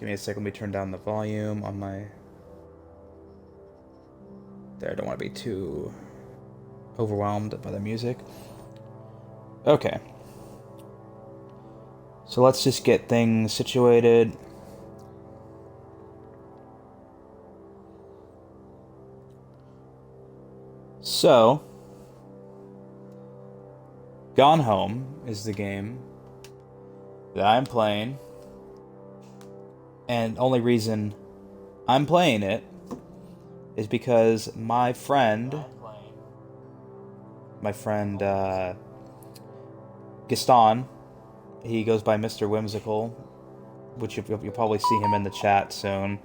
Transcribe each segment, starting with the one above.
Give me a second. Let me turn down the volume on my... There, I don't want to be too overwhelmed by the music. Okay. So let's just get things situated. So, Gone Home is the game that I'm playing. And only reason I'm playing it is because my friend Gaston, he goes by Mr. Whimsical, which you'll probably see him in the chat soon,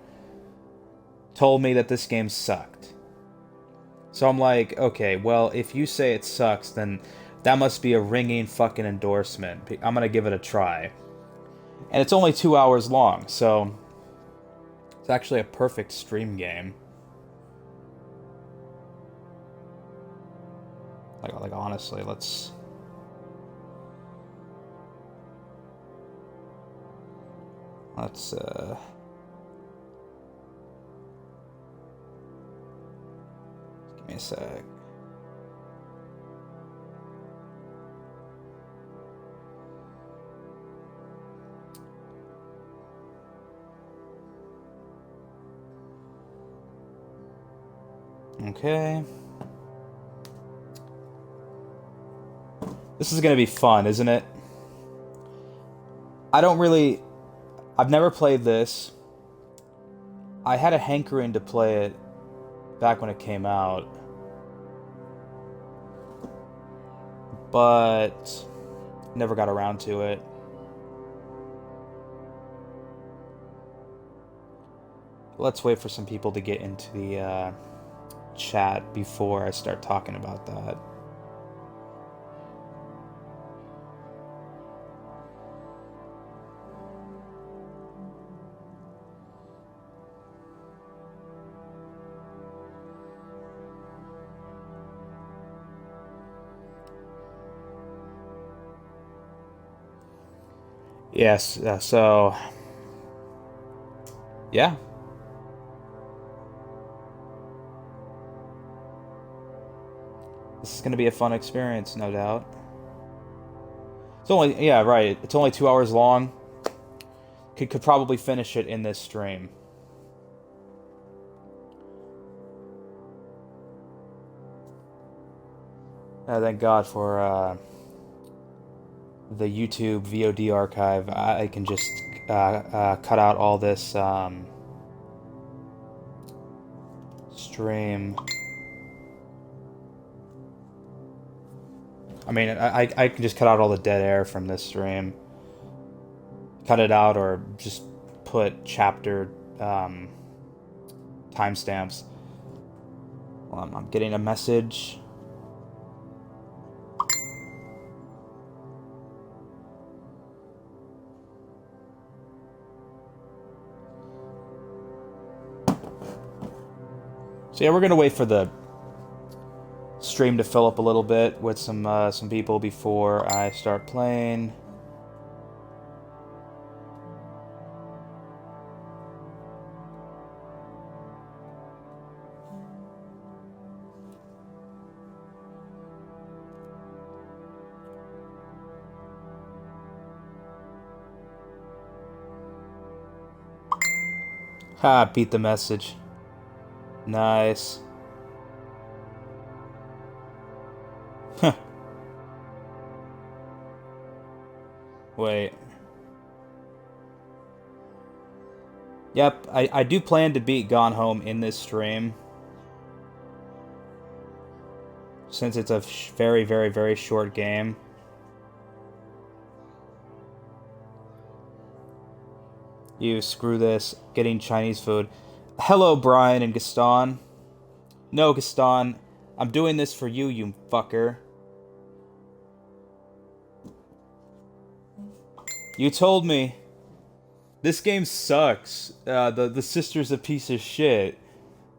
told me that this game sucked. So I'm like, okay, well, if you say it sucks, then that must be a ringing fucking endorsement. I'm gonna give it a try. And it's only 2 hours long, so it's actually a perfect stream game. Like honestly, let's give me a sec. Okay. This is gonna be fun, isn't it? I've never played this. I had a hankering to play it back when it came out, but never got around to it. Let's wait for some people to get into the chat before I start talking about that. Yes, so yeah. This is going to be a fun experience, no doubt. It's only, yeah, right. It's only 2 hours long. Could probably finish it in this stream. Thank God for the YouTube VOD archive. I can just cut out all this stream. I mean, I can just cut out all the dead air from this stream. Cut it out or just put chapter timestamps. Well, I'm getting a message. So yeah, we're gonna wait for the stream to fill up a little bit with some people before I start playing. Ha, beat the message. Nice. Wait. Yep, I do plan to beat Gone Home in this stream. Since it's a very, very, very short game. You screw this. Getting Chinese food. Hello, Brian and Gaston. No, Gaston. I'm doing this for you, you fucker. You told me. This game sucks. The sister's a piece of shit.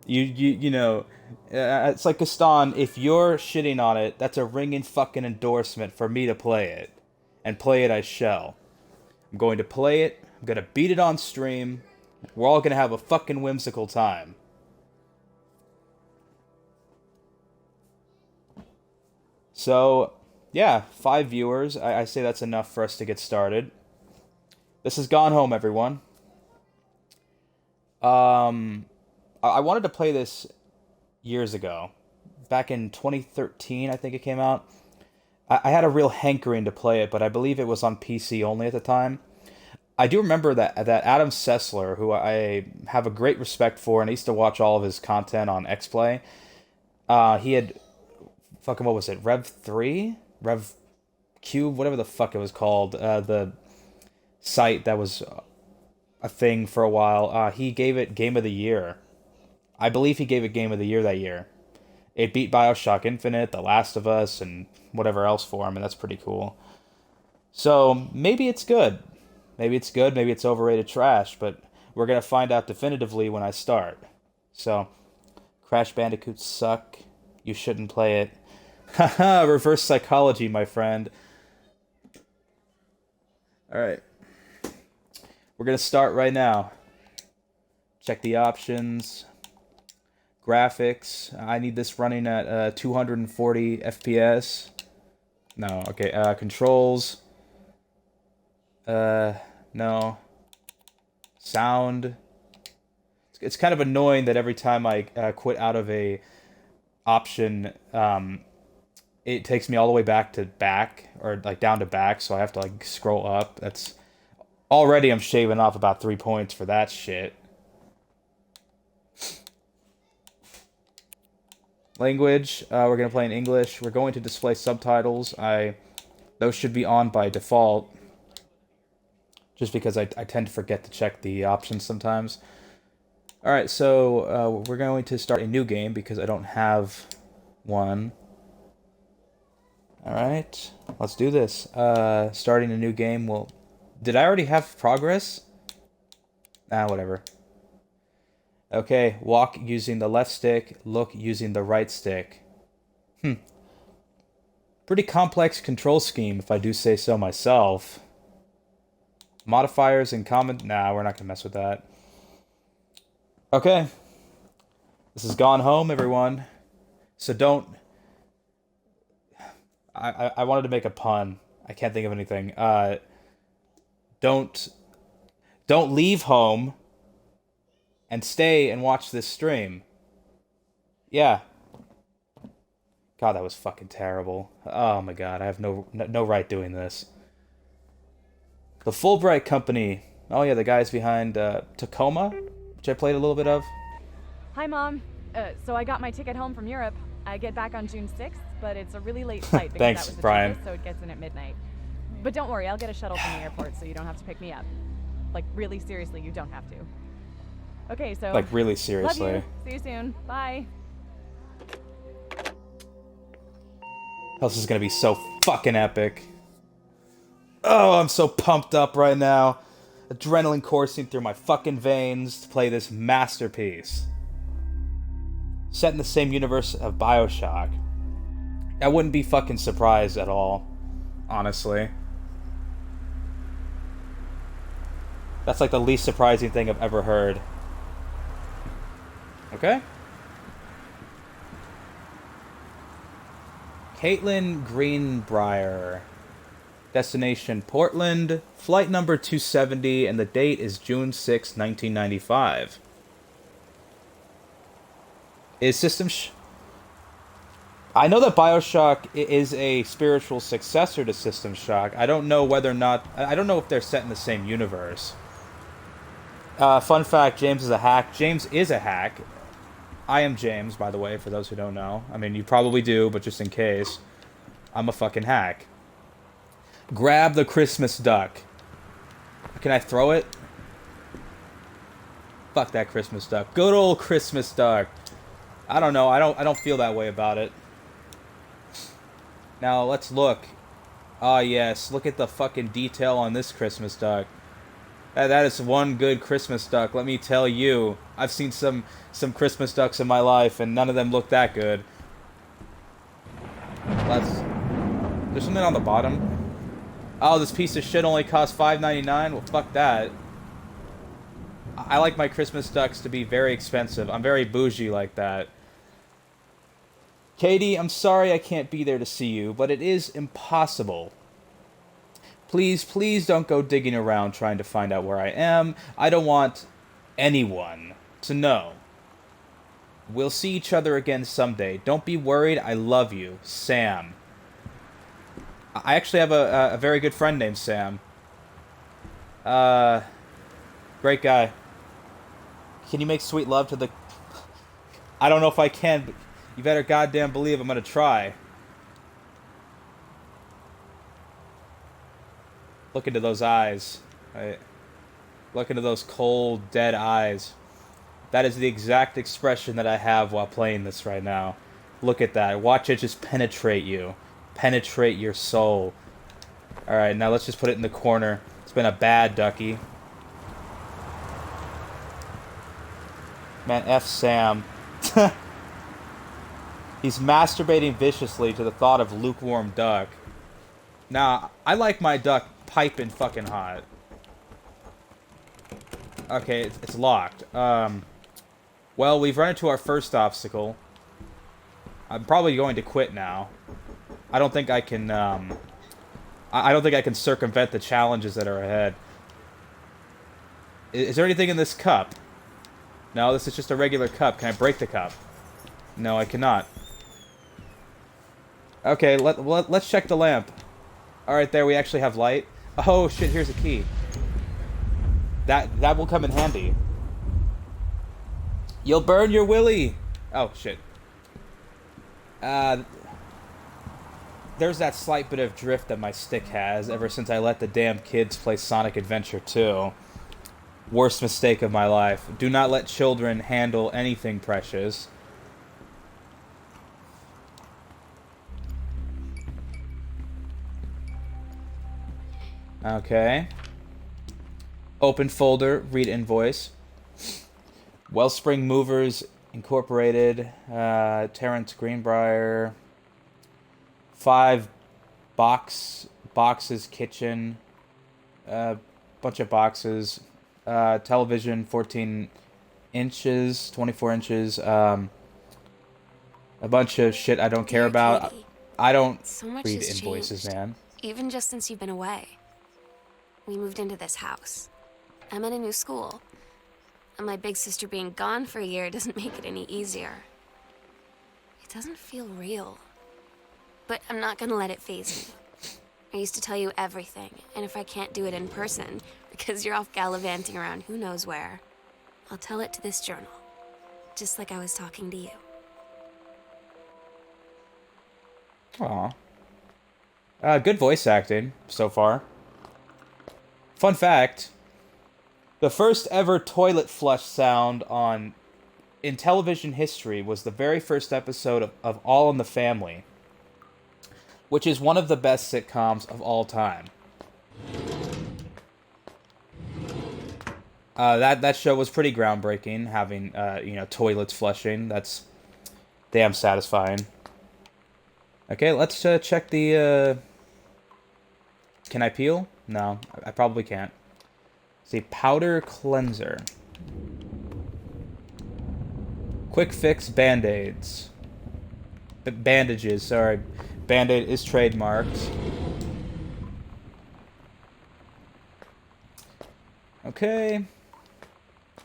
You know, it's like Gaston. If you're shitting on it, that's a ringing fucking endorsement for me to play it, and play it I shall. I'm going to play it. I'm gonna beat it on stream. We're all gonna have a fucking whimsical time. So, yeah, 5 viewers. I say that's enough for us to get started. This has Gone Home, everyone. I wanted to play this years ago. Back in 2013, I think it came out. I had a real hankering to play it, but I believe it was on PC only at the time. I do remember that Adam Sessler, who I have a great respect for, and I used to watch all of his content on XPlay. He had fucking, what was it, Rev 3? Rev Cube, whatever the fuck it was called. The site that was a thing for a while. He gave it Game of the Year. I believe he gave it Game of the Year that year. It beat BioShock Infinite, The Last of Us, and whatever else for him, and that's pretty cool. So, maybe it's good. Maybe it's good, maybe it's overrated trash, but we're going to find out definitively when I start. So, Crash Bandicoots suck. You shouldn't play it. Haha, reverse psychology, my friend. Alright. We're going to start right now. Check the options. Graphics. I need this running at 240 FPS. No, okay. Controls. No. Sound. It's kind of annoying that every time I quit out of a option, it takes me all the way back to back, or like down to back, so I have to like scroll up. That's already I'm shaving off about 3 points for that shit. Language, we're going to play in English. We're going to display subtitles. Those should be on by default, just because I tend to forget to check the options sometimes. Alright, so we're going to start a new game because I don't have one. Alright, let's do this. Starting a new game. Well, did I already have progress? Whatever. Okay, walk using the left stick, look using the right stick. Pretty complex control scheme, if I do say so myself. Modifiers and comment... Nah, we're not going to mess with that. Okay. This has Gone Home, everyone. So don't... I wanted to make a pun. I can't think of anything. Don't leave home and stay and watch this stream. Yeah. God, that was fucking terrible. Oh my god, I have no right doing this. The Fulbright Company. Oh yeah, the guys behind Tacoma, which I played a little bit of. Hi, Mom. So I got my ticket home from Europe. I get back on June 6th, but it's a really late flight because Thanks, that was the Brian. cheapest, so it gets in at midnight. But don't worry, I'll get a shuttle from the airport so you don't have to pick me up. Like, really seriously, you don't have to. Okay, so... Like, really seriously. Love you. See you soon. Bye. This is gonna be so fucking epic. Oh, I'm so pumped up right now. Adrenaline coursing through my fucking veins to play this masterpiece. Set in the same universe of BioShock. I wouldn't be fucking surprised at all, honestly. That's like the least surprising thing I've ever heard. Okay. Caitlin Greenbrier. Destination Portland. Flight number 270, and the date is June 6, 1995. Is System I know that BioShock is a spiritual successor to System Shock. I don't know whether or not... I don't know if they're set in the same universe. Fun fact, James is a hack. James is a hack. I am James, by the way, for those who don't know. I mean, you probably do, but just in case. I'm a fucking hack. Grab the Christmas duck. Can I throw it? Fuck that Christmas duck. Good old Christmas duck. I don't know. I don't feel that way about it. Now, let's look. Ah, yes. Look at the fucking detail on this Christmas duck. That is one good Christmas duck, let me tell you. I've seen some Christmas ducks in my life, and none of them look that good. There's something on the bottom. Oh, this piece of shit only costs $5.99? Well, fuck that. I like my Christmas ducks to be very expensive. I'm very bougie like that. Katie, I'm sorry I can't be there to see you, but it is impossible. Please, please don't go digging around trying to find out where I am. I don't want anyone to know. We'll see each other again someday. Don't be worried. I love you. Sam. I actually have a very good friend named Sam. Great guy. Can you make sweet love to the... I don't know if I can, but you better goddamn believe I'm gonna try. Look into those eyes. Right? Look into those cold, dead eyes. That is the exact expression that I have while playing this right now. Look at that. Watch it just penetrate you. Penetrate your soul. Alright, now let's just put it in the corner. It's been a bad ducky. Man, F Sam. He's masturbating viciously to the thought of lukewarm duck. Now, I like my duck piping fucking hot. Okay, it's locked. Well, we've run into our first obstacle. I'm probably going to quit now. I don't think I can, I don't think I can circumvent the challenges that are ahead. Is there anything in this cup? No, this is just a regular cup. Can I break the cup? No, I cannot. Okay, let's check the lamp. Alright, there we actually have light. Oh, shit, here's a key. That will come in handy. You'll burn your willy! Oh, shit. There's that slight bit of drift that my stick has ever since I let the damn kids play Sonic Adventure 2. Worst mistake of my life. Do not let children handle anything precious. Okay. Open folder, read invoice. Wellspring Movers Incorporated, Terrence Greenbrier, 5 boxes kitchen, bunch of boxes, television 14 inches, 24 inches, a bunch of shit I don't care about. Katie, I don't so much read has invoices, changed, man. even just since you've been away. We moved into this house. I'm at a new school. And my big sister being gone for a year doesn't make it any easier. It doesn't feel real. But I'm not gonna let it faze me. I used to tell you everything, and if I can't do it in person, because you're off gallivanting around who knows where, I'll tell it to this journal. Just like I was talking to you. Aw. Good voice acting so far. Fun fact, the first ever toilet flush sound in television history was the very first episode of All in the Family, which is one of the best sitcoms of all time. That show was pretty groundbreaking, having toilets flushing. That's damn satisfying. Okay, let's check the. Can I peel? No, I probably can't. See, powder cleanser. Quick fix band-aids. Bandages, sorry. Band-aid is trademarked. Okay.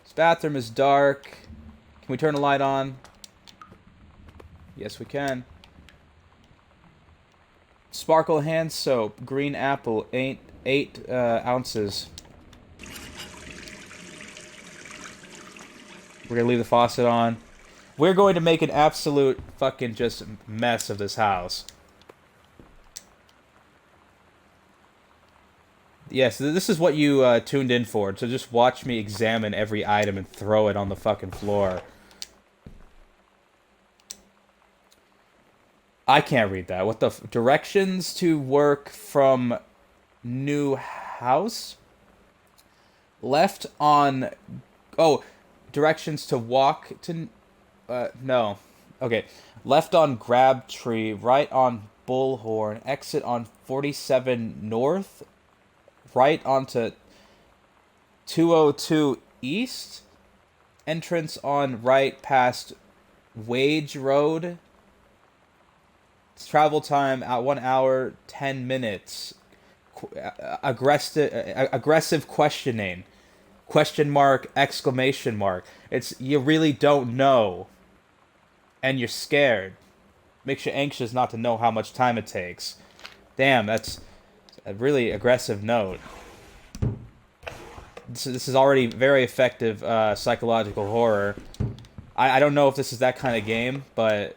This bathroom is dark. Can we turn the light on? Yes, we can. Sparkle hand soap, green apple, 8 ounces. We're gonna leave the faucet on. We're going to make an absolute fucking just mess of this house. Yes, this is what you tuned in for, to just watch me examine every item and throw it on the fucking floor. I can't read that. What the directions to work from new house? Left on... Oh, directions to walk to... no. Okay. Left on Grab Tree, right on Bullhorn, exit on 47 North, right onto 202 east. Entrance on right past Wage Road. It's travel time at 1 hour 10 minutes. Aggressive questioning. Question mark, exclamation mark. It's you really don't know. And you're scared. Makes you anxious not to know how much time it takes. Damn, that's a really aggressive note. This is already very effective psychological horror. I don't know if this is that kind of game, but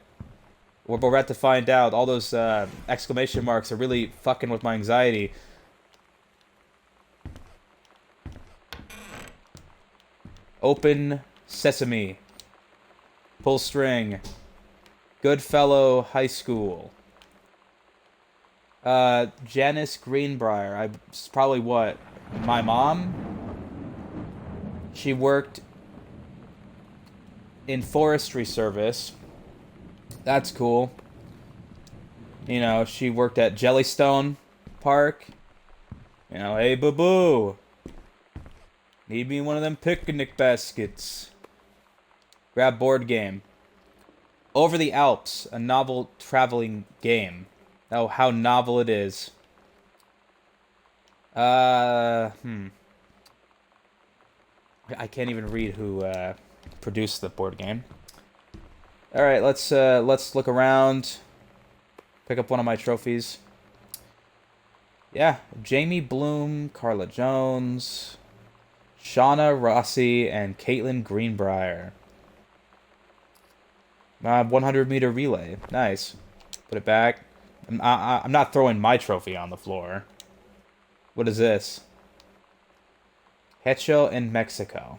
we're about to find out. All those exclamation marks are really fucking with my anxiety. Open sesame. Pull string. Goodfellow High School. Janice Greenbrier. Probably what? My mom? She worked in forestry service. That's cool. You know, she worked at Jellystone Park. You know, hey, boo-boo. Need me one of them picnic baskets. Grab board game. Over the Alps, a novel traveling game. Oh, how novel it is. I can't even read who produced the board game. All right, let's look around. Pick up one of my trophies. Yeah, Jamie Bloom, Carla Jones, Shauna Rossi, and Caitlin Greenbrier. 100-meter relay. Nice. Put it back. I'm not throwing my trophy on the floor. What is this? Hecho in Mexico.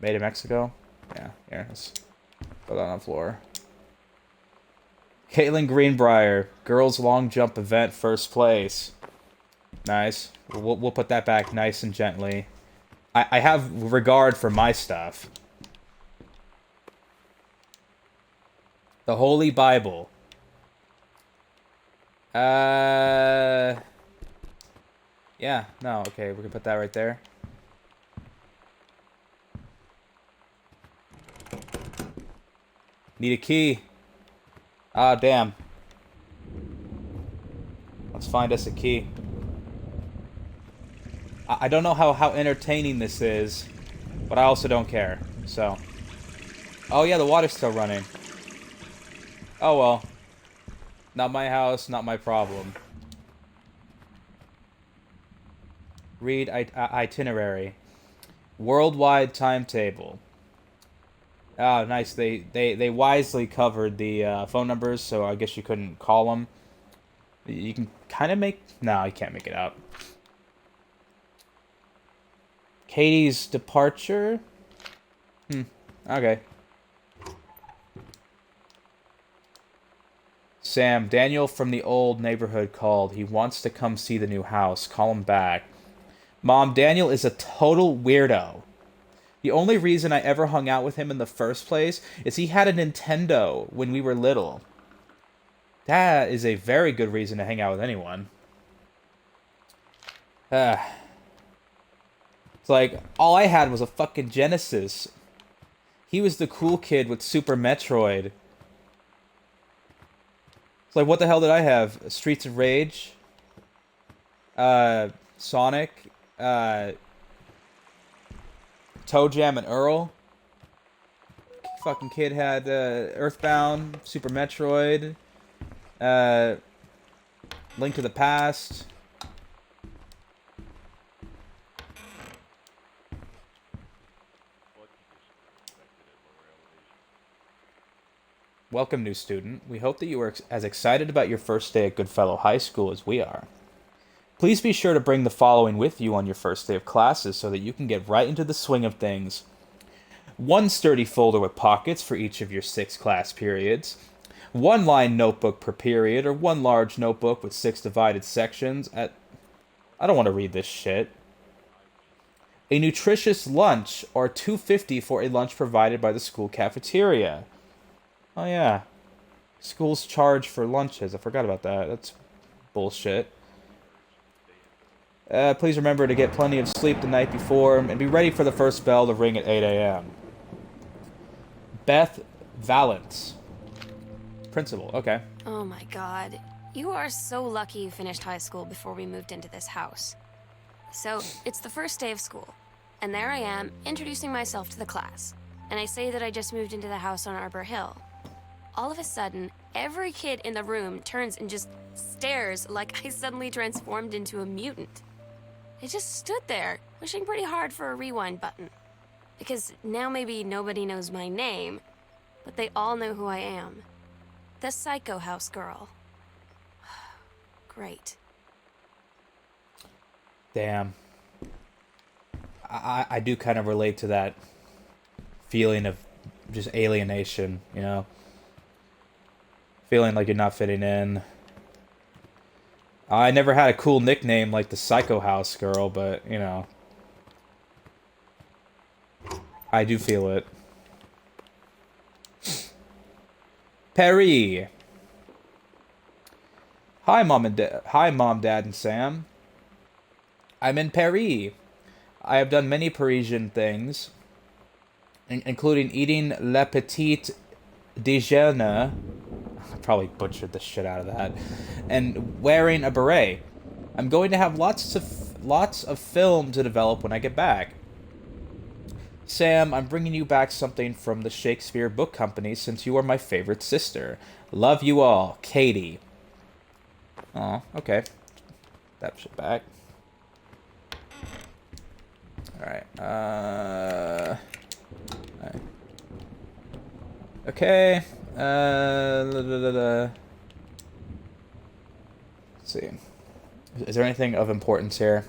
Made in Mexico? Yeah, here. Let's put that on the floor. Caitlin Greenbrier. Girls long jump event, first place. Nice. We'll put that back nice and gently. I have regard for my stuff. The Holy Bible. Yeah, no, okay, we can put that right there. Need a key. Ah, damn. Let's find us a key. I don't know how entertaining this is, but I also don't care, so. Oh yeah, the water's still running. Oh well. Not my house, not my problem. Read itinerary. Worldwide timetable. Oh, nice. They wisely covered the phone numbers, so I guess you couldn't call them. You can kind of make... No, you can't make it out. Katie's departure? Okay. Sam, Daniel from the old neighborhood called. He wants to come see the new house. Call him back. Mom, Daniel is a total weirdo. The only reason I ever hung out with him in the first place is he had a Nintendo when we were little. That is a very good reason to hang out with anyone. It's like, all I had was a fucking Genesis. He was the cool kid with Super Metroid. It's like, what the hell did I have? Streets of Rage? Sonic? Toe Jam and Earl? Fucking kid had Earthbound, Super Metroid, Link to the Past. Welcome, new student. We hope that you are as excited about your first day at Goodfellow High School as we are. Please be sure to bring the following with you on your first day of classes so that you can get right into the swing of things. One sturdy folder with pockets for each of your 6 class periods. One line notebook per period, or one large notebook with 6 divided sections at... I don't want to read this shit. A nutritious lunch, or $2.50 for a lunch provided by the school cafeteria. Oh yeah. Schools charge for lunches. I forgot about that. That's bullshit. Please remember to get plenty of sleep the night before and be ready for the first bell to ring at 8 a.m. Beth Valance. Principal, okay. Oh my god. You are so lucky you finished high school before we moved into this house. So, it's the first day of school, and there I am, introducing myself to the class. And I say that I just moved into the house on Arbor Hill. All of a sudden, every kid in the room turns and just stares like I suddenly transformed into a mutant. I just stood there, wishing pretty hard for a rewind button. Because now maybe nobody knows my name, but they all know who I am. The Psycho House girl. Great. Damn. I do kind of relate to that feeling of just alienation, you know? Feeling like you're not fitting in. I never had a cool nickname like the Psycho House girl, but, you know. I do feel it. Perry. Hi, Mom, Dad, and Sam. I'm in Paris. I have done many Parisian things, including eating Le Petit Déjeuner. I probably butchered the shit out of that. And wearing a beret. I'm going to have lots of film to develop when I get back. Sam, I'm bringing you back something from the Shakespeare Book Company since you are my favorite sister. Love you all, Katie. Oh, okay. That shit back. Alright, okay. Let's see. Is there anything of importance here?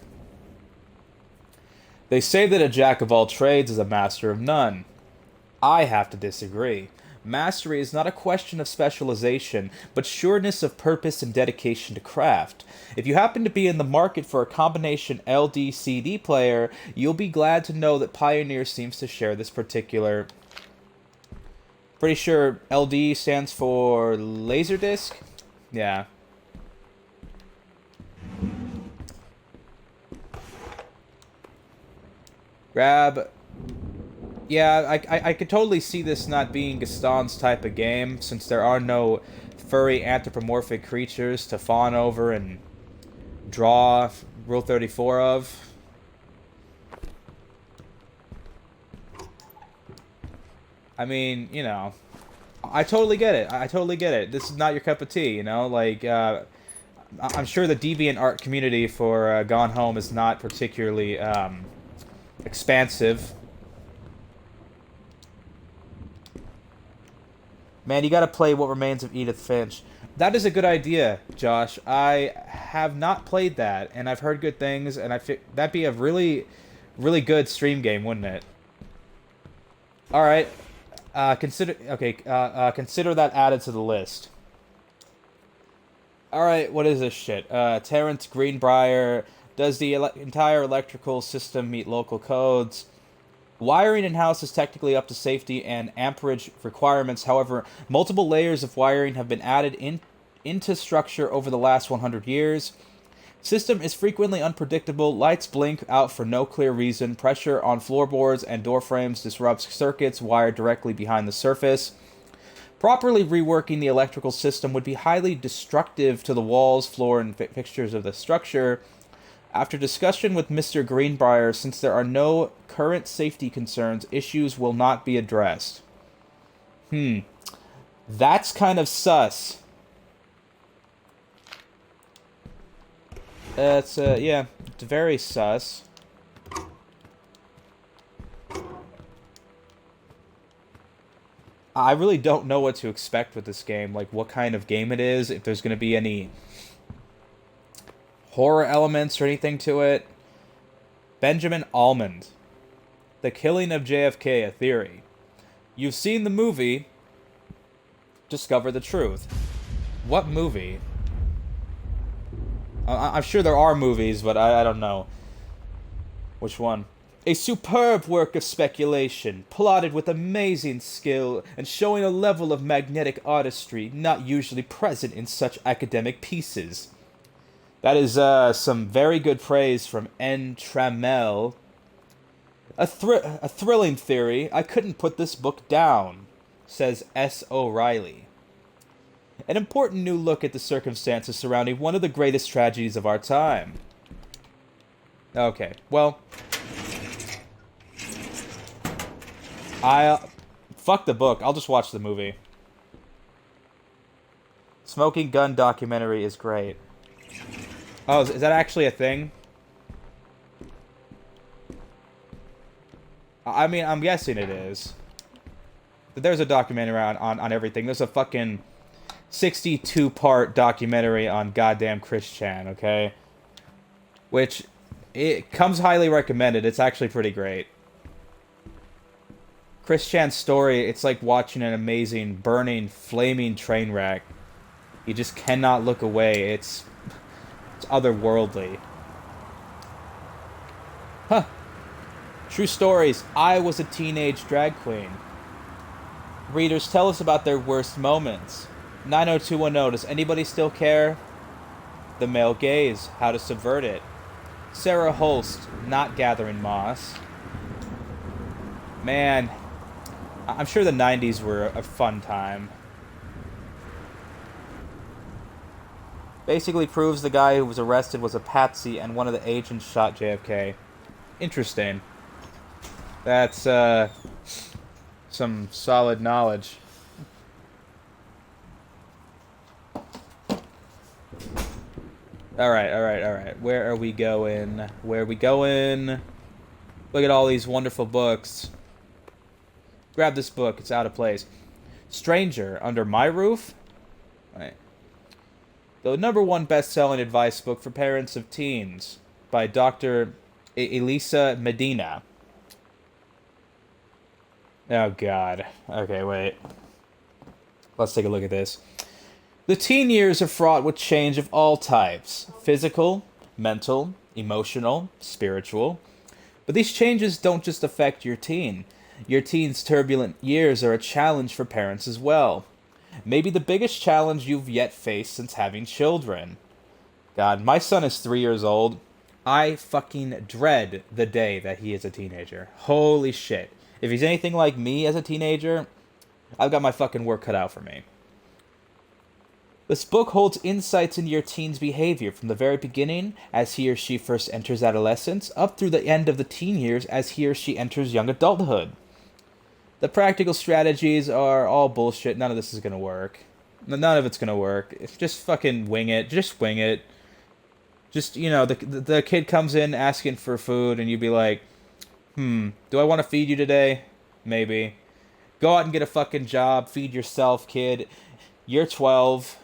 They say that a jack of all trades is a master of none. I have to disagree. Mastery is not a question of specialization, but sureness of purpose and dedication to craft. If you happen to be in the market for a combination LD-CD player, you'll be glad to know that Pioneer seems to share this particular... Pretty sure LD stands for Laserdisc? Yeah. Grab... Yeah, I could totally see this not being Gaston's type of game, since there are no furry anthropomorphic creatures to fawn over and draw Rule 34 of. I mean, you know, I totally get it. I totally get it. This is not your cup of tea, you know? Like, I'm sure the DeviantArt community for Gone Home is not particularly expansive. Man, you gotta play What Remains of Edith Finch. That is a good idea, Josh. I have not played that, and I've heard good things, and that'd be a really, really good stream game, wouldn't it? Alright. Consider that added to the list. Alright, what is this shit? Terrence Greenbrier. Does the entire electrical system meet local codes? Wiring in-house is technically up to safety and amperage requirements. However, multiple layers of wiring have been added into structure over the last 100 years. System is frequently unpredictable. Lights blink out for no clear reason. Pressure on floorboards and door frames disrupts circuits wired directly behind the surface. Properly reworking the electrical system would be highly destructive to the walls, floor, and fixtures of the structure. After discussion with Mr. Greenbrier, since there are no current safety concerns, issues will not be addressed. That's kind of sus. Yeah, it's very sus. I really don't know what to expect with this game, like what kind of game it is, if there's going to be any horror elements or anything to it. Benjamin Almond. The Killing of JFK, a Theory. You've seen the movie. Discover the truth. What movie? I'm sure there are movies, but I don't know. Which one? A superb work of speculation, plotted with amazing skill and showing a level of magnetic artistry not usually present in such academic pieces. That is some very good praise from N. Trammell. A thrilling theory. I couldn't put this book down, says S. O'Reilly. An important new look at the circumstances surrounding one of the greatest tragedies of our time. Okay, well, fuck the book. I'll just watch the movie. Smoking gun documentary is great. Oh, is that actually a thing? I mean, I'm guessing it is. But there's a documentary on everything. There's a fucking 62-part documentary on goddamn Chris Chan, okay? Which, it comes highly recommended. It's actually pretty great. Chris Chan's story, it's like watching an amazing, burning, flaming train wreck. You just cannot look away. It's otherworldly. Huh. True stories. I was a teenage drag queen. Readers, tell us about their worst moments. 90210, does anybody still care? The male gaze, how to subvert it. Sarah Holst, not gathering moss. Man, I'm sure the 90s were a fun time. Basically proves the guy who was arrested was a patsy and one of the agents shot JFK. Interesting. That's, some solid knowledge. Alright. Where are we going? Look at all these wonderful books. Grab this book, it's out of place. Stranger, Under My Roof? Alright. The #1 best-selling advice book for parents of teens by Dr. Elisa Medina. Oh, God. Okay, wait. Let's take a look at this. The teen years are fraught with change of all types. Physical, mental, emotional, spiritual. But these changes don't just affect your teen. Your teen's turbulent years are a challenge for parents as well. Maybe the biggest challenge you've yet faced since having children. God, my son is 3 years old. I fucking dread the day that he is a teenager. Holy shit. If he's anything like me as a teenager, I've got my fucking work cut out for me. This book holds insights into your teen's behavior from the very beginning, as he or she first enters adolescence, up through the end of the teen years as he or she enters young adulthood. The practical strategies are all bullshit. None of this is gonna work. None of it's gonna work. Just fucking wing it. Just wing it. Just, you know, the kid comes in asking for food, and you'd be like, do I want to feed you today? Maybe. Go out and get a fucking job. Feed yourself, kid. You're 12.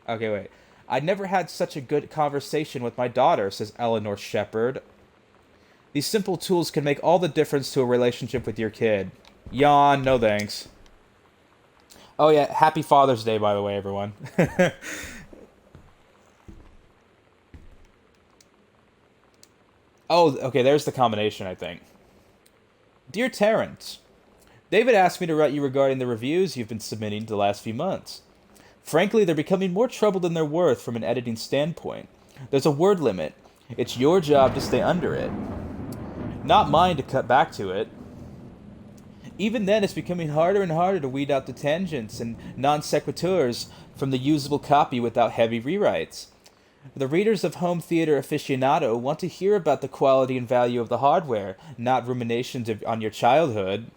Okay, wait. I never had such a good conversation with my daughter, says Eleanor Shepard. These simple tools can make all the difference to a relationship with your kid. Yawn, no thanks. Oh yeah, happy Father's Day, by the way, everyone. Oh, okay, there's the combination, I think. Dear Terrence, David asked me to write you regarding the reviews you've been submitting the last few months. Frankly, they're becoming more trouble than they're worth from an editing standpoint. There's a word limit. It's your job to stay under it. Not mine to cut back to it. Even then, it's becoming harder and harder to weed out the tangents and non sequiturs from the usable copy without heavy rewrites. The readers of Home Theater Aficionado want to hear about the quality and value of the hardware, not ruminations on your childhood.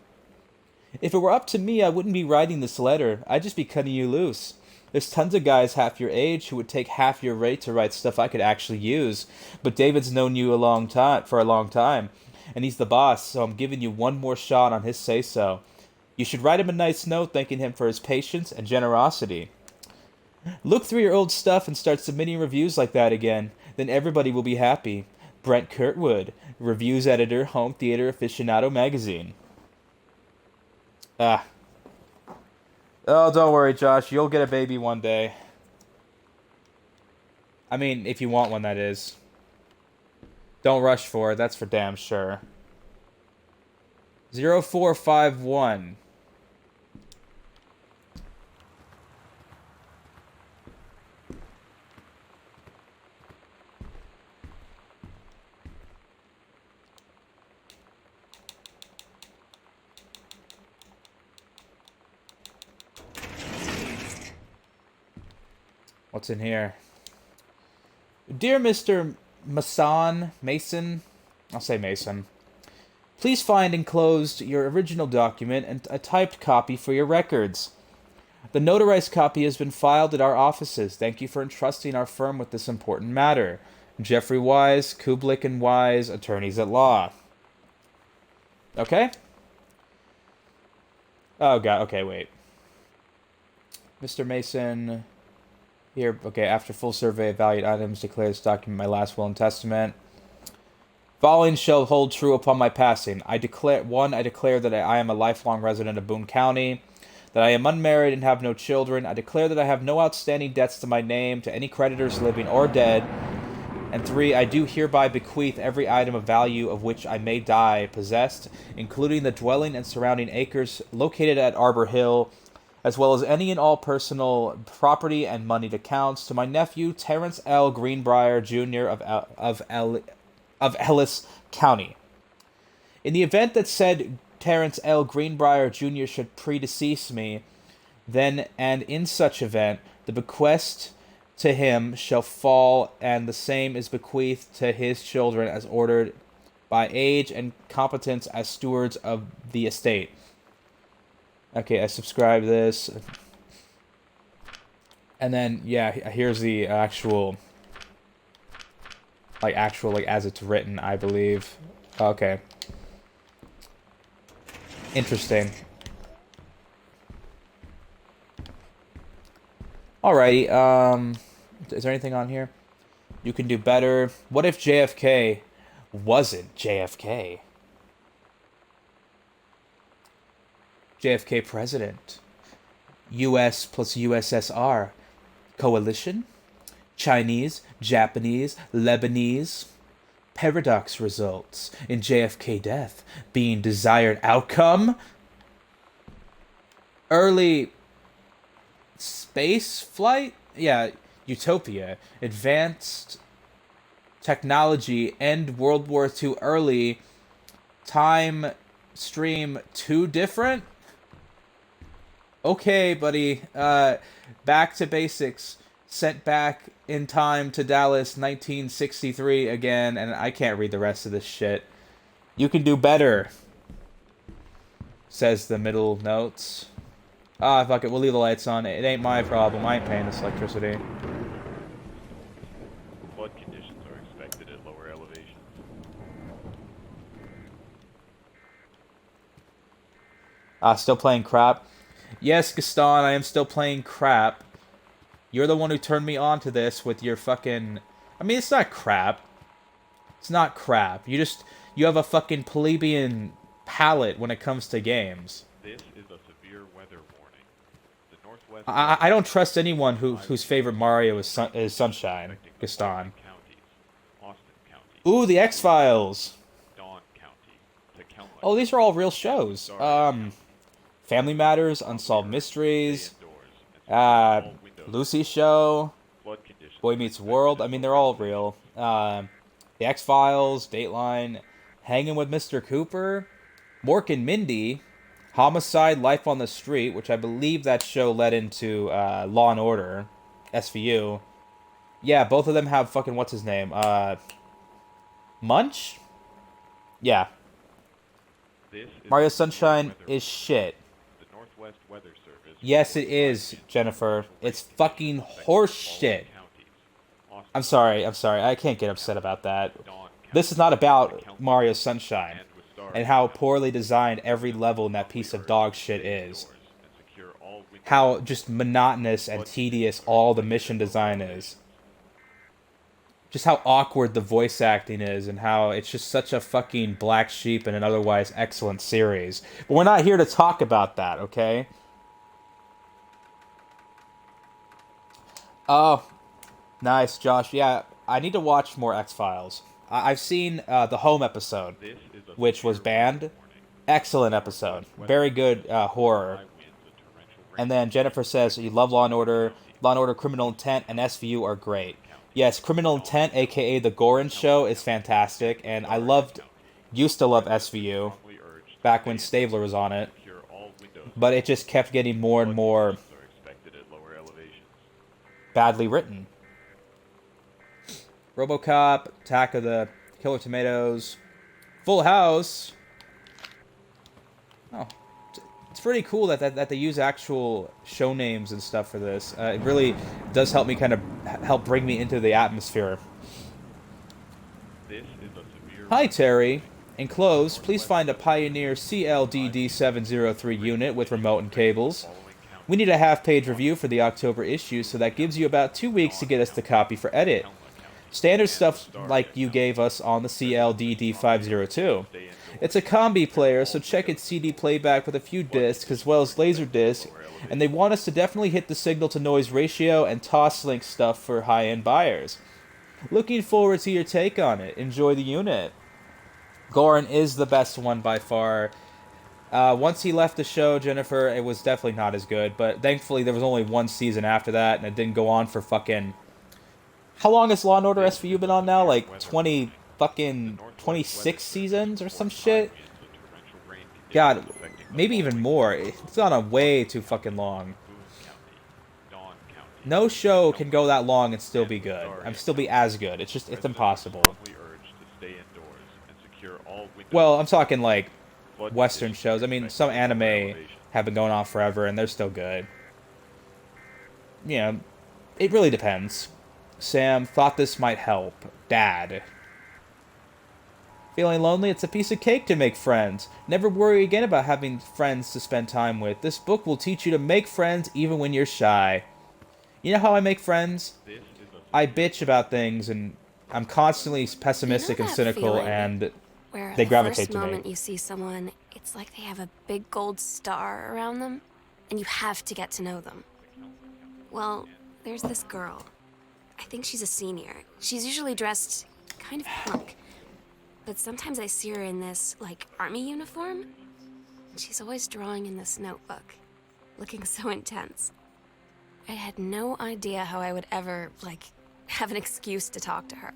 If it were up to me, I wouldn't be writing this letter. I'd just be cutting you loose. There's tons of guys half your age who would take half your rate to write stuff I could actually use. But David's known you for a long time, and he's the boss, so I'm giving you one more shot on his say-so. You should write him a nice note thanking him for his patience and generosity. Look through your old stuff and start submitting reviews like that again. Then everybody will be happy. Brent Kurtwood, Reviews Editor, Home Theater Aficionado Magazine. Oh, don't worry, Josh. You'll get a baby one day. I mean, if you want one, that is. Don't rush for it. That's for damn sure. 0451. What's in here? Dear Mr. Mason, I'll say Mason. Please find enclosed your original document and a typed copy for your records. The notarized copy has been filed at our offices. Thank you for entrusting our firm with this important matter. Jeffrey Wise, Kublik and Wise, attorneys at law. Okay? Oh, God. Okay, wait. Mr. Mason... Here, okay, after full survey of valued items, declare this document my last will and testament. Following shall hold true upon my passing. I declare that I am a lifelong resident of Boone County, that I am unmarried and have no children. I declare that I have no outstanding debts to my name, to any creditors living or dead. And 3, I do hereby bequeath every item of value of which I may die possessed, including the dwelling and surrounding acres located at Arbor Hill, as well as any and all personal property and moneyed accounts, to my nephew, Terrence L. Greenbrier, Jr. of Ellis County. In the event that said Terrence L. Greenbrier, Jr. should predecease me, then and in such event, the bequest to him shall fall, and the same is bequeathed to his children as ordered by age and competence as stewards of the estate. Okay, I subscribe this. And then, yeah, here's the actual, as it's written, I believe. Okay. Interesting. Alrighty, is there anything on here? You can do better. What if JFK wasn't JFK? JFK president. US plus USSR. Coalition? Chinese, Japanese, Lebanese. Paradox results in JFK death being desired outcome. Early space flight? Yeah, utopia. Advanced technology, end World War II early. Time stream too different? Okay, buddy. Back to basics. Sent back in time to Dallas, 1963 again, and I can't read the rest of this shit. You can do better, says the middle notes. Ah, fuck it, we'll leave the lights on. It ain't my problem. I ain't paying this electricity. Flood conditions are expected at lower elevations. Still playing crap. Yes, Gaston, I am still playing crap. You're the one who turned me on to this with your fucking... I mean, it's not crap. It's not crap. You have a fucking plebeian palate when it comes to games. This is a severe weather warning. The Northwest... I don't trust anyone whose favorite Mario is Sunshine, Gaston. Austin County, Ooh, the X-Files. Dawn County, Tacoma. Oh, these are all real shows. Family Matters, Unsolved Mysteries, Lucy Show, Boy Meets World. I mean, they're all real. The X-Files, Dateline, Hanging with Mr. Cooper, Mork and Mindy, Homicide, Life on the Street, which I believe that show led into Law and Order, SVU. Yeah, both of them have fucking, what's his name? Munch? Yeah. Mario Sunshine is shit. Yes, it is, Jennifer. It's fucking horse shit. I'm sorry. I can't get upset about that. This is not about Mario Sunshine and how poorly designed every level in that piece of dog shit is. How just monotonous and tedious all the mission design is. Just how awkward the voice acting is and how it's just such a fucking black sheep in an otherwise excellent series. But we're not here to talk about that, okay? Oh, nice, Josh. Yeah, I need to watch more X-Files. I've seen the Home episode, which was banned. Excellent episode. Very good horror. And then Jennifer says, you love Law & Order. Law & Order Criminal Intent and SVU are great. Yes, Criminal Intent, a.k.a. The Goran Show, is fantastic. And I used to love SVU back when Stabler was on it. But it just kept getting more and more badly written. RoboCop, Attack of the Killer Tomatoes, Full House. Oh, it's pretty cool that they use actual show names and stuff for this. It really does help me kind of help bring me into the atmosphere. This is a severe Hi, Terry. Enclosed, please find a Pioneer CLDD703 unit with remote and cables. We need a half-page review for the October issue, so that gives you about 2 weeks to get us the copy for edit. Standard stuff like you gave us on the CLDD502. It's a combi player, so check its CD playback with a few discs as well as Laserdisc, and they want us to definitely hit the signal-to-noise ratio and toss-link stuff for high-end buyers. Looking forward to your take on it. Enjoy the unit. Goran is the best one by far. Once he left the show, Jennifer, it was definitely not as good, but thankfully there was only one season after that, and it didn't go on for fucking... How long has Law & Order SVU been on now? Like 26 seasons or some shit? God, maybe even more. It's gone on way too fucking long. No show can go that long and still be good. And still be as good. It's impossible. Well, I'm talking like Western shows. I mean, some anime have been going on forever and they're still good. You know, it really depends. Sam, thought this might help. Dad. Feeling lonely? It's a piece of cake to make friends. Never worry again about having friends to spend time with. This book will teach you to make friends even when you're shy. You know how I make friends? I bitch about things, and I'm constantly pessimistic and cynical, and where they the gravitate first to me. moment you see someone, it's like they have a big gold star around them, and you have to get to know them. Well, there's this girl. I think she's a senior. She's usually dressed kind of punk. But sometimes I see her in this, like, army uniform. She's always drawing in this notebook, looking so intense. I had no idea how I would ever, like, have an excuse to talk to her.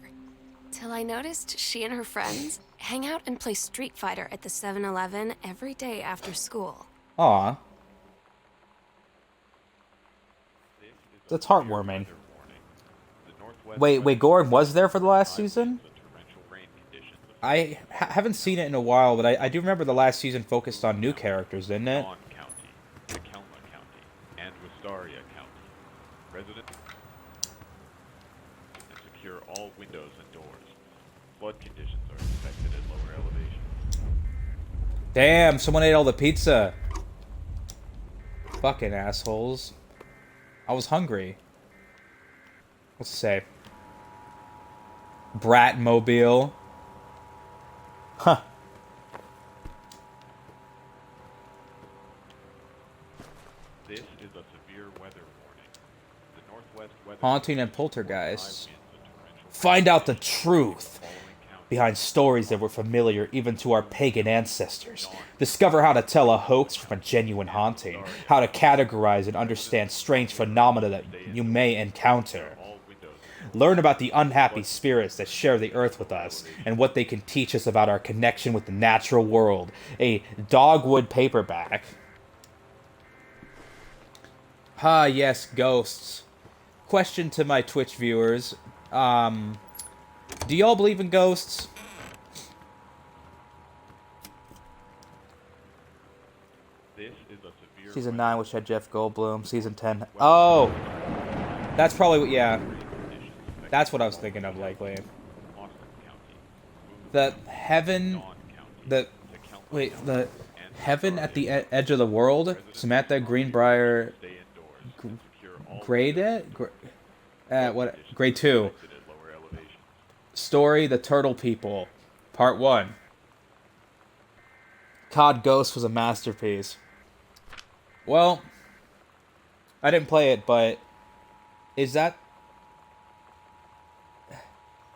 Till I noticed she and her friends hang out and play Street Fighter at the 7-Eleven every day after school. Aw. That's heartwarming. Wait, Goran was there for the last season? I haven't seen it in a while, but I do remember the last season focused on new characters, didn't it? Dawn County, Takelma County, and Wistaria County. Resident and secure all windows and doors. Flood conditions are expected at lower elevations. Damn, someone ate all the pizza. Fucking assholes. I was hungry. What's it say? Bratmobile. Huh. This is a severe weather warning. The Northwest Weather Haunting and poltergeists. Find out the truth behind stories that were familiar even to our pagan ancestors. Discover how to tell a hoax from a genuine haunting. How to categorize and understand strange phenomena that you may encounter. Learn about the unhappy spirits that share the earth with us, and what they can teach us about our connection with the natural world. A Dogwood paperback. Ah, yes, ghosts. Question to my Twitch viewers. Do y'all believe in ghosts? This is a severe Season 9, which had Jeff Goldblum. Season 10. Oh! That's probably what, yeah. That's what I was thinking of, likely. The heaven... The... Wait, the... Heaven at the edge of the world? Samantha Greenbrier... Grade it? What? Grade 2. Story, The Turtle People. Part 1. COD Ghost was a masterpiece. Well... I didn't play it, but... Is that...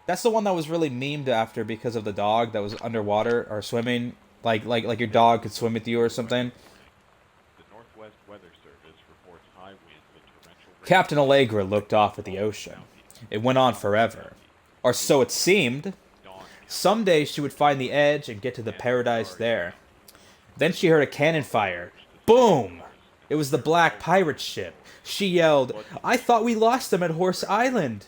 That's the one that was really memed after because of the dog that was underwater or swimming, like your dog could swim with you or something. The Northwest Weather Service reports high winds and torrential rain. Captain Allegra looked off at the ocean. It went on forever, or so it seemed. Someday she would find the edge and get to the paradise there. Then she heard a cannon fire. Boom! It was the black pirate ship. She yelled, "I thought we lost them at Horse Island."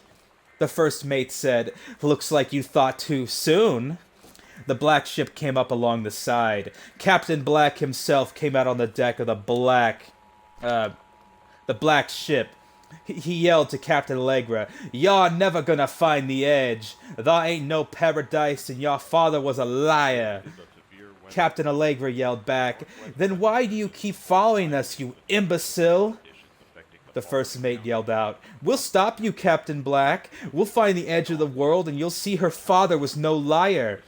The first mate said, "Looks like you thought too soon." The black ship came up along the side. Captain Black himself came out on the deck of the black ship. He yelled to Captain Allegra, "Y'all never gonna find the edge. There ain't no paradise and your father was a liar." Captain Allegra yelled back, "Then why do you keep following us, you imbecile?" The first mate yelled out, "We'll stop you, Captain Black. We'll find the edge of the world and you'll see her father was no liar."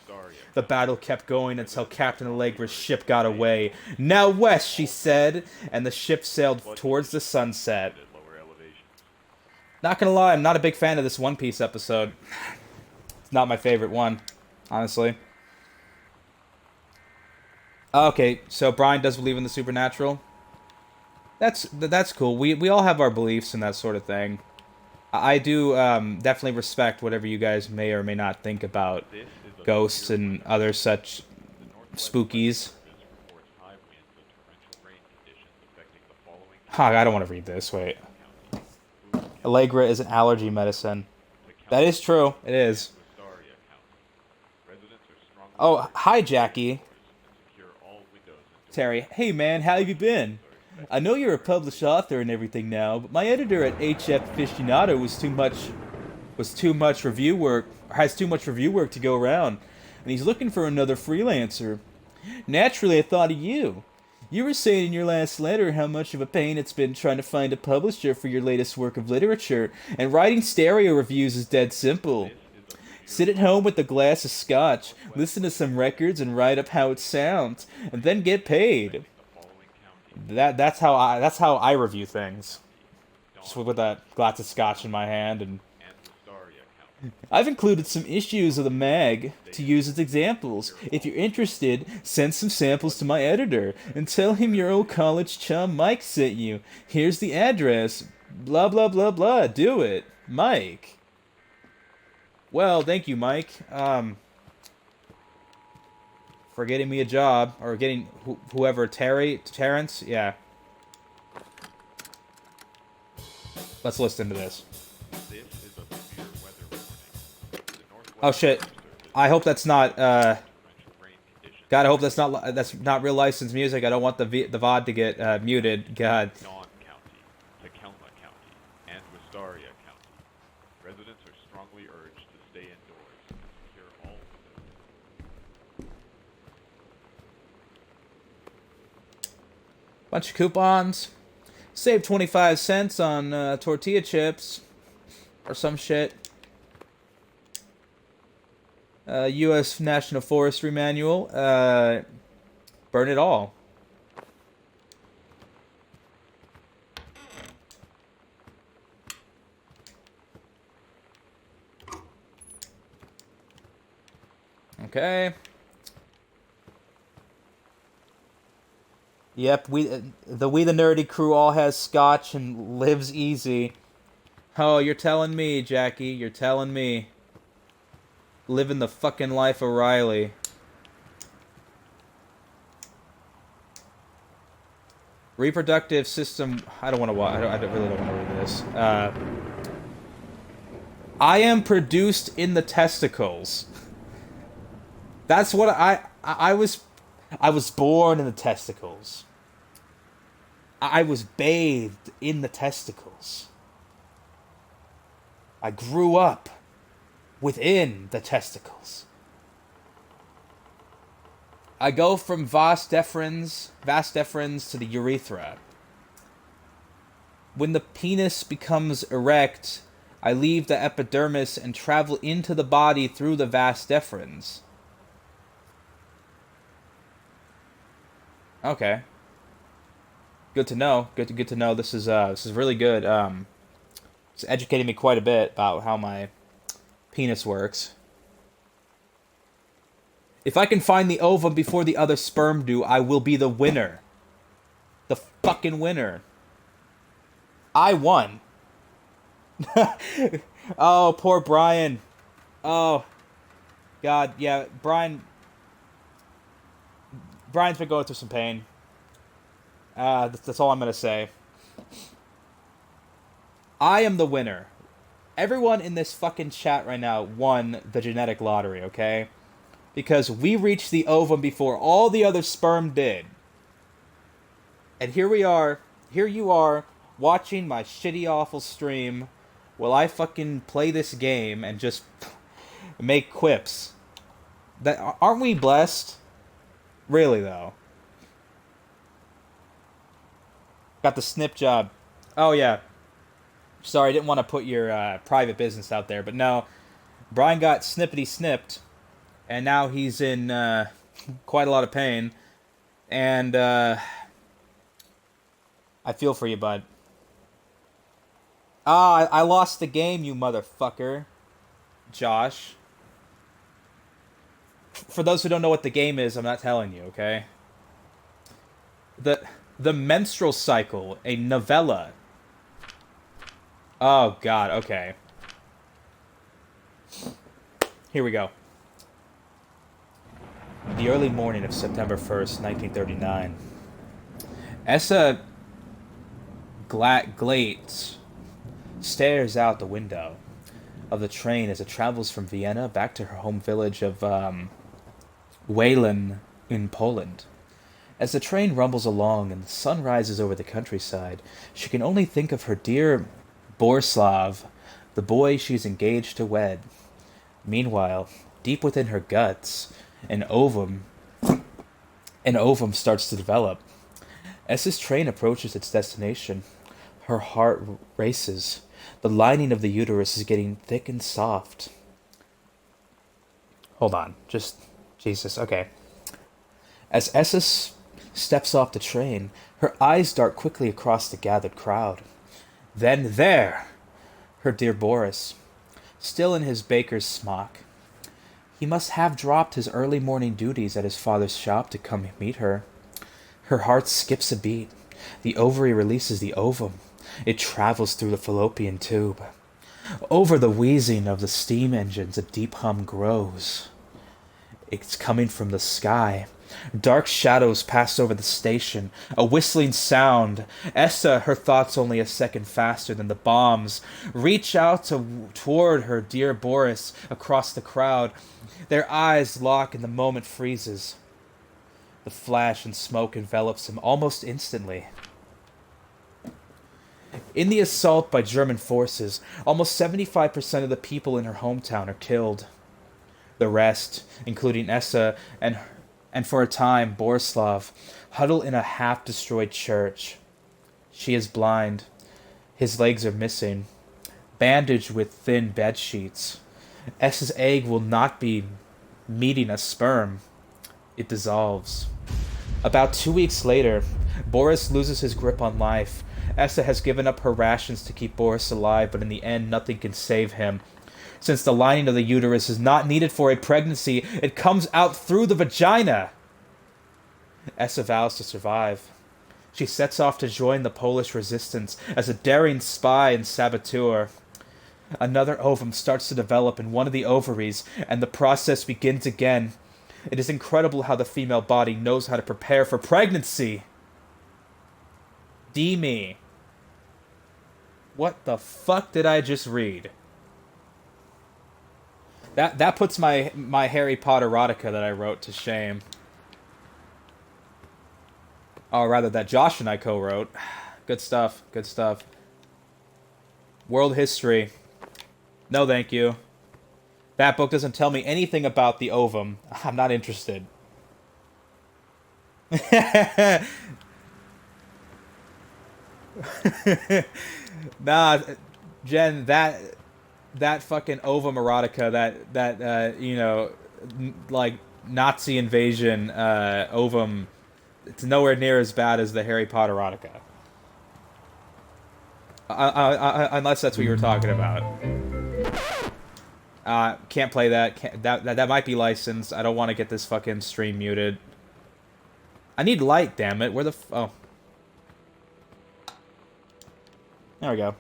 The battle kept going until Captain Allegra's ship got away. "Now west," she said, and the ship sailed towards the sunset. Not gonna lie, I'm not a big fan of this One Piece episode. It's not my favorite one, honestly. Okay, so Brian does believe in the supernatural. That's cool. We all have our beliefs and that sort of thing. I do definitely respect whatever you guys may or may not think about ghosts and other such spookies. I don't want to read this. Wait. Allegra is an allergy medicine. That is true. It is. Oh, hi, Jackie. Terry, hey man, how have you been? I know you're a published author and everything now, but my editor at HF Aficionado has too much review work to go around, and he's looking for another freelancer. Naturally, I thought of you. You were saying in your last letter how much of a pain it's been trying to find a publisher for your latest work of literature, and writing stereo reviews is dead simple. Sit at home with a glass of scotch, listen to some records, and write up how it sounds, and then get paid. That's how I review things. Just with that glass of scotch in my hand, and I've included some issues of the mag to use as examples. If you're interested, send some samples to my editor and tell him your old college chum Mike sent you. Here's the address. Blah blah blah blah. Do it, Mike. Well, thank you, Mike. For getting me a job, or getting whoever, Terrence, yeah. Let's listen to this. Oh shit! I hope that's not. God, I hope that's not real licensed music. I don't want the VOD to get muted. God. County, Tacoma County, and Wistaria County. Residents are strongly urged to stay indoors and secure all windows. Bunch of coupons. Save 25 cents on tortilla chips. Or some shit. U.S. National Forestry Manual. Burn it all. Okay. Yep, the Nerdy crew all has scotch and lives easy. Oh, you're telling me, Jackie. You're telling me. Living the fucking life of Riley. Reproductive system. I don't want to watch. I really don't want to read this. I am produced in the testicles. That's what I was. I was born in the testicles. I was bathed in the testicles. I grew up within the testicles. I go from vas deferens to the urethra. When the penis becomes erect, I leave the epidermis and travel into the body through the vas deferens. Okay. Good to know. Good to know. This is really good. It's educating me quite a bit about how my penis works. If I can find the ovum before the other sperm do, I will be the winner. The fucking winner. I won. Oh, poor Brian. Oh. God, yeah, Brian's been going through some pain. That's all I'm gonna say. I am the winner. Everyone in this fucking chat right now won the genetic lottery, okay? Because we reached the ovum before all the other sperm did. And here we are, here you are, watching my shitty, awful stream while I fucking play this game and just make quips. That aren't we blessed? Really, though. Got the snip job. Oh, yeah. Sorry, I didn't want to put your private business out there, but no. Brian got snippety snipped, and now he's in quite a lot of pain. And I feel for you, bud. I lost the game, you motherfucker. Josh. For those who don't know what the game is, I'm not telling you, okay? The Menstrual Cycle, a novella. Oh, God, okay. Here we go. The early morning of September 1st, 1939. Essa Glates stares out the window of the train as it travels from Vienna back to her home village of Waylan in Poland. As the train rumbles along and the sun rises over the countryside, she can only think of her dear Borislav, the boy she's engaged to wed. Meanwhile, deep within her guts, an ovum starts to develop. As this train approaches its destination, her heart races. The lining of the uterus is getting thick and soft. Hold on, just... Jesus, okay. As Essa steps off the train, her eyes dart quickly across the gathered crowd. Then there! Her dear Boris, still in his baker's smock. He must have dropped his early morning duties at his father's shop to come meet her. Her heart skips a beat. The ovary releases the ovum. It travels through the fallopian tube. Over the wheezing of the steam engines, a deep hum grows. It's coming from the sky. Dark shadows pass over the station. A whistling sound. Essa, her thoughts only a second faster than the bombs, reach out toward her dear Boris across the crowd. Their eyes lock and the moment freezes. The flash and smoke envelops him almost instantly. In the assault by German forces, almost 75% of the people in her hometown are killed. The rest, including Essa and for a time Borislav, huddle in a half-destroyed church. She is blind. His legs are missing, bandaged with thin bed sheets. Essa's egg will not be meeting a sperm. It dissolves. About 2 weeks later, Boris loses his grip on life. Essa has given up her rations to keep Boris alive, but in the end, nothing can save him. Since the lining of the uterus is not needed for a pregnancy, it comes out through the vagina. Essa vows to survive. She sets off to join the Polish resistance as a daring spy and saboteur. Another ovum starts to develop in one of the ovaries, and the process begins again. It is incredible how the female body knows how to prepare for pregnancy. D-me. What the fuck did I just read? That puts my Harry Potter erotica that I wrote to shame. Or rather, that Josh and I co-wrote. Good stuff, good stuff. World history. No thank you. That book doesn't tell me anything about the ovum. I'm not interested. Nah, Jen, that fucking ovum erotica, that you know, like Nazi invasion ovum, it's nowhere near as bad as the Harry Potter erotica. Unless that's what you were talking about. Can't play that. That might be licensed. I don't want to get this fucking stream muted. I need light, damn it. Where the oh. There we go.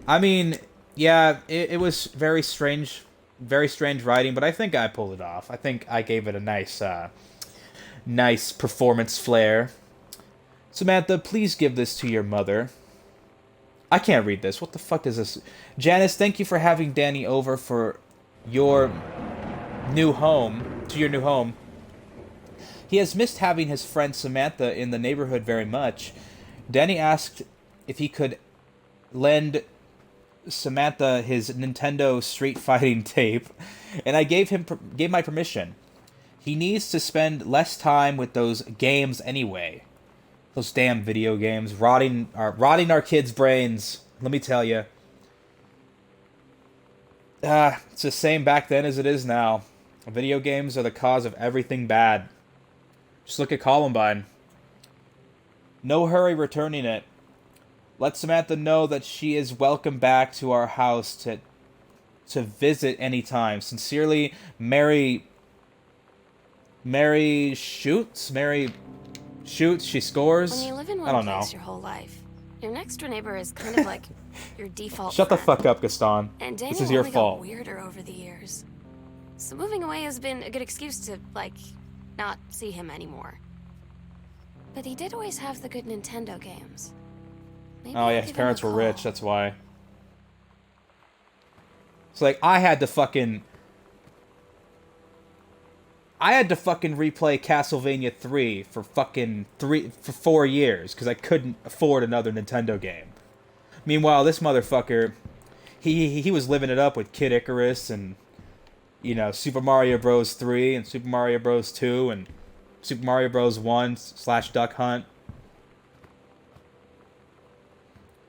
I mean, yeah, it was very strange writing, but I think I pulled it off. I think I gave it a nice nice performance flair. Samantha, please give this to your mother. I can't read this. What the fuck is this? Janice, thank you for having Danny over for your new home. To your new home. He has missed having his friend Samantha in the neighborhood very much. Danny asked if he could lend Samantha his Nintendo Street Fighting tape, and I gave my permission. He needs to spend less time with those games anyway. Those damn video games, rotting our kids' brains. Let me tell you. It's the same back then as it is now. Video games are the cause of everything bad. Just look at Columbine. No hurry returning it. Let Samantha know that she is welcome back to our house to visit anytime. Sincerely, Mary Shoots. She scores. When you live in I one don't know. place your whole life, your next door neighbor is kind of like your default Shut the friend. fuck up, Gaston. And This Daniel is your only fault. got weirder over the years. So moving away has been a good excuse to, like, not see him anymore. But he did always have the good Nintendo games. Maybe Oh I'll yeah, give his him a parents were rich, call. that's why. It's like I had to fucking replay Castlevania 3 for 4 years because I couldn't afford another Nintendo game. Meanwhile, this motherfucker, he was living it up with Kid Icarus and, you know, Super Mario Bros. 3 and Super Mario Bros. 2 and Super Mario Bros. 1 / Duck Hunt.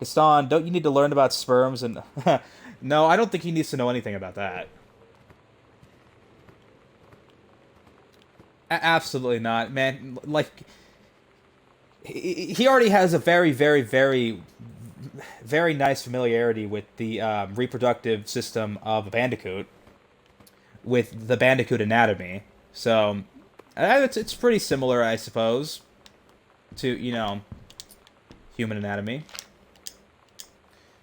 Gaston, don't you need to learn about sperms and... No, I don't think he needs to know anything about that. Absolutely not, man. Like, he already has a very, very, very, very nice familiarity with the reproductive system of a Bandicoot, with the Bandicoot anatomy. So, it's pretty similar, I suppose, to, you know, human anatomy.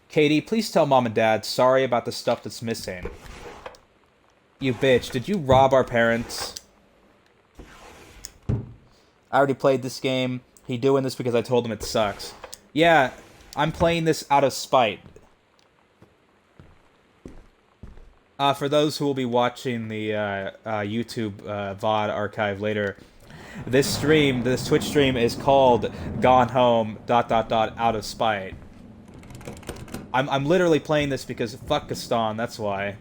Katie, please tell Mom and Dad sorry about the stuff that's missing. You bitch, did you rob our parents? I already played this game. He doing this because I told him it sucks. Yeah, I'm playing this out of spite. For those who will be watching the YouTube VOD archive later, this Twitch stream is called Gone Home ... out of spite. I'm literally playing this because fuck Gaston, that's why.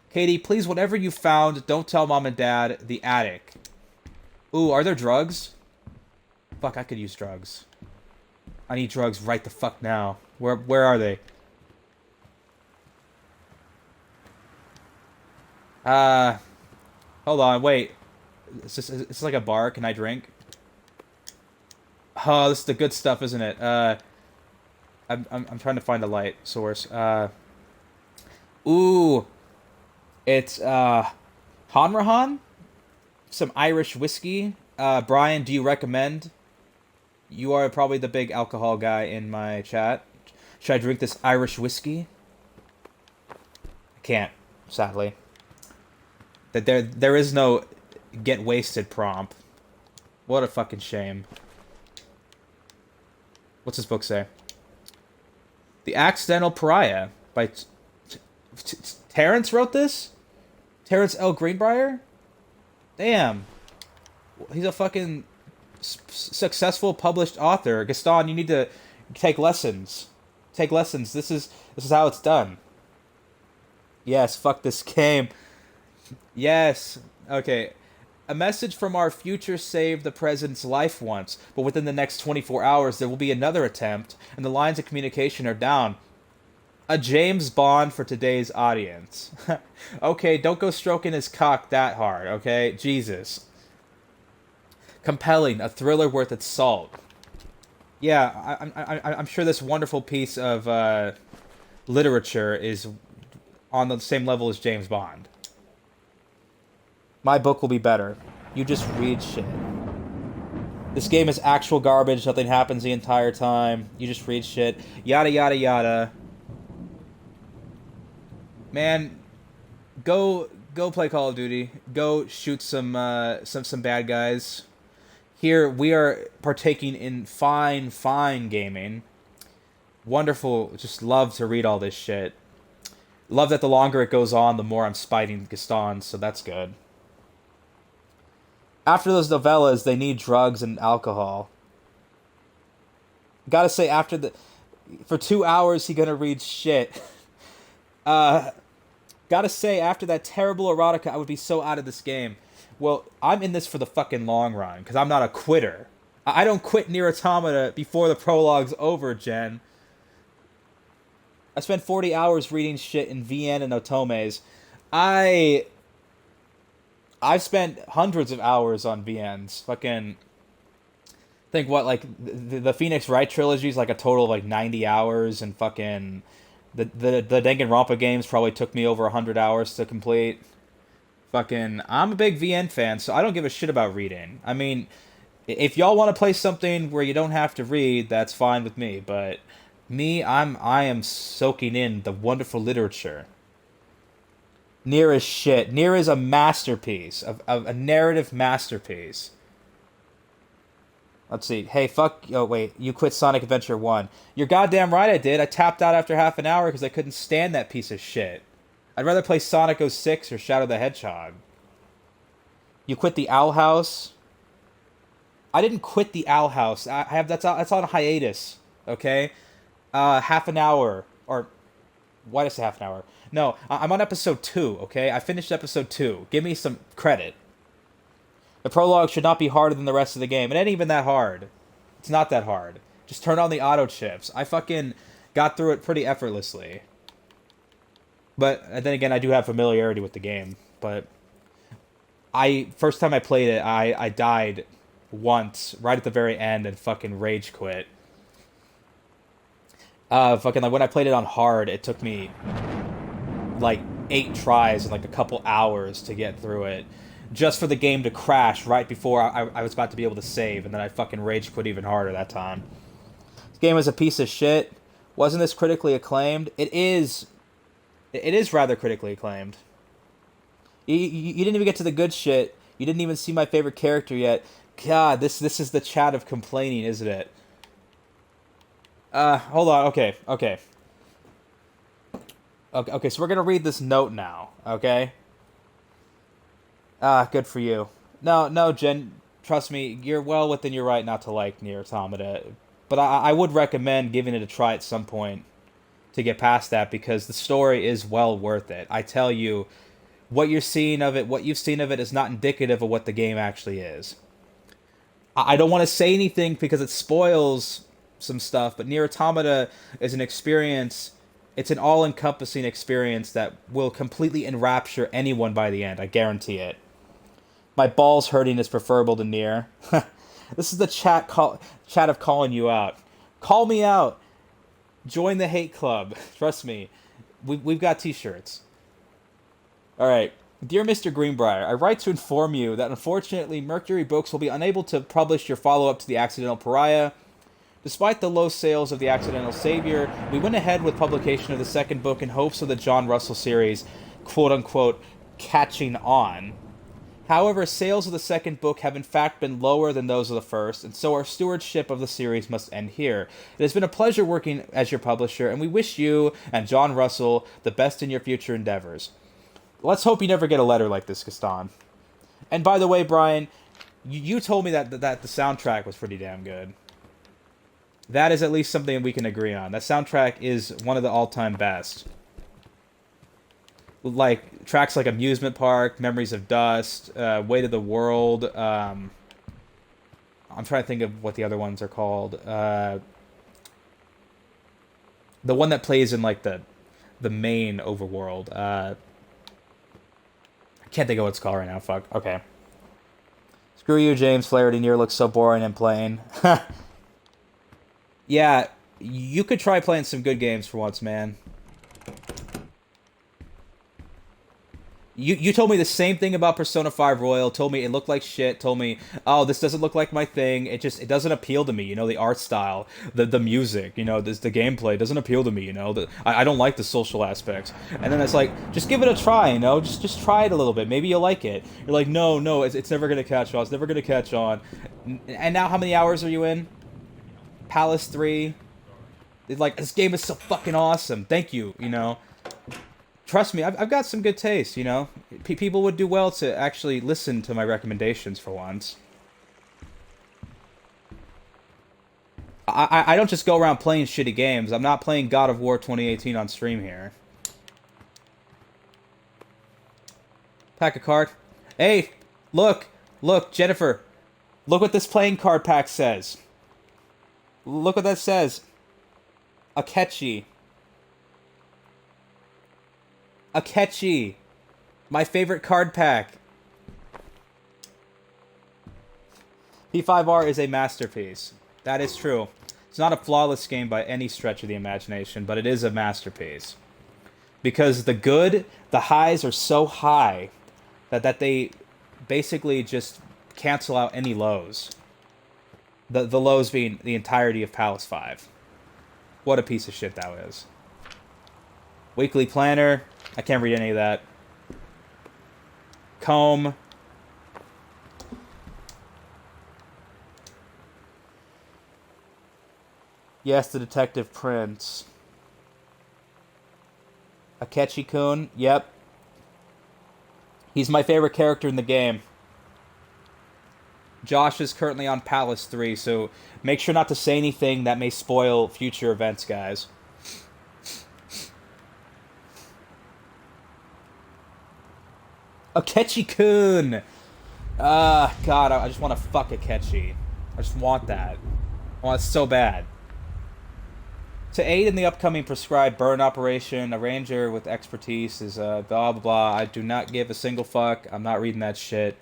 Katie, please, whatever you found, don't tell Mom and Dad. The attic. Ooh, are there drugs? Fuck, I could use drugs. I need drugs right the fuck now. Where are they? Hold on, wait. Is this like a bar? Can I drink? Oh, this is the good stuff, isn't it? I'm trying to find a light source. Ooh, it's Hanrahan, some Irish whiskey. Brian, do you recommend? You are probably the big alcohol guy in my chat. Should I drink this Irish whiskey? I can't, sadly. That there is no get wasted prompt. What a fucking shame. What's this book say? The Accidental Pariah by Terrence wrote this? Terrence L. Greenbrier? Damn. He's a fucking successful published author. Gaston, you need to take lessons. Take lessons. This is how it's done. Yes, fuck this game. Yes. Okay. A message from our future saved the president's life once, but within the next 24 hours there will be another attempt, and the lines of communication are down. A James Bond for today's audience. Okay, don't go stroking his cock that hard, okay? Jesus. Compelling, a thriller worth its salt. Yeah, I'm sure this wonderful piece of literature is on the same level as James Bond. My book will be better. You just read shit. This game is actual garbage. Nothing happens the entire time. You just read shit. Yada, yada, yada. Man, go Go play Call of Duty. Go shoot some bad guys. Here we are partaking in fine gaming. Wonderful. Just love to read all this shit. Love that the longer it goes on, the more I'm spiting Gaston, so that's good. After those novellas, they need drugs and alcohol. Gotta say, for 2 hours, he gonna read shit. Gotta say, after that terrible erotica, I would be so out of this game. Well, I'm in this for the fucking long run, because I'm not a quitter. I don't quit Nier Automata before the prologue's over, Jen. I spent 40 hours reading shit in VN and Otomes. I've spent hundreds of hours on VNs. Fucking... think what, like, the Phoenix Wright trilogy is like a total of like 90 hours, and fucking... The Danganronpa games probably took me over 100 hours to complete. Fucking, I'm a big VN fan, so I don't give a shit about reading. I mean, if y'all want to play something where you don't have to read, that's fine with me. But me, I am soaking in the wonderful literature. Nier is shit. Nier is a masterpiece, of a narrative masterpiece. Let's see. Hey, fuck. Oh, wait. You quit Sonic Adventure 1. You're goddamn right I did. I tapped out after half an hour because I couldn't stand that piece of shit. I'd rather play Sonic 06 or Shadow the Hedgehog. You quit the Owl House. I didn't quit the Owl House. That's on hiatus. Okay? Half an hour. Or, why did I say half an hour? No, I'm on episode 2, okay? I finished episode 2. Give me some credit. The prologue should not be harder than the rest of the game. It ain't even that hard. It's not that hard. Just turn on the auto chips. I fucking got through it pretty effortlessly. But then again, I do have familiarity with the game. But first time I played it, I died once, right at the very end, and fucking rage quit. Fucking, like, when I played it on hard, it took me like 8 tries and like a couple hours to get through it, just for the game to crash right before I was about to be able to save, and then I fucking rage quit even harder that time. This game is a piece of shit. Wasn't this critically acclaimed? It is rather critically acclaimed. You didn't even get to the good shit. You didn't even see my favorite character yet. God, this is the chat of complaining, isn't it? Hold on. Okay, so we're gonna read this note now, okay? Good for you. No, Jen, trust me, you're well within your right not to like Nier Automata, but I would recommend giving it a try at some point to get past that, because the story is well worth it. I tell you, what you've seen of it is not indicative of what the game actually is. I don't want to say anything because it spoils some stuff, but Nier Automata is an experience. It's an all-encompassing experience that will completely enrapture anyone by the end. I guarantee it. My balls hurting is preferable to Nier. This is the chat of calling you out. Call me out. Join the hate club. Trust me. We've got t-shirts. Alright. Dear Mr. Greenbrier, I write to inform you that unfortunately Mercury Books will be unable to publish your follow-up to The Accidental Pariah. Despite the low sales of The Accidental Savior, we went ahead with publication of the second book in hopes of the John Russell series, quote-unquote, catching on. However, sales of the second book have in fact been lower than those of the first, and so our stewardship of the series must end here. It has been a pleasure working as your publisher, and we wish you and John Russell the best in your future endeavors. Let's hope you never get a letter like this, Gaston. And by the way, Brian, you told me that the soundtrack was pretty damn good. That is at least something we can agree on. That soundtrack is one of the all-time best. Like, tracks like Amusement Park, Memories of Dust, Weight of the World. I'm trying to think of what the other ones are called. The one that plays in, like, the main overworld. I can't think of what it's called right now. Fuck. Okay. Screw you, James Flaherty. Nier looks so boring and plain. Yeah, you could try playing some good games for once, man. You told me the same thing about Persona 5 Royal. Told me it looked like shit. Told me, oh, this doesn't look like my thing. It doesn't appeal to me. You know, the art style, the music. You know, the gameplay doesn't appeal to me. You know, I don't like the social aspects. And then it's like, just give it a try. You know, just try it a little bit. Maybe you'll like it. You're like, no, it's never gonna catch on. It's never gonna catch on. And now, how many hours are you in? Palace 3. It's like, this game is so fucking awesome. Thank you. You know. Trust me, I've got some good taste, you know? People would do well to actually listen to my recommendations for once. I don't just go around playing shitty games. I'm not playing God of War 2018 on stream here. Pack a card. Hey, look, Jennifer. Look what this playing card pack says. Look what that says. Akechi. Akechi, my favorite card pack. P5R is a masterpiece. That is true. It's not a flawless game by any stretch of the imagination, but it is a masterpiece. Because the highs are so high that they basically just cancel out any lows. The lows being the entirety of Palace 5. What a piece of shit that is. Weekly planner. I can't read any of that. Comb. Yes, the Detective Prince. Akechi-kun. Yep. He's my favorite character in the game. Josh is currently on Palace 3, so make sure not to say anything that may spoil future events, guys. Akechi-kun! God, I just want to fuck Akechi. I just want that. I want it so bad. To aid in the upcoming prescribed burn operation, a ranger with expertise is blah blah blah. I do not give a single fuck. I'm not reading that shit.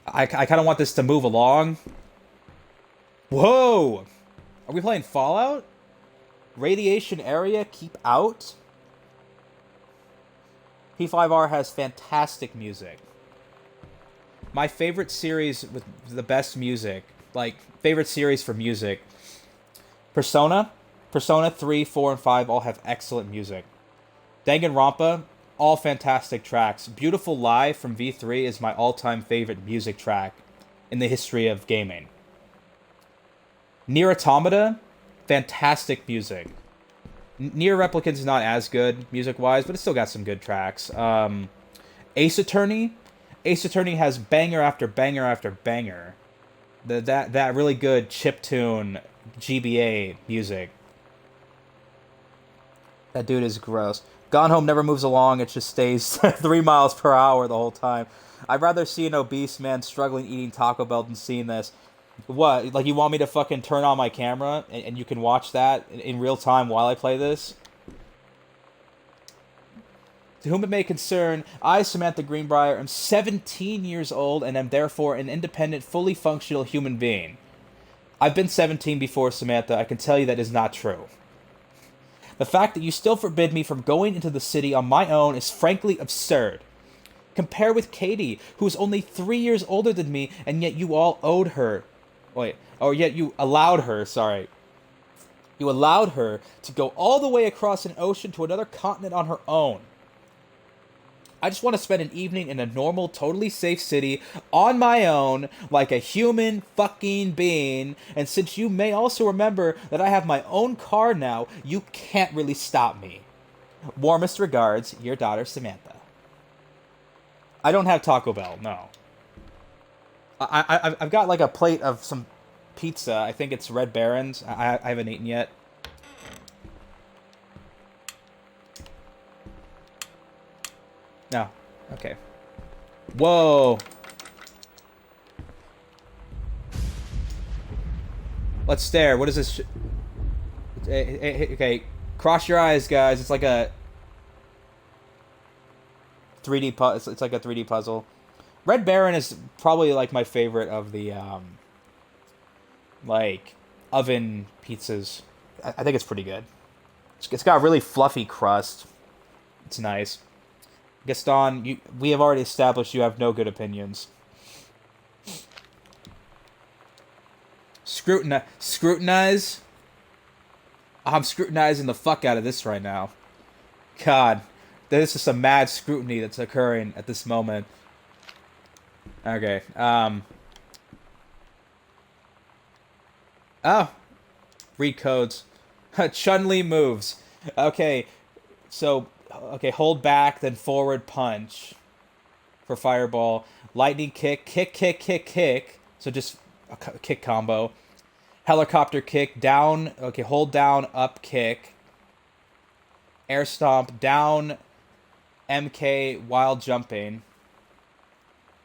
I kind of want this to move along. Whoa! Are we playing Fallout? Radiation area, keep out? P5R has fantastic music. My favorite series with the best music, like, favorite series for music, Persona 3, 4, and 5 all have excellent music. Danganronpa, all fantastic tracks. Beautiful Lie from V3 is my all-time favorite music track in the history of gaming. Nier Automata, fantastic music. Nier Replicant is not as good music-wise, but it's still got some good tracks. Ace Attorney has banger after banger after banger. That really good chiptune GBA music. That dude is gross. Gone Home never moves along, it just stays 3 miles per hour the whole time. I'd rather see an obese man struggling eating Taco Bell than seeing this. What? Like, you want me to fucking turn on my camera and you can watch that in real time while I play this? To whom it may concern, I, Samantha Greenbrier, am 17 years old and am therefore an independent, fully functional human being. I've been 17 before, Samantha. I can tell you that is not true. The fact that you still forbid me from going into the city on my own is frankly absurd. Compare with Katie, who is only 3 years older than me, and yet you all owed her... yet you allowed her, sorry. You allowed her to go all the way across an ocean to another continent on her own. I just want to spend an evening in a normal, totally safe city on my own, like a human fucking being. And since you may also remember that I have my own car now, you can't really stop me. Warmest regards, your daughter Samantha. I don't have Taco Bell, no. I've got like a plate of some pizza. I think it's Red Baron's. I haven't eaten yet. No. Okay. Whoa. Let's stare. What is this? Okay. Cross your eyes, guys. It's like a 3D puzzle. It's like a 3D puzzle. Red Baron is probably like my favorite of the like oven pizzas. I think it's pretty good. It's got a really fluffy crust. It's nice. Gaston, we have already established you have no good opinions. Scrutinize? I'm scrutinizing the fuck out of this right now. God, this is some mad scrutiny that's occurring at this moment. Okay, oh, read codes. Chun-Li moves. Okay, so, okay, hold back, then forward punch for fireball. Lightning kick, kick, kick, kick, kick. So just a kick combo. Helicopter kick, down, okay, hold down, up kick. Air stomp, down, MK while jumping.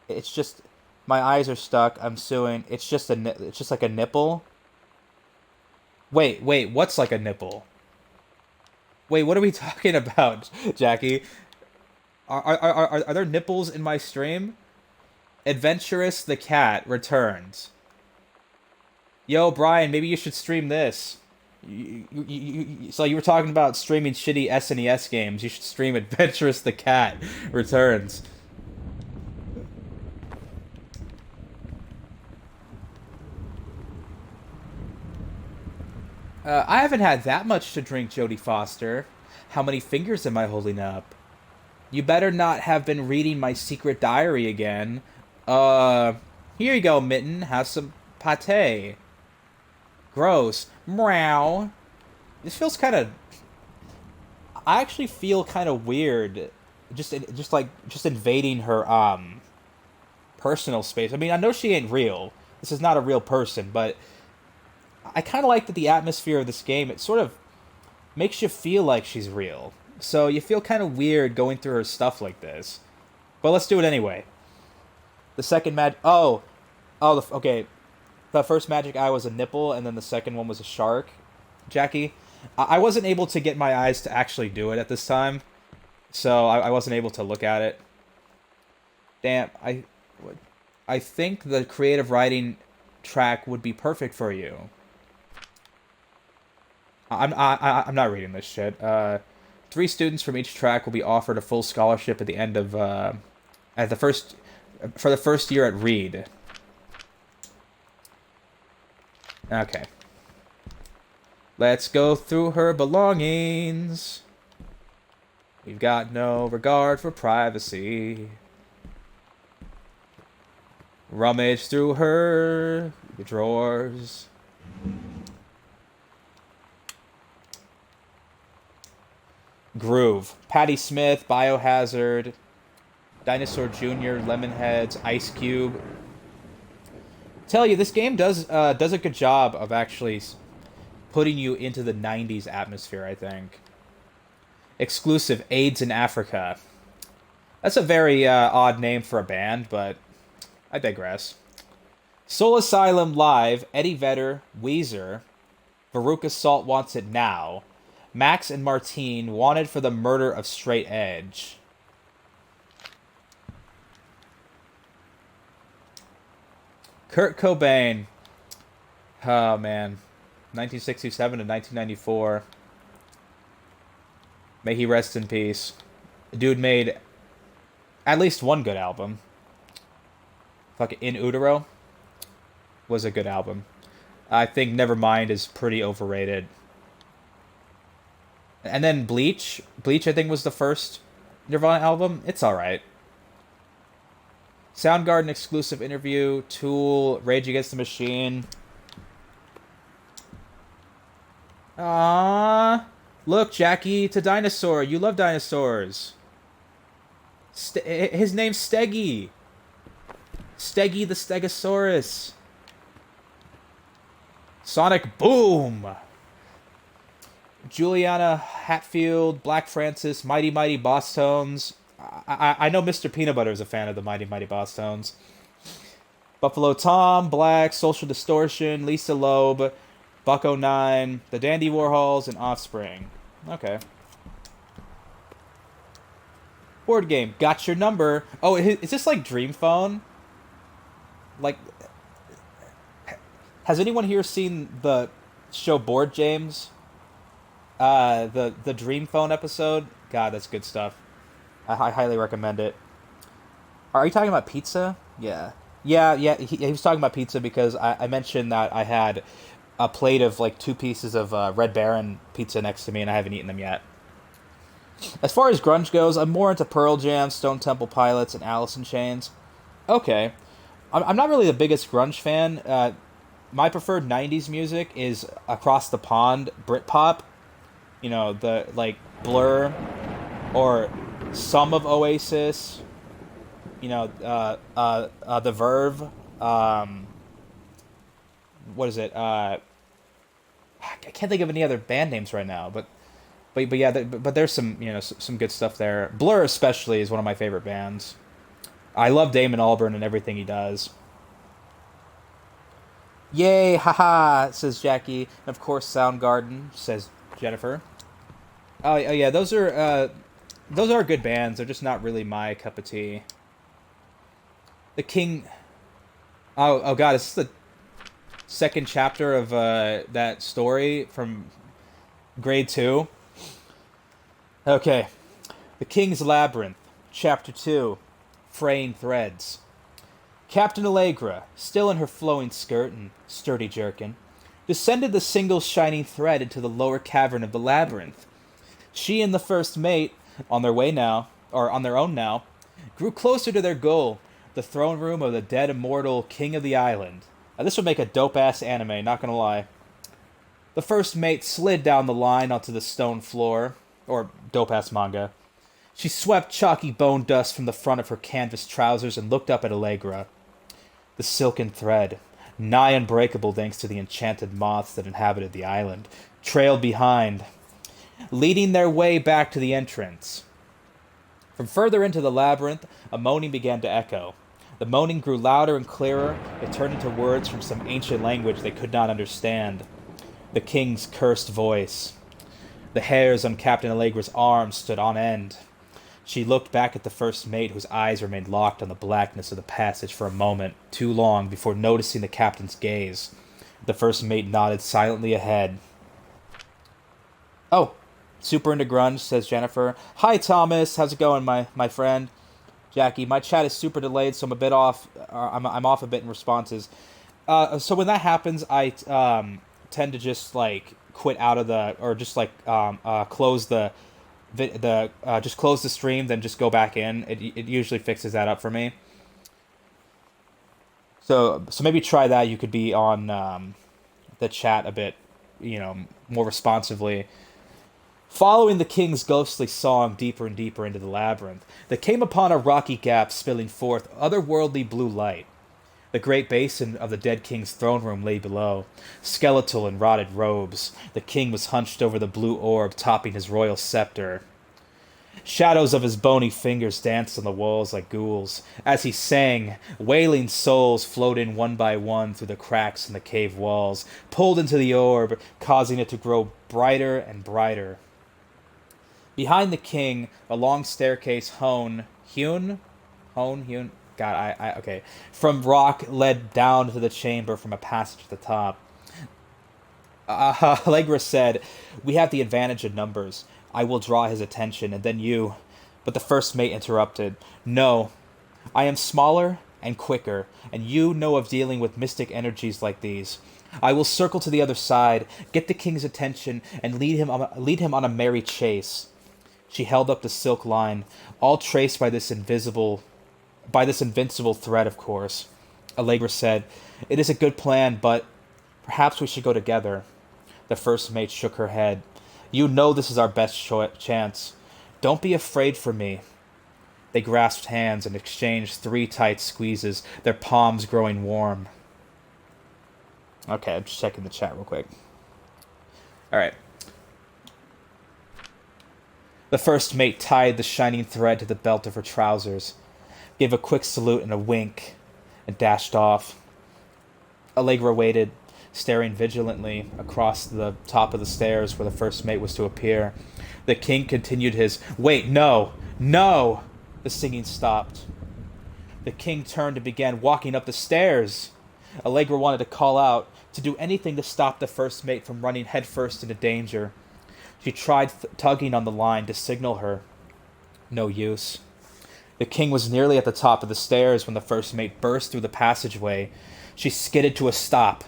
It's just, my eyes are stuck, I'm suing. It's just like a nipple. Wait, what's like a nipple? Wait, what are we talking about, Jackie? Are there nipples in my stream? Adventurous the Cat returns. Yo, Brian, maybe you should stream this. So you were talking about streaming shitty SNES games. You should stream Adventurous the Cat returns. I haven't had that much to drink, Jodie Foster. How many fingers am I holding up? You better not have been reading my secret diary again. Here you go, Mitten. Have some pate. Gross. Meow. This feels kind of... I actually feel kind of weird. Just invading her, personal space. I mean, I know she ain't real. This is not a real person, but... I kind of like that the atmosphere of this game, it sort of makes you feel like she's real. So you feel kind of weird going through her stuff like this. But let's do it anyway. The second okay. The first magic eye was a nipple, and then the second one was a shark. Jackie, I wasn't able to get my eyes to actually do it at this time. So I wasn't able to look at it. Damn, I think the creative writing track would be perfect for you. I'm not reading this shit. 3 students from each track will be offered a full scholarship at the end of for the first year at Reed. Okay. Let's go through her belongings. We've got no regard for privacy. Rummage through her drawers. Groove. Patti Smith, Biohazard, Dinosaur Jr., Lemonheads, Ice Cube. Tell you, this game does a good job of actually putting you into the 90s atmosphere, I think. Exclusive, AIDS in Africa. That's a very odd name for a band, but I digress. Soul Asylum Live, Eddie Vedder, Weezer, Veruca Salt Wants It Now, Max and Martine wanted for the murder of Straight Edge. Kurt Cobain. Oh, man. 1967 to 1994. May he rest in peace. The dude made at least one good album. Fucking In Utero was a good album. I think Nevermind is pretty overrated. And then Bleach. Bleach, I think, was the first Nirvana album. It's alright. Soundgarden exclusive interview. Tool. Rage Against the Machine. Aww. Look, Jackie, it's a dinosaur. You love dinosaurs. His name's Steggy. Steggy the Stegosaurus. Sonic Boom. Juliana Hatfield, Black Francis, Mighty Mighty Boss Tones. I know Mr. Peanut Butter is a fan of the Mighty Mighty Boss Tones. Buffalo Tom, Black, Social Distortion, Lisa Loeb, Buck09, The Dandy Warhols, and Offspring. Okay. Board game. Got your number. Oh, is this like Dream Phone? Like, has anyone here seen the show Board James? The Dream Phone episode? God, that's good stuff. I highly recommend it. Are you talking about pizza? Yeah. Yeah. He was talking about pizza because I mentioned that I had a plate of like 2 pieces of Red Baron pizza next to me, and I haven't eaten them yet. As far as grunge goes, I'm more into Pearl Jam, Stone Temple Pilots, and Alice in Chains. Okay. I'm not really the biggest grunge fan. My preferred 90s music is across the pond Britpop. You know, the like Blur or some of Oasis. You know, the Verve. What is it? I can't think of any other band names right now, but yeah, but there's some some good stuff there. Blur especially is one of my favorite bands. I love Damon Albarn and everything he does. Yay, haha, says Jackie. And of course, Soundgarden, says Jennifer. Oh yeah, those are good bands. They're just not really my cup of tea. The King. Oh God, is this the second chapter of that story from grade 2? Okay, The King's Labyrinth, Chapter 2, Fraying Threads. Captain Allegra, still in her flowing skirt and sturdy jerkin, descended the single shining thread into the lower cavern of the labyrinth. She and the first mate, on their own now, grew closer to their goal, the throne room of the dead immortal king of the island. Now, this would make a dope-ass anime, not gonna lie. The first mate slid down the line onto the stone floor, or dope-ass manga. She swept chalky bone dust from the front of her canvas trousers and looked up at Allegra. The silken thread, nigh unbreakable thanks to the enchanted moths that inhabited the island, trailed behind, leading their way back to the entrance. From further into the labyrinth, a moaning began to echo. The moaning grew louder and clearer. It turned into words from some ancient language they could not understand. The king's cursed voice. The hairs on Captain Allegra's arms stood on end. She looked back at the first mate, whose eyes remained locked on the blackness of the passage for a moment, too long, before noticing the captain's gaze. The first mate nodded silently ahead. Oh, super into grunge, says Jennifer. Hi, Thomas. How's it going, my friend? Jackie, my chat is super delayed, so I'm a bit off. I'm off a bit in responses. So when that happens, I tend to just like quit out of the, or just like close just close the stream, then just go back in. It usually fixes that up for me. So maybe try that. You could be on the chat a bit, more responsively. Following the king's ghostly song deeper and deeper into the labyrinth, they came upon a rocky gap spilling forth otherworldly blue light. The great basin of the dead king's throne room lay below, skeletal in rotted robes. The king was hunched over the blue orb topping his royal scepter. Shadows of his bony fingers danced on the walls like ghouls. As he sang, wailing souls flowed in one by one through the cracks in the cave walls, pulled into the orb, causing it to grow brighter and brighter. Behind the king, a long staircase hewn, from rock led down to the chamber from a passage at the top. Allegra said, "We have the advantage of numbers. I will draw his attention, and then you." But the first mate interrupted. "No, I am smaller and quicker, and you know of dealing with mystic energies like these. I will circle to the other side, get the king's attention, and lead him on a merry chase." She held up the silk line, all traced by this invincible thread, of course. Allegra said, "It is a good plan, but perhaps we should go together." The first mate shook her head. "You know this is our best chance. Don't be afraid for me." They grasped hands and exchanged 3 tight squeezes, their palms growing warm. Okay, I'm just checking the chat real quick. Alright. The first mate tied the shining thread to the belt of her trousers, gave a quick salute and a wink, and dashed off. Allegra waited, staring vigilantly across the top of the stairs where the first mate was to appear. The king continued his, "Wait, no! No!" The singing stopped. The king turned and began walking up the stairs. Allegra wanted to call out, to do anything to stop the first mate from running headfirst into danger. She tried tugging on the line to signal her. No use. The king was nearly at the top of the stairs when the first mate burst through the passageway. She skidded to a stop.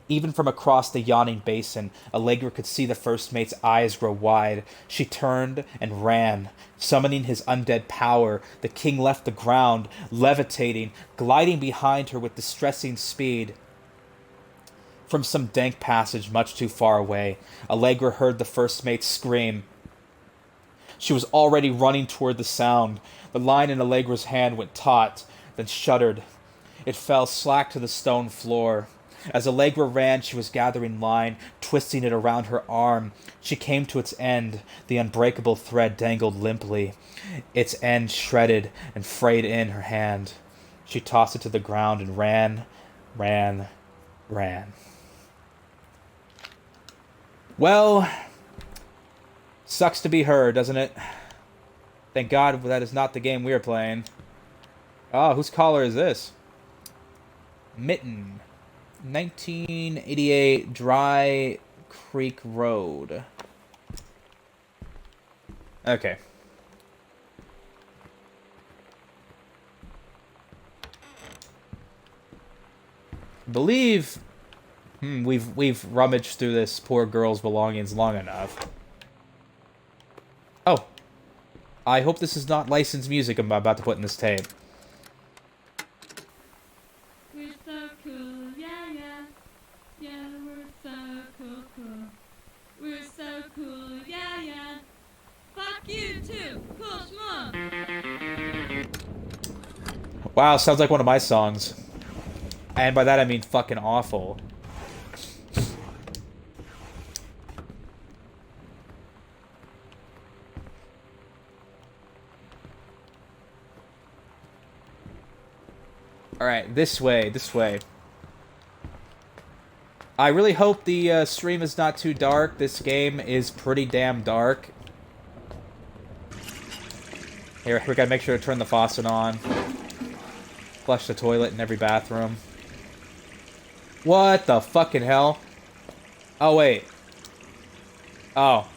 Even from across the yawning basin, Allegra could see the first mate's eyes grow wide. She turned and ran. Summoning his undead power, the king left the ground, levitating, gliding behind her with distressing speed. From some dank passage much too far away, Allegra heard the first mate scream. She was already running toward the sound. The line in Allegra's hand went taut, then shuddered. It fell slack to the stone floor. As Allegra ran, she was gathering line, twisting it around her arm. She came to its end. The unbreakable thread dangled limply, its end shredded and frayed in her hand. She tossed it to the ground and ran. Well, sucks to be her, doesn't it? Thank God that is not the game we are playing. Oh, whose collar is this? Mitten. 1988 Dry Creek Road. Okay. Believe we've rummaged through this poor girl's belongings long enough. Oh. I hope this is not licensed music I'm about to put in this tape. We're so cool, yeah, yeah. Yeah, we're so cool, cool. We're so cool, yeah, yeah. Fuck you too, cool schmuck. Wow, sounds like one of my songs. And by that I mean fucking awful. Alright, this way, this way. I really hope the stream is not too dark. This game is pretty damn dark. Here, we gotta make sure to turn the faucet on. Flush the toilet in every bathroom. What the fucking hell? Oh, wait. Oh.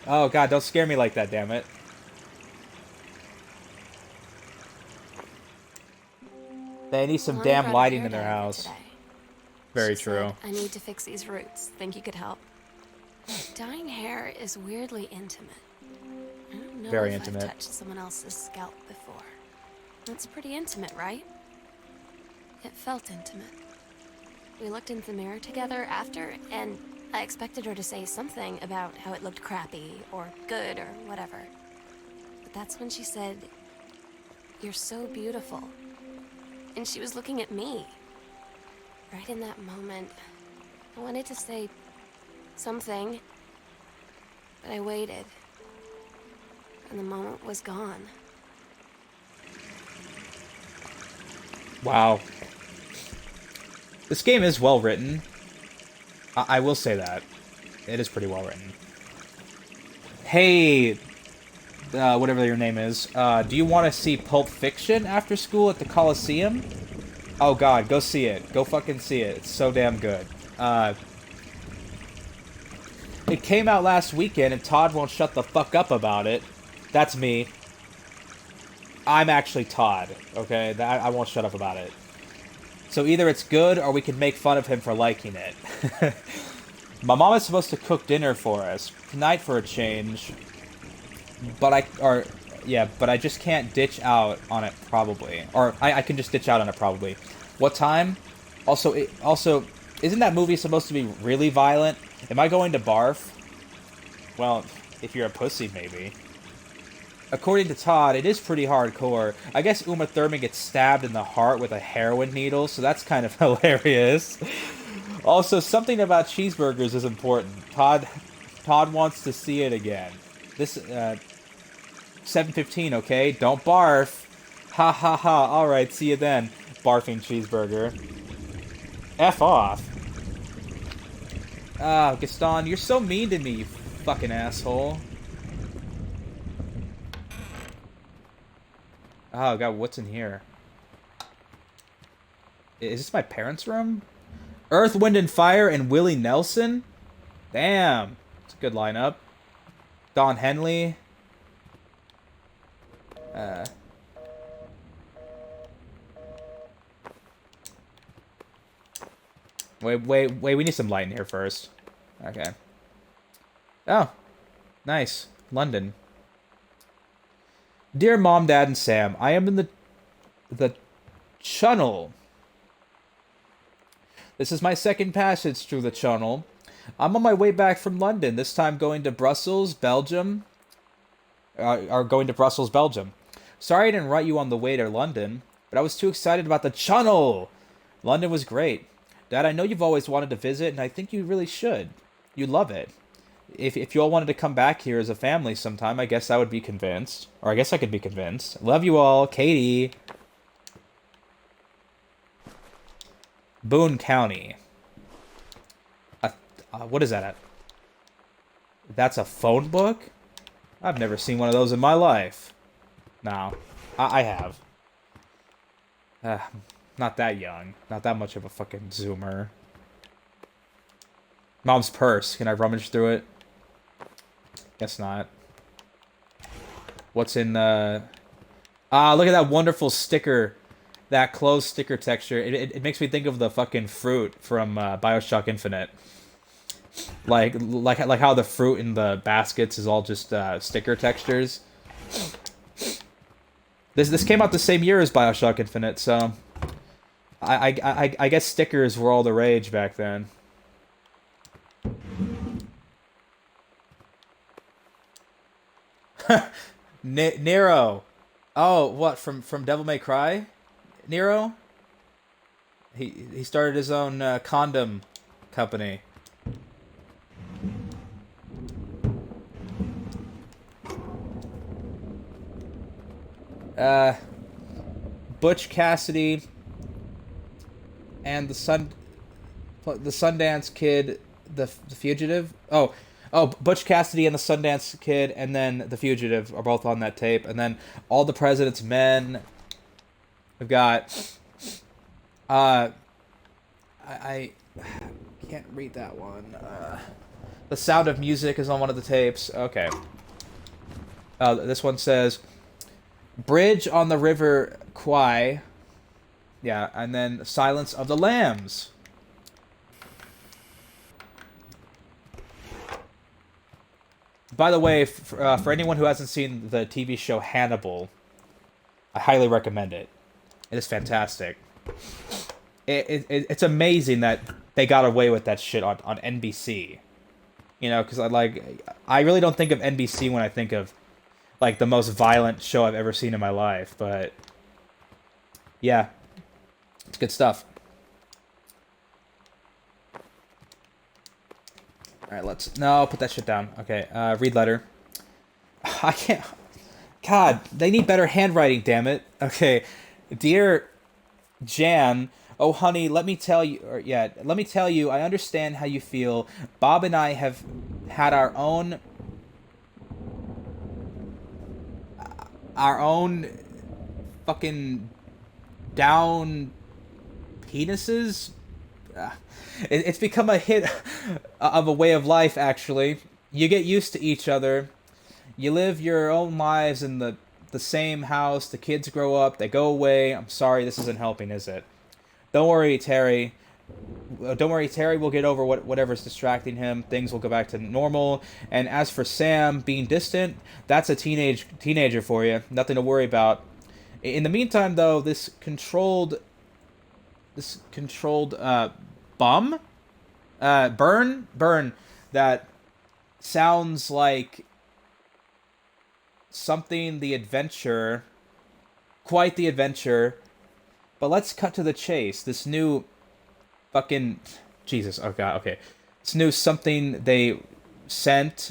Oh, God, don't scare me like that, damn it. They need some Lonnie damn brought her lighting hair in their down here house. today. Very She true. said, I need to fix these roots. Think you could help? Dyeing hair is weirdly intimate. I don't know Very if intimate. I've touched someone else's scalp before. That's pretty intimate, right? It felt intimate. We looked in the mirror together after, and I expected her to say something about how it looked crappy or good or whatever. But that's when she said, "You're so beautiful." And she was looking at me. Right in that moment, I wanted to say something, but I waited. And the moment was gone. Wow. This game is well written. I will say that. It is pretty well written. Hey, whatever your name is, do you want to see Pulp Fiction after school at the Coliseum? Oh god, go see it. Go fucking see it. It's so damn good. It came out last weekend and Todd won't shut the fuck up about it. That's me. I'm actually Todd, okay? I won't shut up about it. So either it's good or we can make fun of him for liking it. My mom is supposed to cook dinner for us tonight for a change. But I just can't ditch out on it probably. Or I can just ditch out on it probably. What time? Also, isn't that movie supposed to be really violent? Am I going to barf? Well, if you're a pussy, maybe. According to Todd, it is pretty hardcore. I guess Uma Thurman gets stabbed in the heart with a heroin needle, so that's kind of hilarious. Also, something about cheeseburgers is important. Todd wants to see it again. This, 7:15, okay? Don't barf. Ha ha ha. Alright, see you then. Barfing cheeseburger. F off. Ah, Gaston, you're so mean to me, you fucking asshole. Oh god, what's in here? Is this my parents' room? Earth, Wind, and Fire and Willie Nelson? Damn. It's a good lineup. Don Henley. Wait, we need some light in here first. Okay. Oh, nice. London. Dear Mom, Dad, and Sam, I am in the Channel. This is my second passage through the Channel. I'm on my way back from London, this time going to Brussels, Belgium. Going to Brussels, Belgium. Sorry I didn't write you on the way to London, but I was too excited about the Channel. London was great. Dad, I know you've always wanted to visit, and I think you really should. You'd love it. If you all wanted to come back here as a family sometime, I guess I would be convinced. Or I guess I could be convinced. Love you all. Katie. Boone County. What is that at? That's a phone book? I've never seen one of those in my life. No. I have. Not that young. Not that much of a fucking zoomer. Mom's purse. Can I rummage through it? Guess not. What's in look at that wonderful sticker. That closed sticker texture. It makes me think of the fucking fruit from BioShock Infinite. Like how the fruit in the baskets is all just sticker textures. This came out the same year as BioShock Infinite, so I guess stickers were all the rage back then. Nero. Oh, what, from Devil May Cry? Nero? He started his own condom company. Butch Cassidy and the Sundance Kid, the Fugitive. Oh, Butch Cassidy and the Sundance Kid, and then the Fugitive are both on that tape, and then All the President's Men. We've got. I can't read that one. The Sound of Music is on one of the tapes. Okay. This one says, Bridge on the River Kwai. Yeah, and then Silence of the Lambs. By the way, for anyone who hasn't seen the TV show Hannibal, I highly recommend it. It is fantastic. It's amazing that they got away with that shit on NBC. You know, because I really don't think of NBC when I think of like the most violent show I've ever seen in my life, but yeah, it's good stuff. All right, no, put that shit down. Okay, read letter. I can't. God, they need better handwriting, damn it. Okay, dear Jan. Oh, honey, let me tell you, I understand how you feel. Bob and I have had our own fucking down penises. It's become a hit of a way of life, actually. You get used to each other. You live your own lives in the same house. The kids grow up. They go away. I'm sorry, this isn't helping, is it? Don't worry, Terry. We'll get over whatever's distracting him. Things will go back to normal. And as for Sam being distant, that's a teenager for you. Nothing to worry about. In the meantime, though, this controlled burn that sounds like something quite the adventure. But let's cut to the chase. This new fucking Jesus. Oh god. Okay. This new something they sent.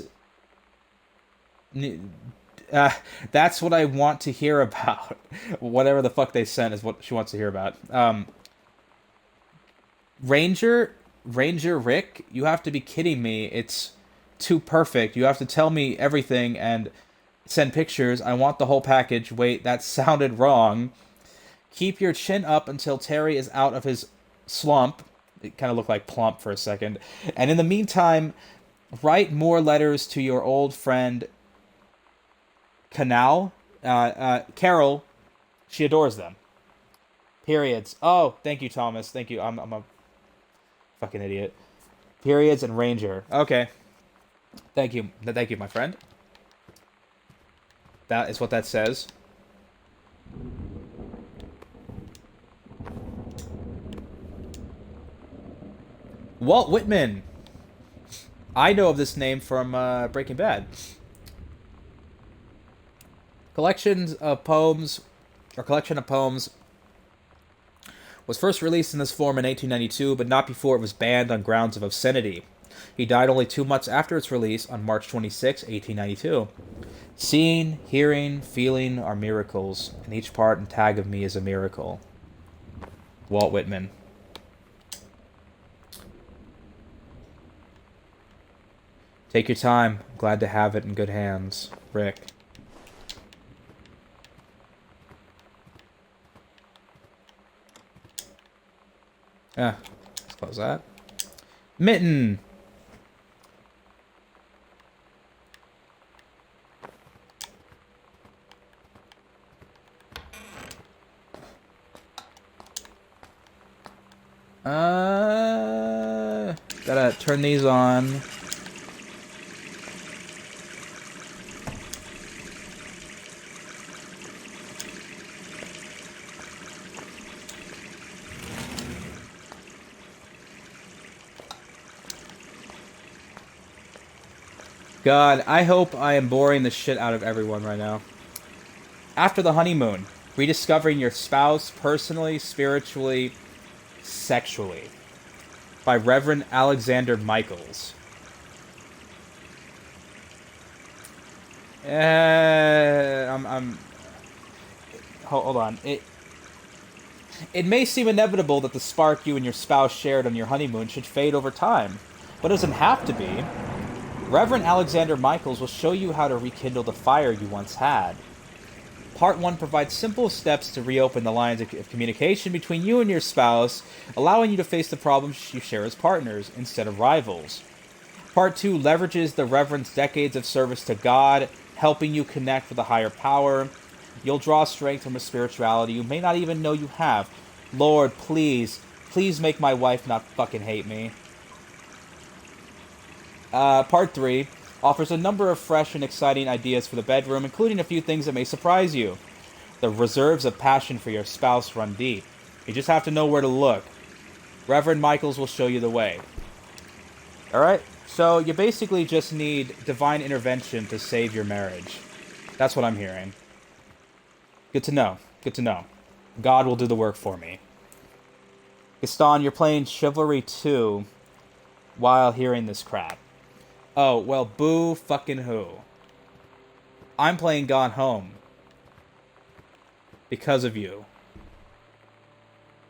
That's what I want to hear about. Whatever the fuck they sent is what she wants to hear about. Ranger Rick, you have to be kidding me. It's too perfect. You have to tell me everything and send pictures. I want the whole package. Wait, that sounded wrong. Keep your chin up until Terry is out of his slump. It kind of looked like plump for a second. And in the meantime, write more letters to your old friend Carol. She adores them. Periods. Oh, thank you, Thomas. Thank you. I'm a Fucking idiot. Periods and Ranger. Okay. Thank you. Thank you, my friend. That is what that says. Walt Whitman. I know of this name from Breaking Bad. Collection of poems was first released in this form in 1892, but not before it was banned on grounds of obscenity. He died only 2 months after its release on March 26, 1892. Seeing, hearing, feeling are miracles, and each part and tag of me is a miracle. Walt Whitman. Take your time. Glad to have it in good hands. Rick. Let's close that. Mitten! Gotta turn these on. God, I hope I am boring the shit out of everyone right now. After the honeymoon, rediscovering your spouse personally, spiritually, sexually. By Reverend Alexander Michaels. Hold on. It may seem inevitable that the spark you and your spouse shared on your honeymoon should fade over time, but it doesn't have to be. Reverend Alexander Michaels will show you how to rekindle the fire you once had. Part 1 provides simple steps to reopen the lines of communication between you and your spouse, allowing you to face the problems you share as partners instead of rivals. Part 2 leverages the Reverend's decades of service to God, helping you connect with a higher power. You'll draw strength from a spirituality you may not even know you have. Lord, please make my wife not fucking hate me. Part 3 offers a number of fresh and exciting ideas for the bedroom, including a few things that may surprise you. The reserves of passion for your spouse run deep. You just have to know where to look. Reverend Michaels will show you the way. Alright, so you basically just need divine intervention to save your marriage. That's what I'm hearing. Good to know. Good to know. God will do the work for me. Gaston, you're playing Chivalry 2 while hearing this crap. Oh, well, boo fucking who. I'm playing Gone Home. Because of you.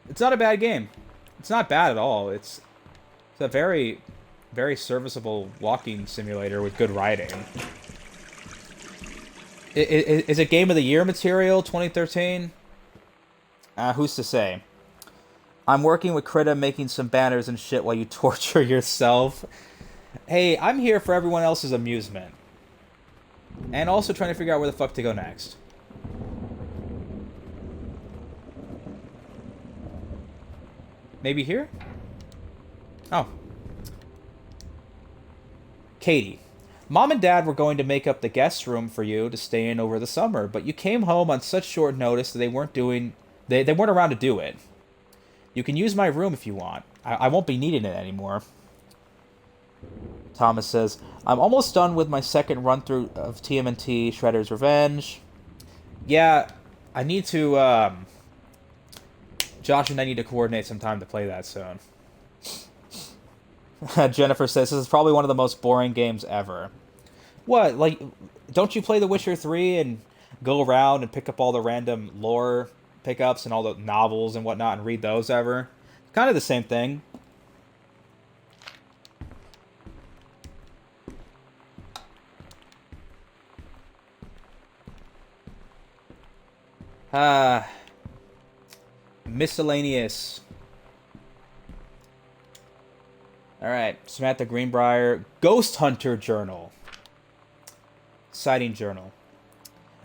It's not a bad game. It's not bad at all. It's a very, very serviceable walking simulator with good riding. Is it Game of the Year material, 2013? Who's to say? I'm working with Krita making some banners and shit while you torture yourself. Hey, I'm here for everyone else's amusement. And also trying to figure out where the fuck to go next. Maybe here? Oh. Katie. Mom and Dad were going to make up the guest room for you to stay in over the summer, but you came home on such short notice that they weren't around to do it. You can use my room if you want. I won't be needing it anymore. Thomas says, I'm almost done with my second run-through of TMNT Shredder's Revenge. Yeah, I need to, Josh and I need to coordinate some time to play that soon. Jennifer says, this is probably one of the most boring games ever. What? Like, don't you play The Witcher 3 and go around and pick up all the random lore pickups and all the novels and whatnot and read those ever? Kind of the same thing. Miscellaneous. Alright, Samantha Greenbrier. Ghost Hunter Journal. Sighting Journal.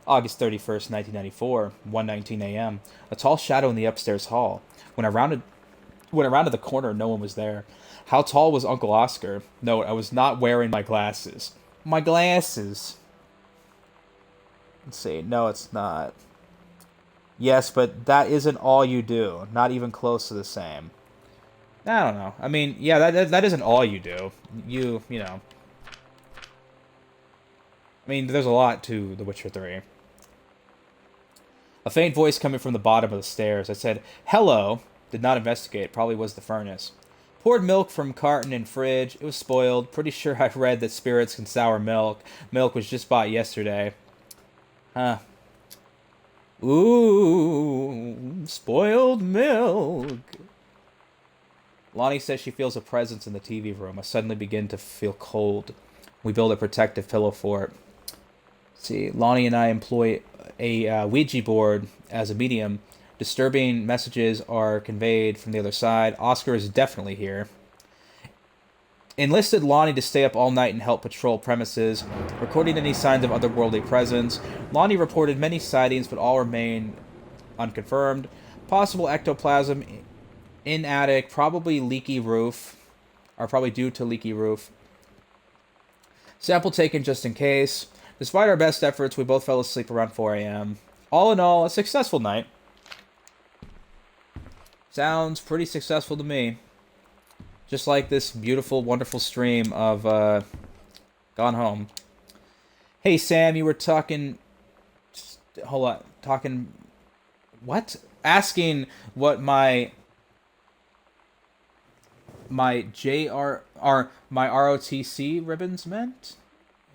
August 31st, 1994, 1:19 a.m. A tall shadow in the upstairs hall. When I rounded Went around to the corner, no one was there. How tall was Uncle Oscar? No, I was not wearing my glasses. My glasses. Let's see. No, it's not. Yes, but that isn't all you do. Not even close to the same. I don't know. I mean, yeah, that isn't all you do. You know. I mean, there's a lot to The Witcher 3. A faint voice coming from the bottom of the stairs. I said, "Hello." Did not investigate. Probably was the furnace. Poured milk from carton in fridge. It was spoiled. Pretty sure I read that spirits can sour milk. Milk was just bought yesterday. Huh. Ooh, spoiled milk. Lonnie says she feels a presence in the TV room. I suddenly begin to feel cold. We build a protective pillow for it. See, Lonnie and I employ a Ouija board as a medium. Disturbing messages are conveyed from the other side. Oscar is definitely here. Enlisted Lonnie to stay up all night and help patrol premises, recording any signs of otherworldly presence. Lonnie reported many sightings, but all remain unconfirmed. Possible ectoplasm in attic, probably leaky roof, or probably due to leaky roof. Sample taken just in case. Despite our best efforts, we both fell asleep around 4 a.m. All in all, a successful night. Sounds pretty successful to me. Just like this beautiful, wonderful stream of Gone Home. Hey, Sam, you were talking... Hold on. Talking... What? Asking what my ROTC ribbons meant?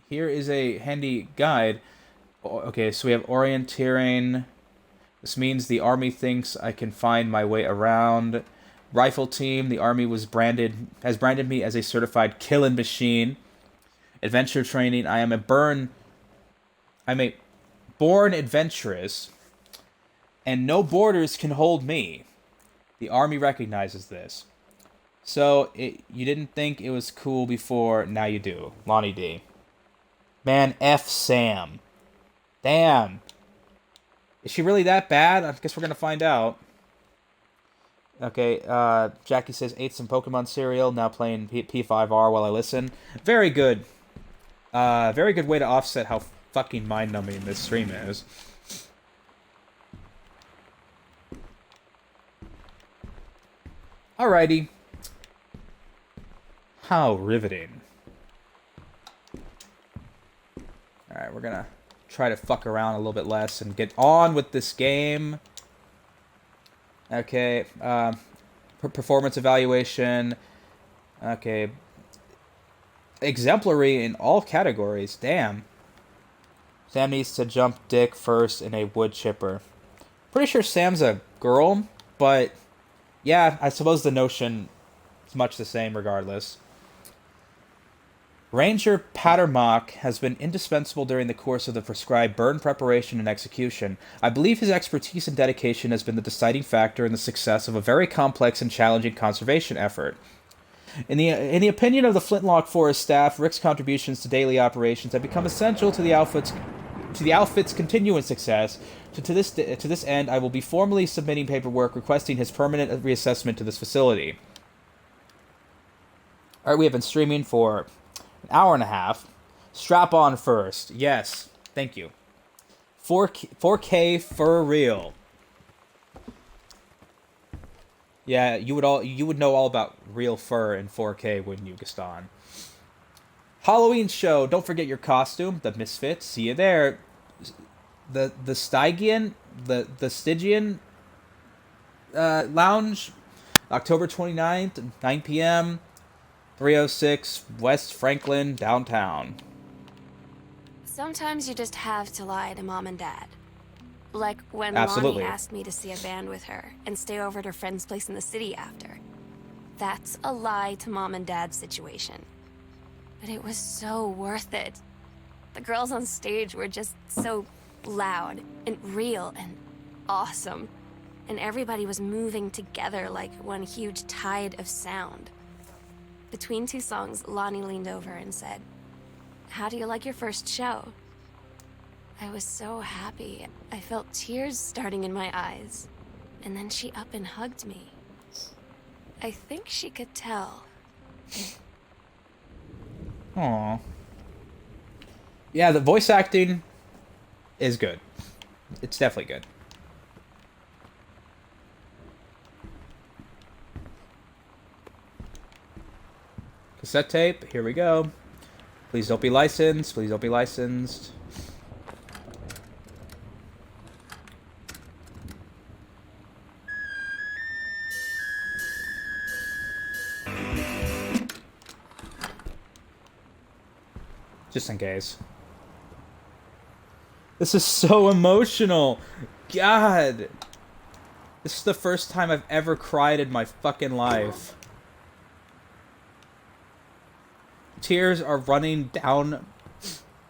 Here is a handy guide. Okay, so we have orienteering. This means the army thinks I can find my way around. Rifle team, the army has branded me as a certified killing machine. Adventure training, I'm a born adventurous, and no borders can hold me. The army recognizes this. So, you didn't think it was cool before, now you do. Lonnie D. Man, F Sam. Damn. Is she really that bad? I guess we're going to find out. Okay, Jackie says, ate some Pokemon cereal, now playing P5R while I listen. Very good. Very good way to offset how fucking mind-numbing this stream is. Alrighty. How riveting. Alright, we're gonna try to fuck around a little bit less and get on with this game. Okay, performance evaluation. Okay. Exemplary in all categories. Damn. Sam needs to jump dick first in a wood chipper. Pretty sure Sam's a girl, but yeah, I suppose the notion is much the same regardless. Ranger Pattermock has been indispensable during the course of the prescribed burn preparation and execution. I believe his expertise and dedication has been the deciding factor in the success of a very complex and challenging conservation effort. In the opinion of the Flintlock Forest staff, Rick's contributions to daily operations have become essential to the outfit's continuing success. To this end, I will be formally submitting paperwork requesting his permanent reassessment to this facility. Alright, we have been streaming for an hour and a half. Strap on first. Yes. Thank you. 4K for real. Yeah, you would know all about real fur in 4K, wouldn't you, Gaston? Halloween show. Don't forget your costume. The Misfits. See you there. The Stygian, the Stygian Lounge, October 29th, 9 p.m., 306 West Franklin, downtown. Sometimes you just have to lie to Mom and Dad. Like when Absolutely. Lonnie asked me to see a band with her and stay over at her friend's place in the city after. That's a lie to Mom and Dad's situation. But it was so worth it. The girls on stage were just so loud and real and awesome. And everybody was moving together like one huge tide of sound. Between two songs, Lonnie leaned over and said, "How do you like your first show?" I was so happy. I felt tears starting in my eyes. And then she up and hugged me. I think she could tell. Aw. Yeah, the voice acting is good. It's definitely good. Cassette tape, here we go. Please don't be licensed, please don't be licensed. Just in case. This is so emotional. God. This is the first time I've ever cried in my fucking life. Tears are running down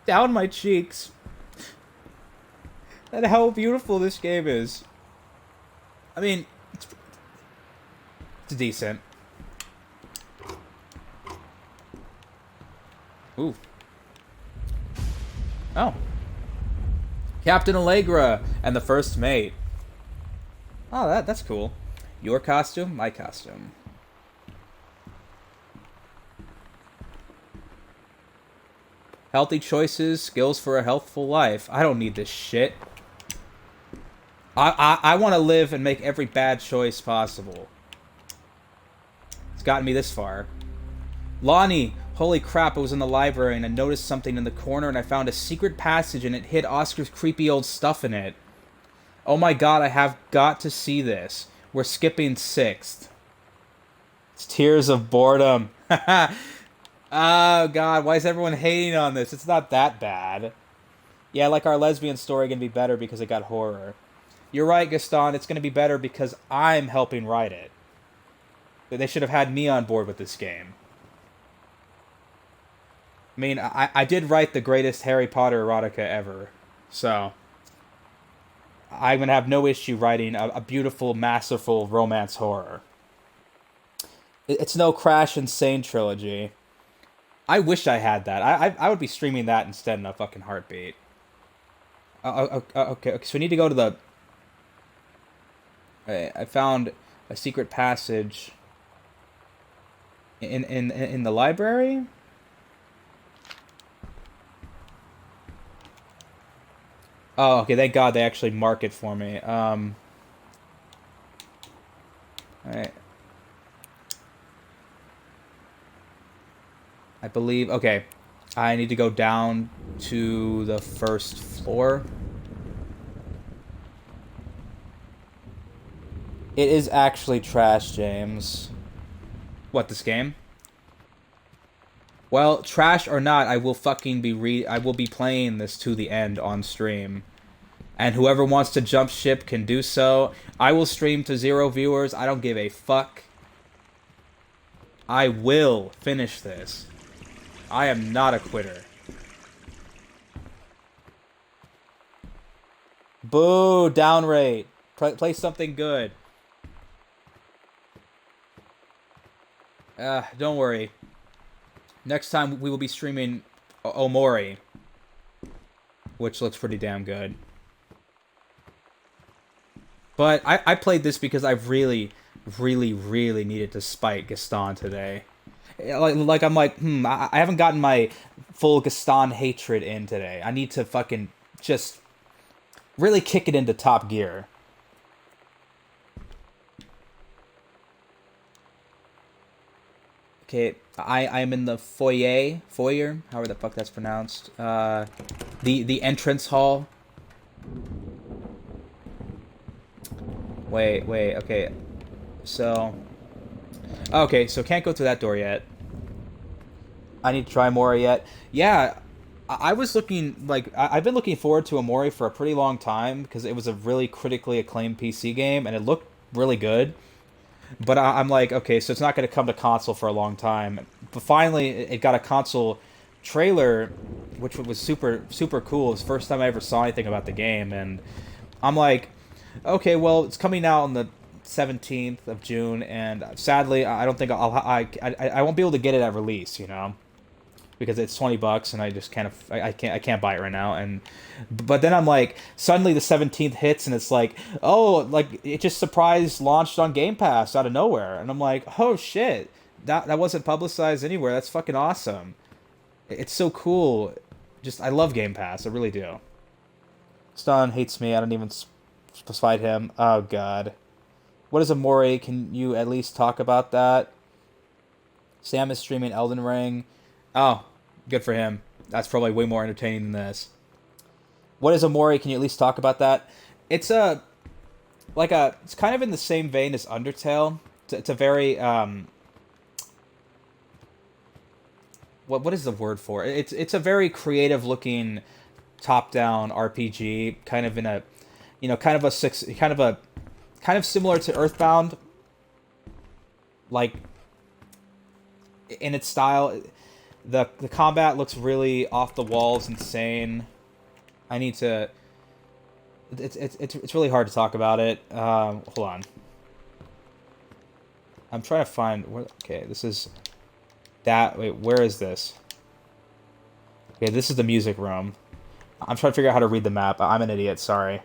my cheeks. And how beautiful this game is. I mean, it's decent. Ooh. Oh. Captain Allegra and the first mate. Oh, that's cool. Your costume, my costume. Healthy choices, skills for a healthful life. I don't need this shit. I want to live and make every bad choice possible. It's gotten me this far. Lonnie, holy crap, I was in the library and I noticed something in the corner and I found a secret passage and it hid Oscar's creepy old stuff in it. Oh my god, I have got to see this. We're skipping 6th. It's tears of boredom. Oh god, why is everyone hating on this? It's not that bad. Yeah, like our lesbian story gonna be better because it got horror. You're right, Gaston, it's gonna be better because I'm helping write it. They should have had me on board with this game. I mean, I did write the greatest Harry Potter erotica ever, so I'm gonna have no issue writing a beautiful, masterful romance horror. It's no Crash Insane trilogy. I wish I had that. I would be streaming that instead in a fucking heartbeat. Okay, so we need to go to the... I found a secret passage in the library? Oh, okay, thank God they actually mark it for me. Alright. I believe... Okay. I need to go down to the first floor. It is actually trash, James. What, this game? Well, trash or not, I will fucking be I will be playing this to the end on stream. And whoever wants to jump ship can do so. I will stream to 0 viewers. I don't give a fuck. I will finish this. I am not a quitter. Boo, down rate. Play something good. Don't worry. Next time we will be streaming Omori, which looks pretty damn good. But I played this because I really needed to spite Gaston today. Like I'm like, I haven't gotten my full Gaston hatred in today. I need to fucking just really kick it into top gear. Okay, I am in the foyer, however the fuck that's pronounced. The entrance hall. Wait, okay. So can't go through that door yet. I need to try Omori yet. Yeah, I was looking, like, I've been looking forward to Omori for a pretty long time because it was a really critically acclaimed PC game and it looked really good. But I'm like, okay, so it's not going to come to console for a long time. But finally, it got a console trailer, which was super cool. It was the first time I ever saw anything about the game, and I'm like, okay, well, it's coming out on the 17th of June, and sadly, I don't think I won't be able to get it at release, you know? because it's $20 and I just I can't buy it right now. And but then I'm like, suddenly the 17th hits and it's like, oh, like it just surprise launched on Game Pass out of nowhere, and I'm like, oh shit, that wasn't publicized anywhere. That's fucking awesome. It's so cool. Just I love Game Pass. I really do. Stan hates me. I don't even fight him. Oh god. What is Amore? Can you at least talk about that? Sam is streaming Elden Ring. Oh, good for him. That's probably way more entertaining than this. What is Amore? Can you at least talk about that? It's it's kind of in the same vein as Undertale. It's a very what is the word for it? It's a very creative looking top-down RPG, kind of in a, kind of similar to Earthbound, like in its style. The combat looks really off the walls, insane. I need to. It's really hard to talk about it. Hold on. I'm trying to find where. Okay, this is that. Wait, where is this? Okay, this is the music room. I'm trying to figure out how to read the map. I'm an idiot. Sorry.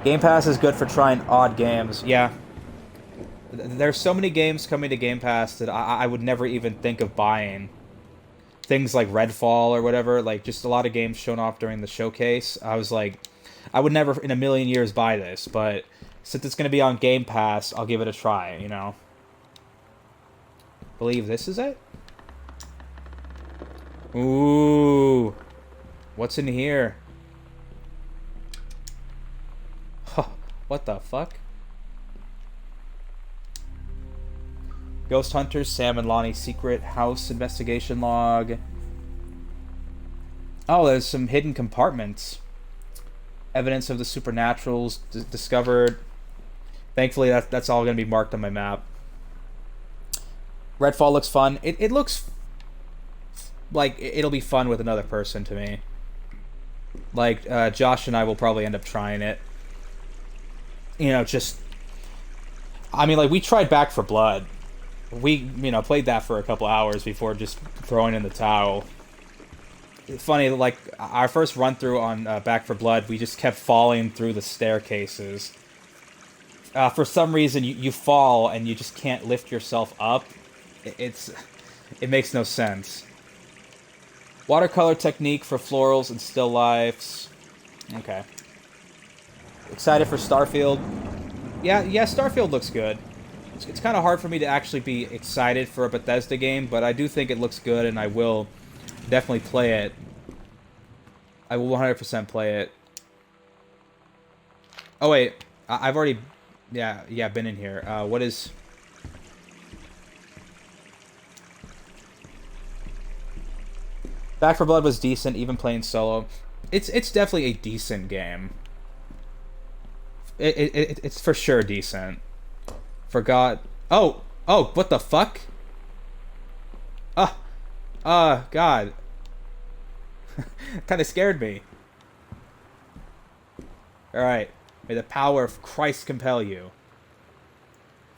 Game Pass is good for trying odd games. Yeah. There's so many games coming to Game Pass that I would never even think of buying. Things like Redfall or whatever, like just a lot of games shown off during the showcase. I was like, I would never in a million years buy this, but since it's going to be on Game Pass, I'll give it a try, Believe this is it? Ooh. What's in here? Huh, what the fuck? Ghost Hunters, Sam and Lonnie's secret house investigation log. Oh, there's some hidden compartments. Evidence of the supernaturals discovered. Thankfully, that's all going to be marked on my map. Redfall looks fun. It looks like it'll be fun with another person to me. Like, Josh and I will probably end up trying it. Just... I mean, like, we tried Back 4 Blood. We, played that for a couple hours before just throwing in the towel. It's funny, like, our first run-through on Back 4 Blood, we just kept falling through the staircases. For some reason, you fall and you just can't lift yourself up. It makes no sense. Watercolor technique for florals and still lifes. Okay. Excited for Starfield. Yeah, Starfield looks good. It's kind of hard for me to actually be excited for a Bethesda game, but I do think it looks good, and I will definitely play it. I will 100% play it. Oh, wait. I've already... Yeah, been in here. What is... Back 4 Blood was decent, even playing solo. It's definitely a decent game. It's for sure decent. Forgot. Oh, what the fuck? God. Kind of scared me. Alright. May the power of Christ compel you.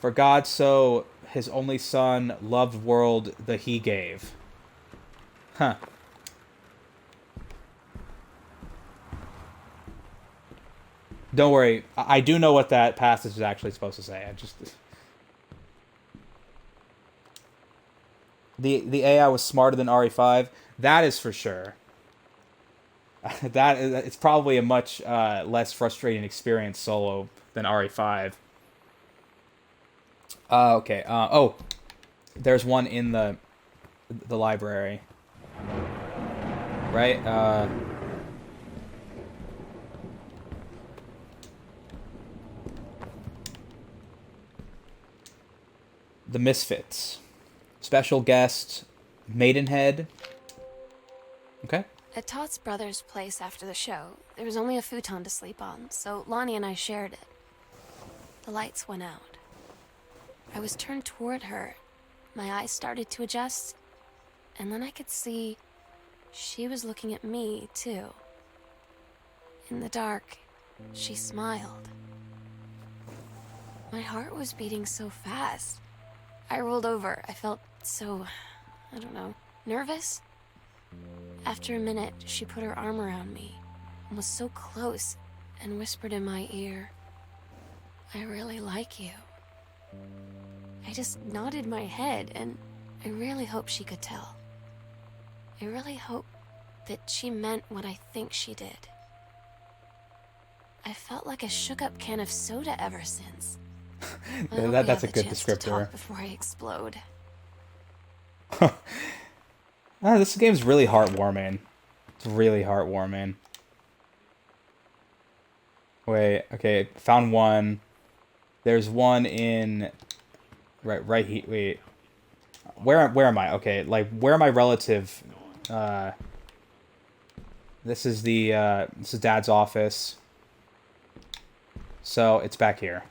For God so his only son loved the world that he gave. Huh. Don't worry, I do know what that passage is actually supposed to say. The AI was smarter than RE5. That is for sure. It's probably a much less frustrating experience solo than RE5. Okay. Oh, there's one in the library. Right. The Misfits. Special guest, Maidenhead. Okay. At Todd's brother's place after the show, there was only a futon to sleep on, so Lonnie and I shared it. The lights went out. I was turned toward her. My eyes started to adjust, and then I could see she was looking at me, too. In the dark, she smiled. My heart was beating so fast. I rolled over. I felt so, I don't know, nervous? After a minute, she put her arm around me and was so close and whispered in my ear, "I really like you." I just nodded my head, and I really hope she could tell. I really hope that she meant what I think she did. I felt like a shook-up can of soda ever since. I hope we That's have a the good chance to descriptor. talk before I explode. This game's really heartwarming. It's really heartwarming. Wait, okay, found one. There's one in right here. Wait, where am I? Okay, like where my relative? This is Dad's office. So it's back here.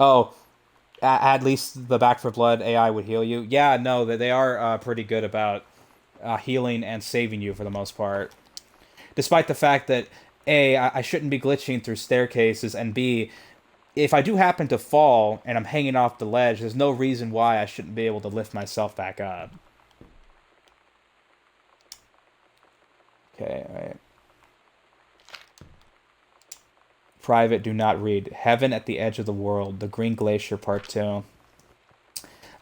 Oh, at least the Back for Blood AI would heal you. Yeah, no, they are pretty good about healing and saving you for the most part. Despite the fact that A, I shouldn't be glitching through staircases, and B, if I do happen to fall and I'm hanging off the ledge, there's no reason why I shouldn't be able to lift myself back up. Okay, alright. Private, do not read. Heaven at the Edge of the World, The Green Glacier Part 2.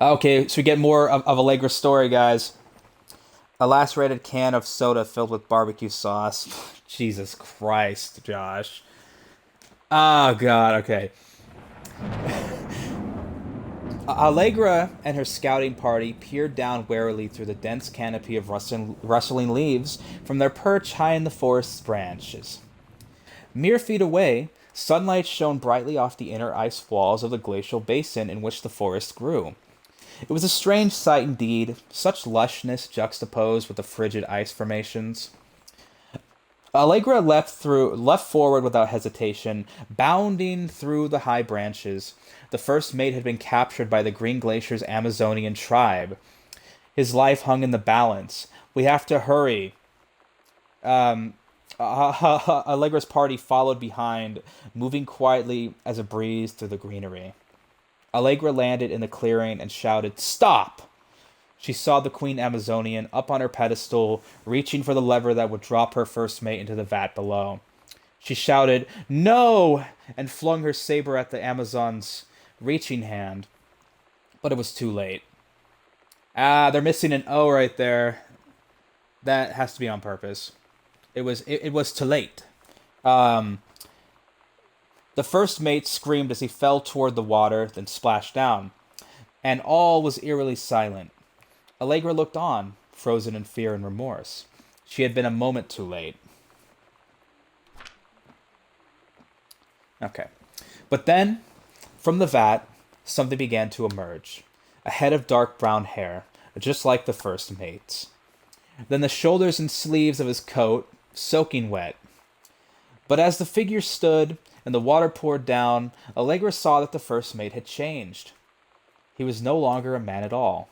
Okay, so we get more of Allegra's story, guys. A lacerated can of soda filled with barbecue sauce. Jesus Christ, Josh. Oh, God, okay. Allegra and her scouting party peered down warily through the dense canopy of rustling leaves from their perch high in the forest's branches. Mere feet away, sunlight shone brightly off the inner ice walls of the glacial basin in which the forest grew. It was a strange sight indeed, such lushness juxtaposed with the frigid ice formations. Allegra leapt forward without hesitation, bounding through the high branches. The first mate had been captured by the Green Glacier's Amazonian tribe. His life hung in the balance. We have to hurry. Allegra's party followed behind, moving quietly as a breeze through the greenery. Allegra landed in the clearing and shouted, "Stop!" She saw the Queen Amazonian up on her pedestal, reaching for the lever that would drop her first mate into the vat below. She shouted, "No!" and flung her saber at the Amazon's reaching hand. But it was too late. They're missing an O right there. That has to be on purpose. It was too late. The first mate screamed as he fell toward the water, then splashed down. And all was eerily silent. Allegra looked on, frozen in fear and remorse. She had been a moment too late. Okay. But then, from the vat, something began to emerge. A head of dark brown hair, just like the first mate's. Then the shoulders and sleeves of his coat, soaking wet. But as the figure stood and the water poured down, Allegra saw that the first mate had changed. He was no longer a man at all.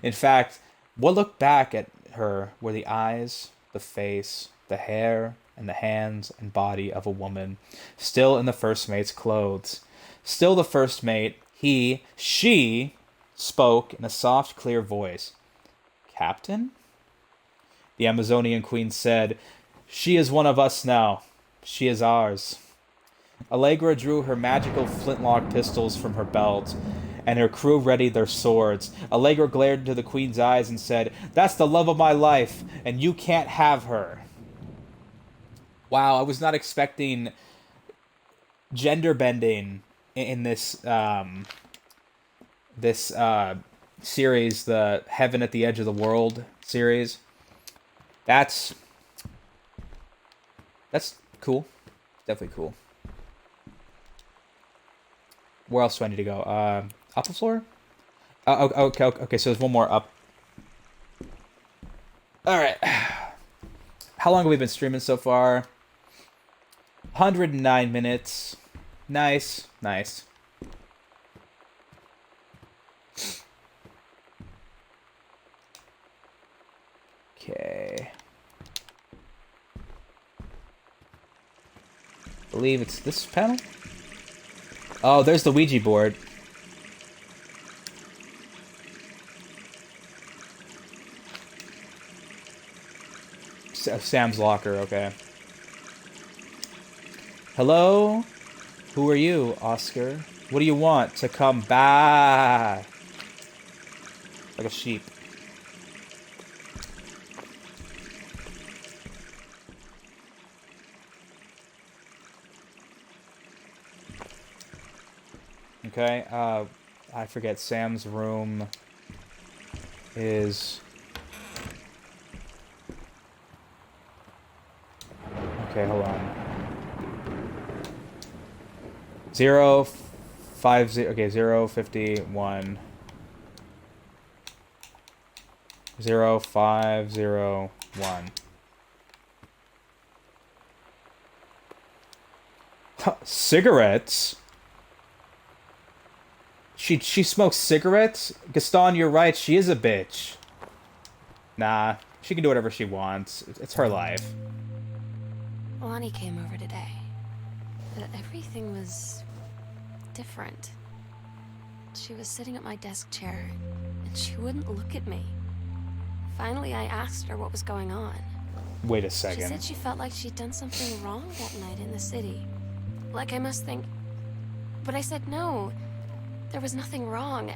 In fact, what looked back at her were the eyes, the face, the hair, and the hands and body of a woman, still in the first mate's clothes. Still the first mate, she spoke in a soft, clear voice. "Captain?" The Amazonian queen said, "She is one of us now. She is ours." Allegra drew her magical flintlock pistols from her belt, and her crew readied their swords. Allegra glared into the queen's eyes and said, "That's the love of my life, and you can't have her." Wow, I was not expecting gender bending in this series, the Heaven at the Edge of the World series. That's cool. Definitely cool. Where else do I need to go? Up the floor? Okay, so there's one more up. Alright. How long have we been streaming so far? 109 minutes. Nice. Okay. I believe it's this panel? Oh, there's the Ouija board. Sam's locker, okay. Hello? Who are you, Oscar? What do you want to come back? Like a sheep. Okay, I forget. Sam's room is... Okay, hold on. 050, okay, 051. 0501. Cigarettes? She smokes cigarettes? Gaston, you're right, she is a bitch. Nah, she can do whatever she wants. It's her life. Lonnie came over today. Everything was different. She was sitting at my desk chair, and she wouldn't look at me. Finally, I asked her what was going on. Wait a She second. said she felt like she'd done something wrong that night in the city. Like I must think... But I said no. There was nothing wrong.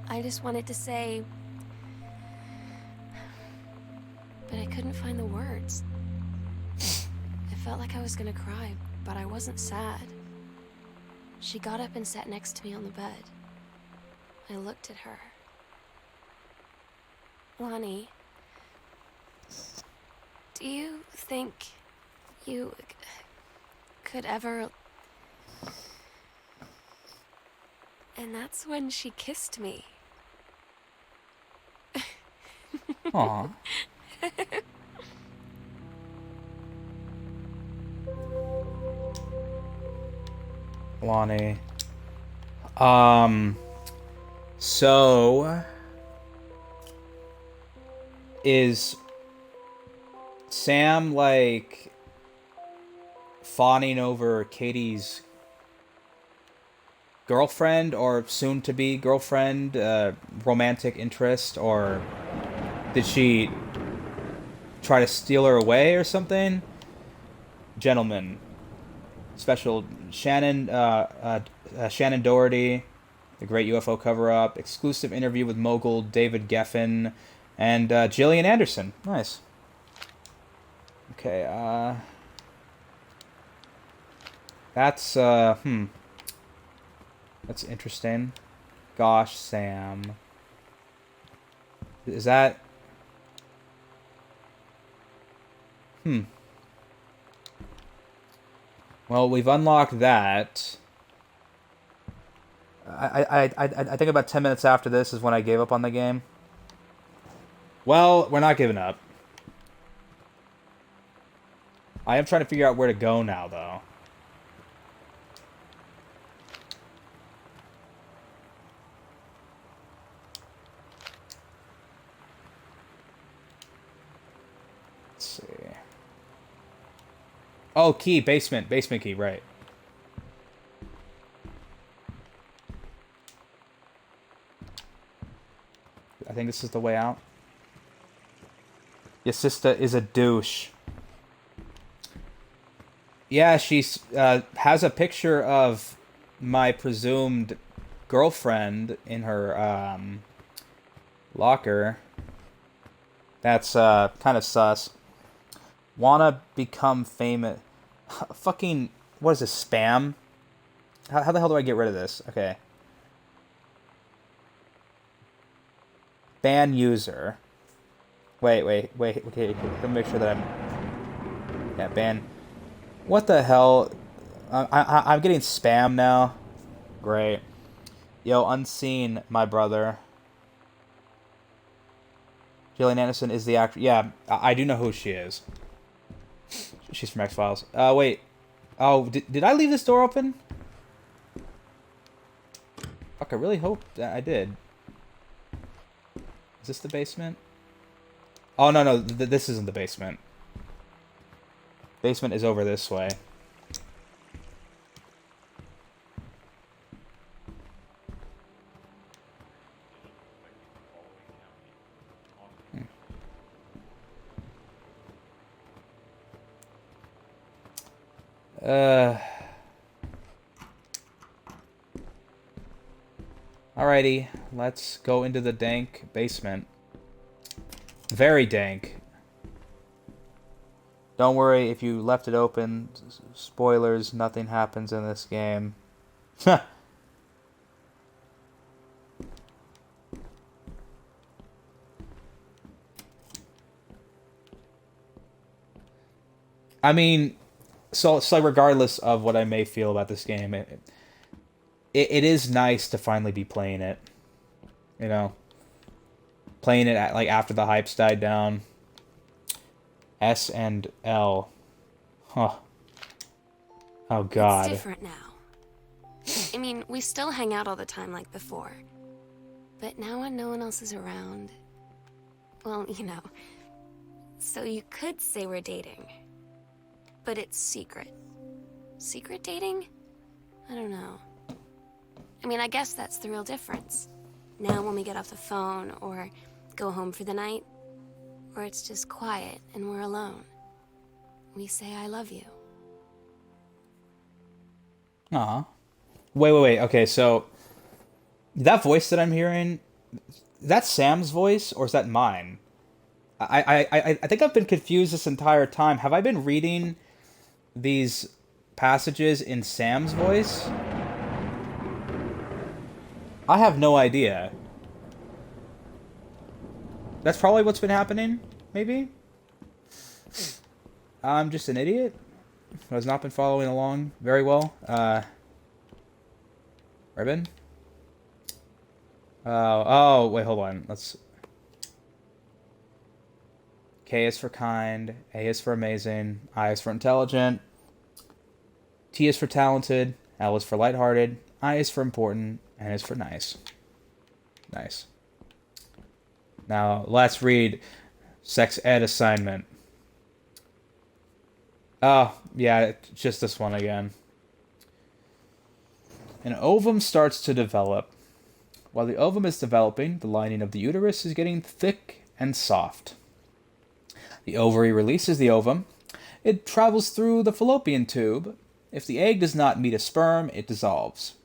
I just wanted to say... But I couldn't find the words. I felt like I was gonna cry, but I wasn't sad. She got up and sat next to me on the bed. I looked at her. Lonnie, do you think you could ever... And that's when she kissed me. Aw. Lonnie. So... Is Sam, like, fawning over Katie's girlfriend or soon-to-be girlfriend, romantic interest, or did she try to steal her away or something? Gentlemen, special Shannon Doherty, the Great UFO Cover-Up, exclusive interview with mogul David Geffen, and Gillian Anderson. Nice. Okay, that's, that's interesting. Gosh, Sam. Is that... Well, we've unlocked that. I think about 10 minutes after this is when I gave up on the game. Well, we're not giving up. I am trying to figure out where to go now, though. Let's see. Oh, key, basement key, right. I think this is the way out. Your sister is a douche. Yeah, she has a picture of my presumed girlfriend in her locker. That's kind of sus. Wanna become famous. Fucking, what is this, spam? How the hell do I get rid of this? Okay. Ban user. Wait. Okay, let me make sure that I'm... Yeah, ban. What the hell? I'm getting spam now. Great. Yo, unseen, my brother. Gillian Anderson is the actor. Yeah, I do know who she is. She's from X-Files. Wait. Oh, did I leave this door open? Fuck, I really hope that I did. Is this the basement? Oh, no, this isn't the basement. Basement is over this way. Alrighty, let's go into the dank basement. Very dank. Don't worry, if you left it open, spoilers, nothing happens in this game. I mean, so regardless of what I may feel about this game, it is nice to finally be playing it. You know, playing it like after the hype's died down. S and L. Huh. Oh God. It's different now. I mean, we still hang out all the time like before. But now when no one else is around, well, you know. So you could say we're dating. But it's secret. Secret dating? I don't know. I mean, I guess that's the real difference. Now when we get off the phone or go home for the night, or it's just quiet and we're alone, we say I love you. Aw. Wait. Okay, so that voice that I'm hearing, that's Sam's voice or is that mine? I think I've been confused this entire time. Have I been reading these passages in Sam's voice? I have no idea. That's probably what's been happening, maybe? I'm just an idiot who has not been following along very well. Ribbon? Oh, wait, hold on. Let's... K is for kind, A is for amazing, I is for intelligent, T is for talented, L is for lighthearted, I is for important, N is for nice. Nice. Now, let's read sex ed assignment. Oh, yeah, just this one again. An ovum starts to develop. While the ovum is developing, the lining of the uterus is getting thick and soft. The ovary releases the ovum. It travels through the fallopian tube. If the egg does not meet a sperm, it dissolves.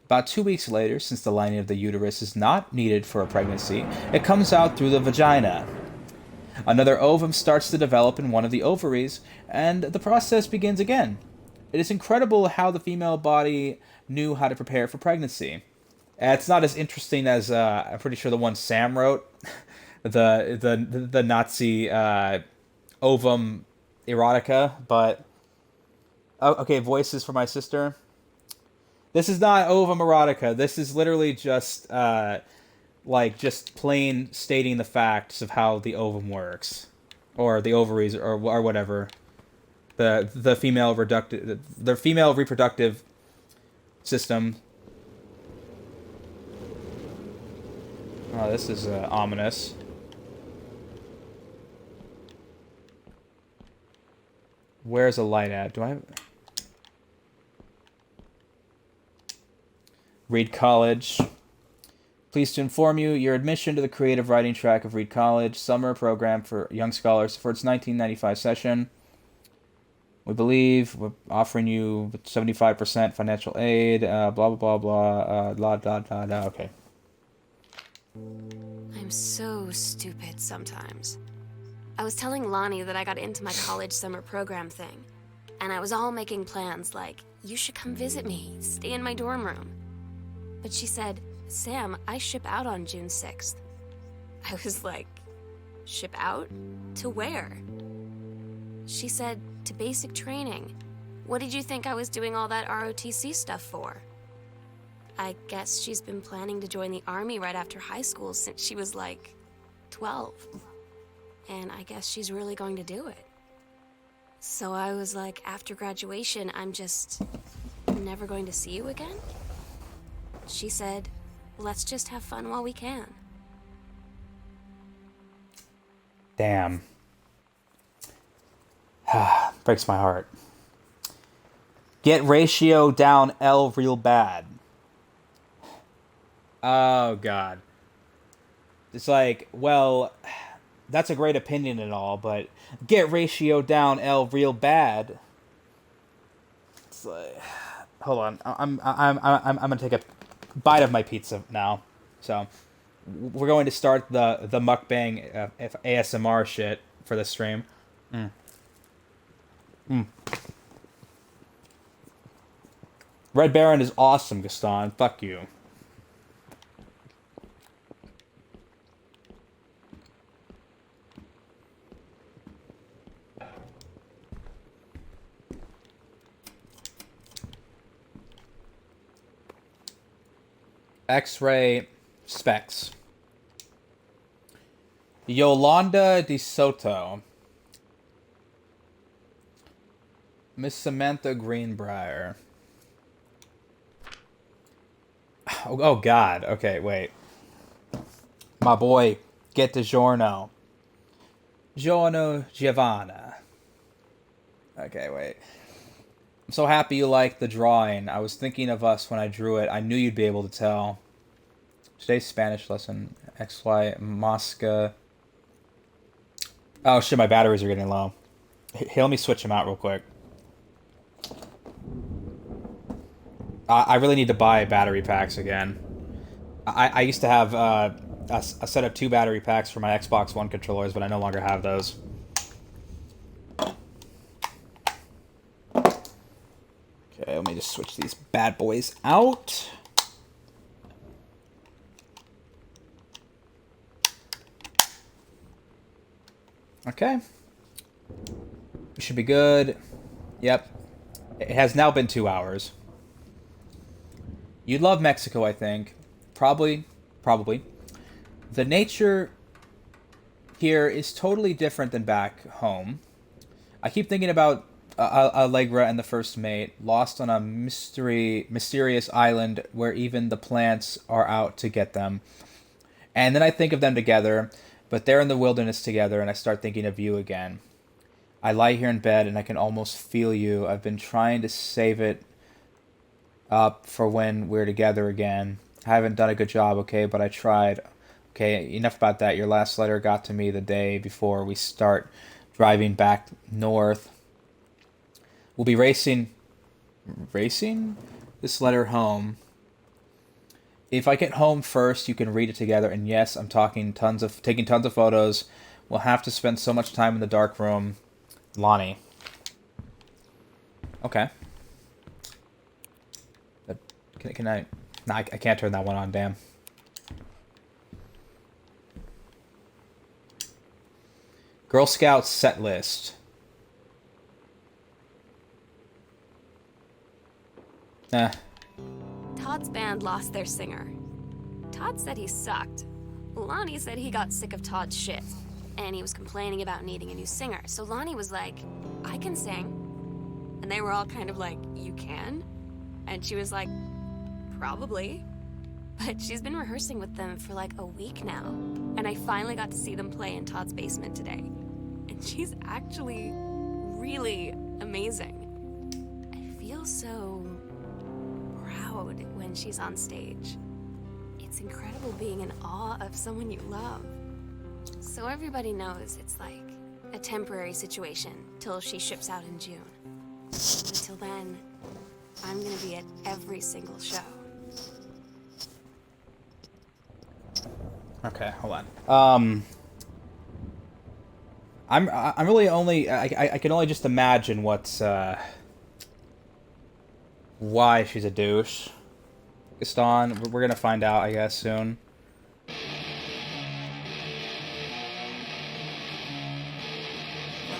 About 2 weeks later, since the lining of the uterus is not needed for a pregnancy, it comes out through the vagina. Another ovum starts to develop in one of the ovaries, and the process begins again. It is incredible how the female body knew how to prepare for pregnancy. It's not as interesting as I'm pretty sure the one Sam wrote, the Nazi ovum erotica. But okay, voices for my sister. This is not ovum erotica. This is literally just just plain stating the facts of how the ovum works, or the ovaries, or whatever. The female reproductive system. Oh, this is ominous. Where's a light at? Do I have... Reed College. Pleased to inform you, your admission to the creative writing track of Reed College summer program for young scholars for its 1995 session. We believe we're offering you 75% financial aid, blah, blah, blah, blah, blah, blah, blah, blah. Okay. I'm so stupid sometimes. I was telling Lonnie that I got into my college summer program thing, and I was all making plans like, you should come visit me, stay in my dorm room. But she said, Sam, I ship out on June 6th. I was like, ship out? To where? She said, to basic training. What did you think I was doing all that ROTC stuff for? I guess she's been planning to join the army right after high school since she was like 12. And I guess she's really going to do it. So I was like, after graduation, I'm just never going to see you again? She said, let's just have fun while we can. Damn. Breaks my heart. Get ratio down L real bad. Oh, God. It's like, well, that's a great opinion and all, but get ratio down L real bad. Hold on. I'm gonna take a bite of my pizza now. So we're going to start the mukbang ASMR shit for the stream. Red Baron is awesome, Gaston. Fuck you. X-ray specs. Yolanda De Soto. Miss Samantha Greenbrier. Oh God. Okay, wait. My boy, get the giorno. Giorno Giovanna. Okay, wait. I'm so happy you liked the drawing. I was thinking of us when I drew it. I knew you'd be able to tell. Today's Spanish lesson. XY Mosca. Oh shit, my batteries are getting low. Hey, let me switch them out real quick. I really need to buy battery packs again. I used to have a set of 2 battery packs for my Xbox One controllers, but I no longer have those. Okay, let me just switch these bad boys out. Okay. We should be good. Yep. It has now been 2 hours. You'd love Mexico, I think. Probably. The nature here is totally different than back home. I keep thinking about Allegra and the first mate, lost on a mysterious island where even the plants are out to get them. And then I think of them together, but they're in the wilderness together, and I start thinking of you again. I lie here in bed, and I can almost feel you. I've been trying to save it up for when we're together again. I haven't done a good job, okay, but I tried. Okay, enough about that. Your last letter got to me the day before we start driving back north. We'll be racing this letter home. If I get home first, you can read it together. And yes, I'm taking tons of photos. We'll have to spend so much time in the dark room. Lonnie. Okay. Can I? No, I can't turn that one on. Damn. Girl Scouts set list. Todd's band lost their singer. Todd said he sucked. Lonnie said he got sick of Todd's shit, and he was complaining about needing a new singer. So Lonnie was like, I can sing. And they were all kind of like, you can? And she was like, probably. But she's been rehearsing with them for like a week now. And I finally got to see them play in Todd's basement today. And she's actually really amazing. I feel so proud when she's on stage. It's incredible being in awe of someone you love. So everybody knows it's like a temporary situation till she ships out in June. Until then, I'm gonna be at every single show. Okay, hold on. I'm really only I can only just imagine what's why she's a douche. Gaston, we're gonna find out, I guess, soon.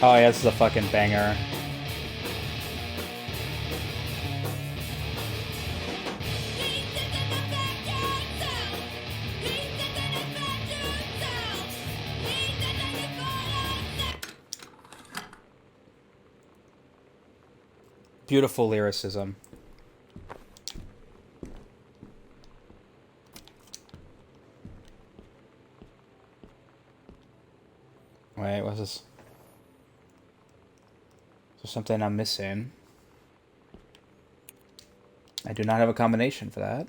Oh yeah, this is a fucking banger. Beautiful lyricism. Wait, what's this? Is there something I'm missing? I do not have a combination for that.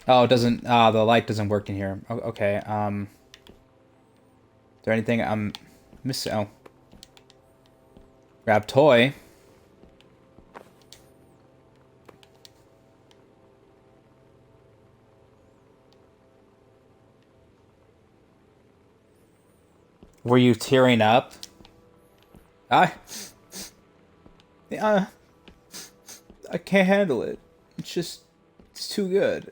Oh, it doesn't. The light doesn't work in here. Okay. Is there anything I'm Miss. Oh. Grab toy. Were you tearing up? Yeah, I can't handle it. It's too good.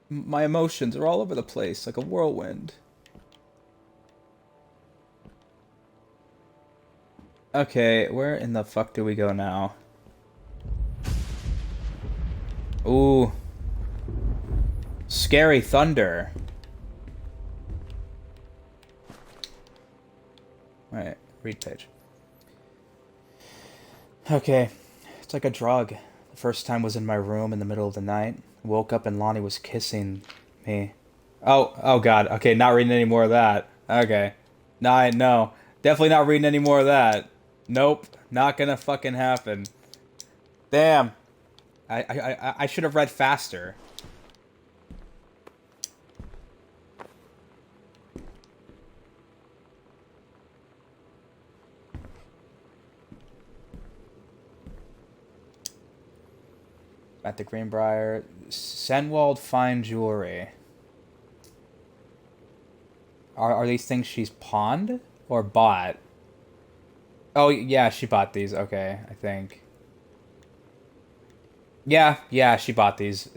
My emotions are all over the place, like a whirlwind. Okay, where in the fuck do we go now? Ooh. Scary thunder. Alright, read page. Okay, it's like a drug. The first time was in my room in the middle of the night. Woke up and Lonnie was kissing me. Oh god. Okay, not reading any more of that. Okay. No. Definitely not reading any more of that. Nope. Not gonna fucking happen. Damn. I should have read faster. At the Greenbrier. Senwald Fine Jewelry. Are these things she's pawned? Or bought? Oh, yeah, she bought these. Okay, I think. Yeah, she bought these.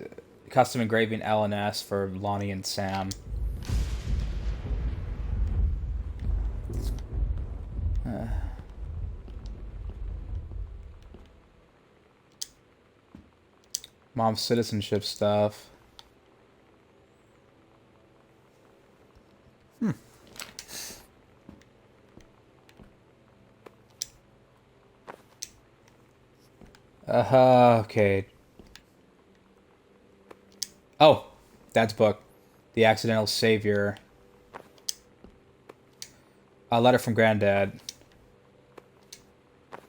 Custom engraving L&S for Lonnie and Sam. Mom's citizenship stuff. Okay. Oh, Dad's book. The Accidental Savior. A letter from Granddad.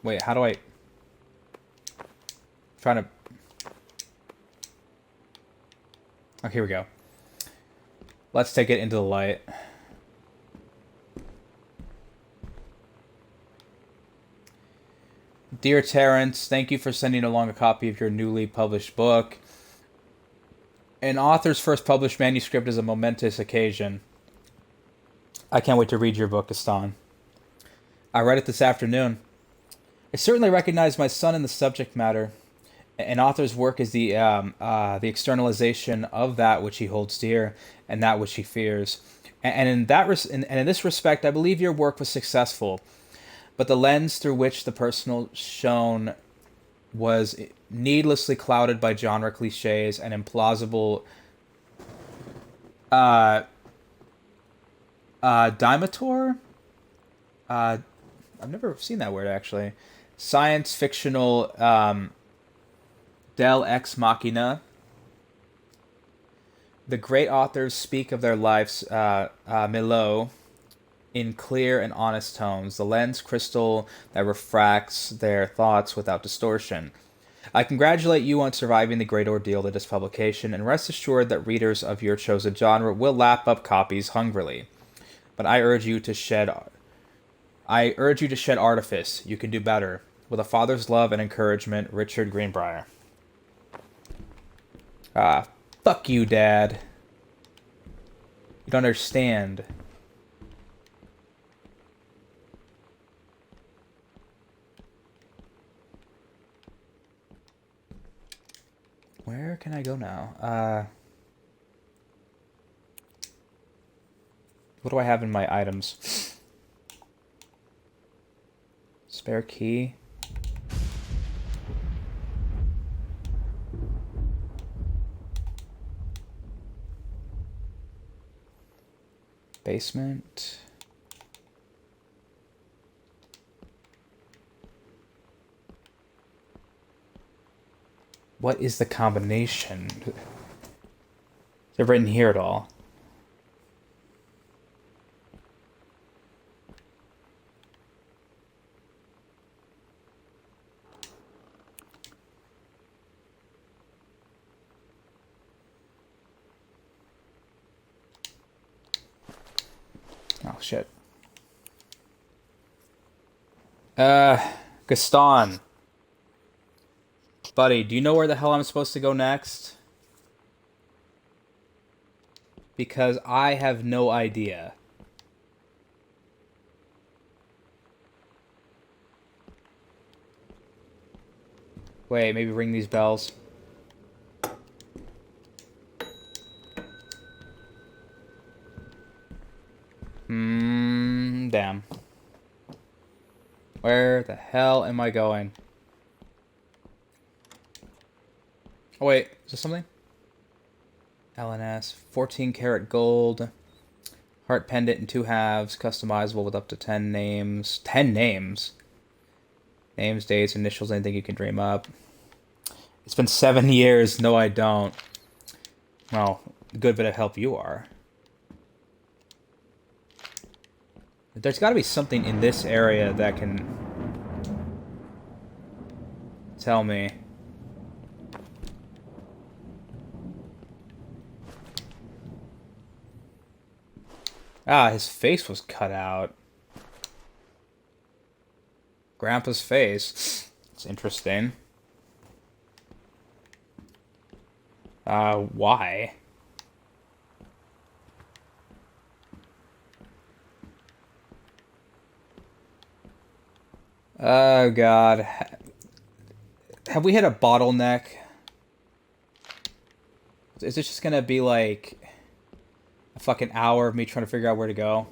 Wait, how do I... trying to... Oh, here we go. Let's take it into the light. Dear Terrence, thank you for sending along a copy of your newly published book. An author's first published manuscript is a momentous occasion. I can't wait to read your book, Gaston. I read it this afternoon. I certainly recognize my son in the subject matter. An author's work is the externalization of that which he holds dear and that which he fears. And in this respect, I believe your work was successful. But the lens through which the personal shone was needlessly clouded by genre cliches and implausible dimator? I've never seen that word, actually. Science fictional Del Ex Machina. The great authors speak of their lives, Milo, in clear and honest tones, the lens crystal that refracts their thoughts without distortion. I congratulate you on surviving the great ordeal that is publication, and rest assured that readers of your chosen genre will lap up copies hungrily. But I urge you to shed artifice. You can do better. With a father's love and encouragement, Richard Greenbrier. Fuck you, Dad. You don't understand. Where can I go now? What do I have in my items? Spare key. Basement. What is the combination? Is it written here at all? Oh, shit. Gaston. Buddy, do you know where the hell I'm supposed to go next? Because I have no idea. Wait, maybe ring these bells. Damn. Where the hell am I going? Oh wait, is this something? LNS, 14 karat gold, heart pendant in 2 halves, customizable with up to 10 names. 10 names? Names, dates, initials, anything you can dream up. It's been 7 years. No, I don't. Well, good bit of help you are. There's got to be something in this area that can tell me. Ah, his face was cut out. Grandpa's face. It's interesting. Why? Oh, God. Have we hit a bottleneck? Is this just gonna be like a fucking hour of me trying to figure out where to go?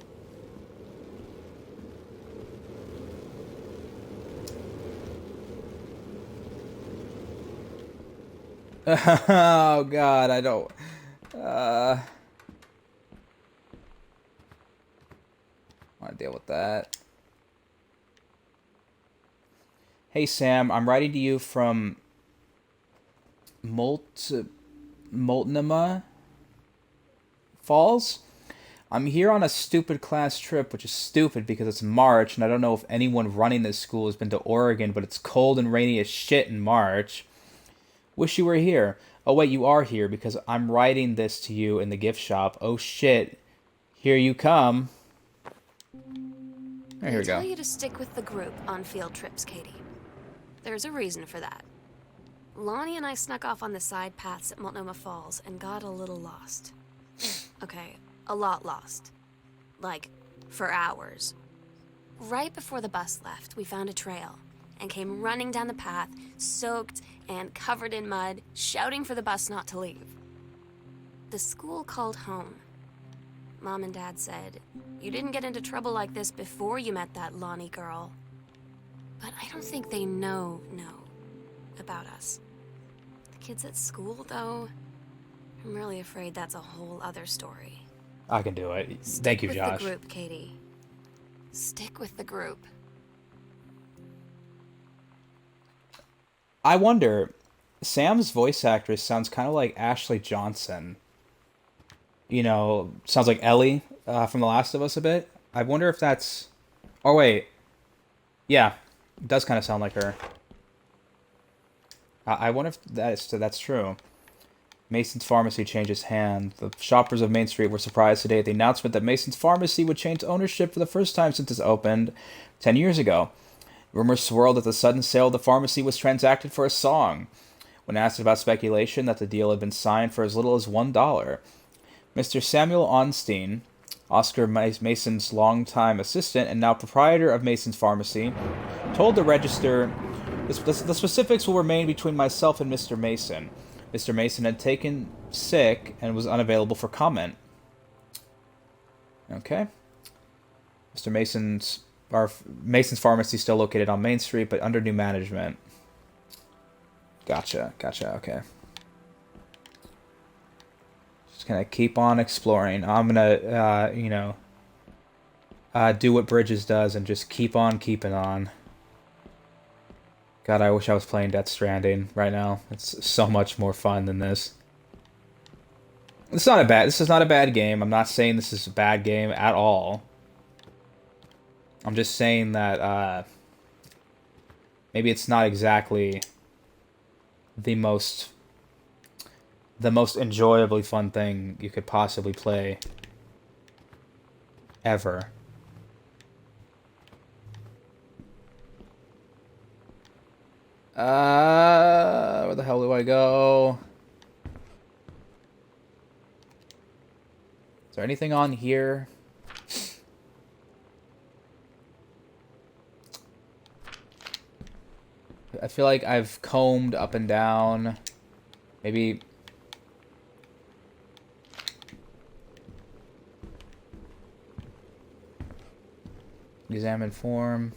Oh, God, I don't... want to deal with that. Hey, Sam, I'm writing to you from Multnomah Falls. I'm here on a stupid class trip, which is stupid because it's March, and I don't know if anyone running this school has been to Oregon, but it's cold and rainy as shit in March. Wish you were here. Oh, wait, you are here because I'm writing this to you in the gift shop. Oh, shit. Here you come. Here we I go. tell you to stick with the group on field trips, Katie. There's a reason for that. Lonnie and I snuck off on the side paths at Multnomah Falls and got a little lost. Okay, a lot lost. Like, for hours. Right before the bus left, we found a trail and came running down the path, soaked and covered in mud, shouting for the bus not to leave. The school called home. Mom and Dad said, "You didn't get into trouble like this before you met that Lonnie girl." But I don't think they know about us. The kids at school, though, I'm really afraid that's a whole other story. I can do it. Thank you, Stick Josh. with the group, Katie. Stick with the group. I wonder, Sam's voice actress sounds kind of like Ashley Johnson. You know, sounds like Ellie from The Last of Us a bit. I wonder if that's... Oh, wait. Yeah, it does kind of sound like her. I wonder if that's true. Mason's Pharmacy changes hands. The shoppers of Main Street were surprised today at the announcement that Mason's Pharmacy would change ownership for the first time since it opened 10 years ago. Rumors swirled that the sudden sale of the pharmacy was transacted for a song. When asked about speculation that the deal had been signed for as little as $1, Mr. Samuel Onstein, Oscar Mason's longtime assistant and now proprietor of Mason's Pharmacy, told the Register, "The specifics will remain between myself and Mr. Mason. Mr. Mason had taken sick and was unavailable for comment." Okay. Mr. Mason's Pharmacy still located on Main Street, but under new management. Gotcha, okay. Just gonna keep on exploring. I'm gonna, do what Bridges does and just keep on keeping on. God, I wish I was playing Death Stranding right now. It's so much more fun than this. This is not a bad game. I'm not saying this is a bad game at all. I'm just saying that maybe it's not exactly the most enjoyably fun thing you could possibly play ever. Where the hell do I go? Is there anything on here? I feel like I've combed up and down. Maybe... Examine form.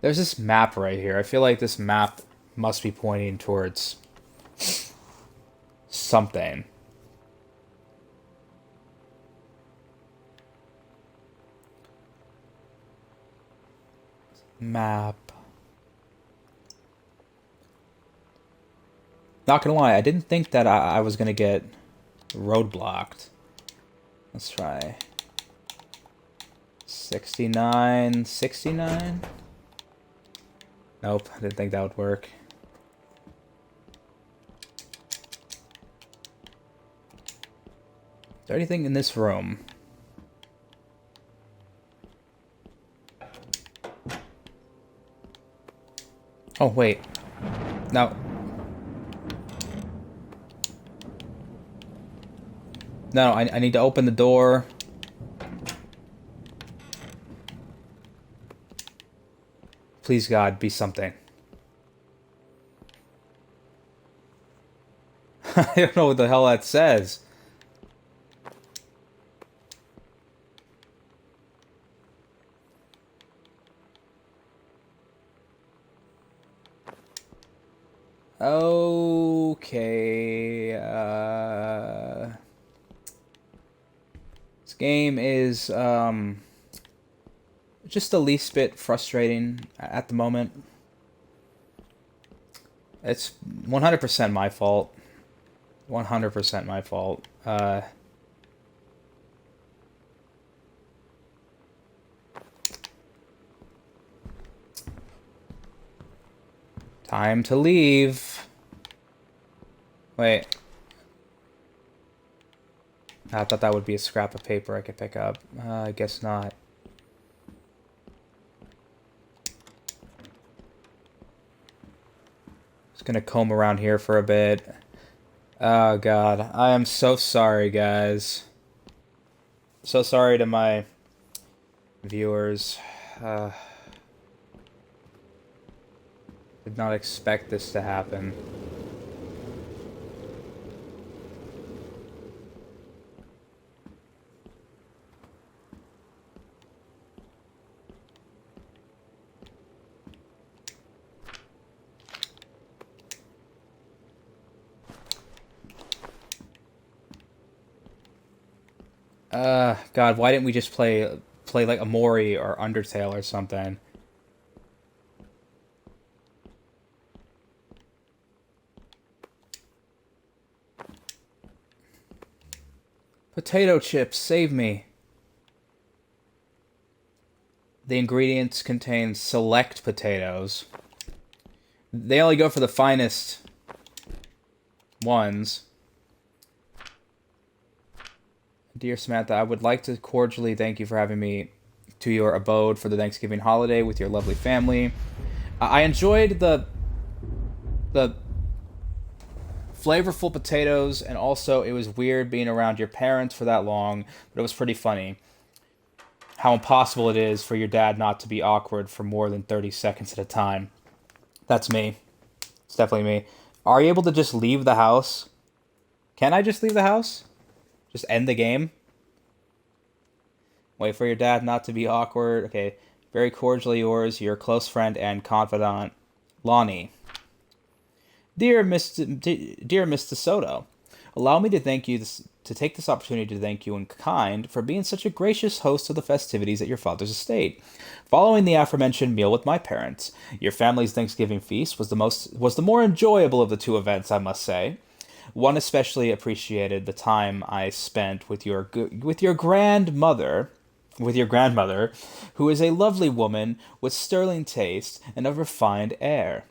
There's this map right here. I feel like this map must be pointing towards something. Map. Not gonna lie, I didn't think that I was gonna get roadblocked. Let's try. 69, 69? Nope, I didn't think that would work. Is there anything in this room? Oh, wait. No. No, I need to open the door. Please, God, be something. I don't know what the hell that says. Okay. This game is just the least bit frustrating at the moment. It's 100% my fault. 100% my fault. Time to leave. Wait. I thought that would be a scrap of paper I could pick up. I guess not. Just gonna comb around here for a bit. Oh god, I am so sorry, guys. So sorry to my viewers. Did not expect this to happen. God, why didn't we just play like Amori or Undertale or something? Potato chips, save me. The ingredients contain select potatoes. They only go for the finest ones. Dear Samantha, I would like to cordially thank you for having me to your abode for the Thanksgiving holiday with your lovely family. I enjoyed the flavorful potatoes, and also it was weird being around your parents for that long, but it was pretty funny how impossible it is for your dad not to be awkward for more than 30 seconds at a time. That's me. It's definitely me. Are you able to just leave the house? Can I just leave the house? Just end the game? Wait for your dad not to be awkward. Okay. Very cordially yours, your close friend and confidant, Lonnie. Dear Miss DeSoto, allow me to thank you to take this opportunity to thank you in kind for being such a gracious host of the festivities at your father's estate. Following the aforementioned meal with my parents, your family's Thanksgiving feast was the more enjoyable of the two events, I must say. One especially appreciated the time I spent with your grandmother, who is a lovely woman with sterling taste and a refined air.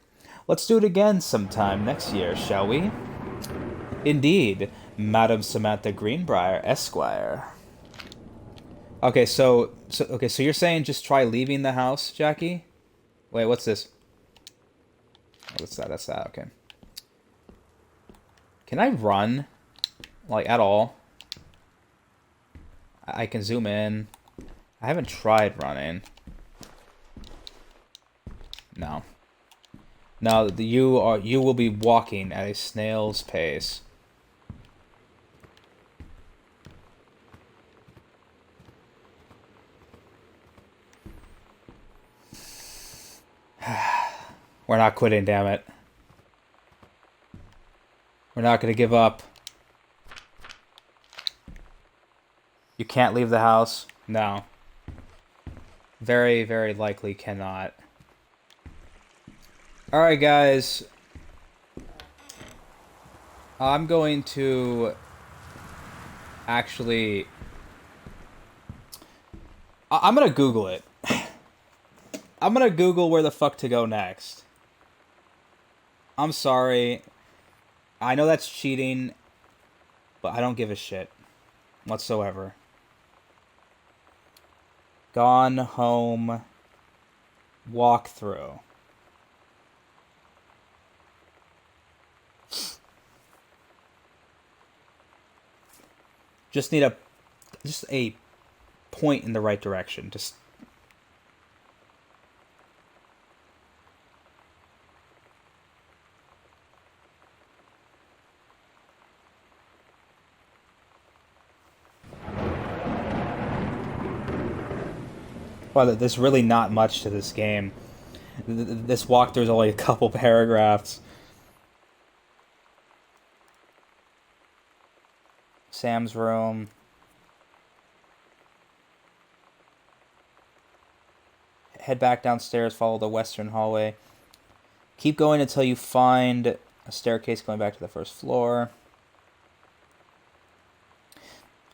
Let's do it again sometime next year, shall we? Indeed, Madam Samantha Greenbrier, Esquire. Okay, so you're saying just try leaving the house, Jackie? Wait, what's this? That's that. That's that. Okay. Can I run? Like, at all? I can zoom in. I haven't tried running. No. No, you will be walking at a snail's pace. We're not quitting, damn it. We're not gonna give up. You can't leave the house? No. Very, very likely cannot. Alright, guys. I'm going to actually... I'm gonna Google it. I'm gonna Google where the fuck to go next. I'm sorry. I know that's cheating, but I don't give a shit whatsoever. Gone Home walkthrough. Just need a point in the right direction. Just well, there's really not much to this game. This walkthrough is only a couple paragraphs. Sam's room. Head back downstairs, follow the western hallway. Keep going until you find a staircase going back to the first floor.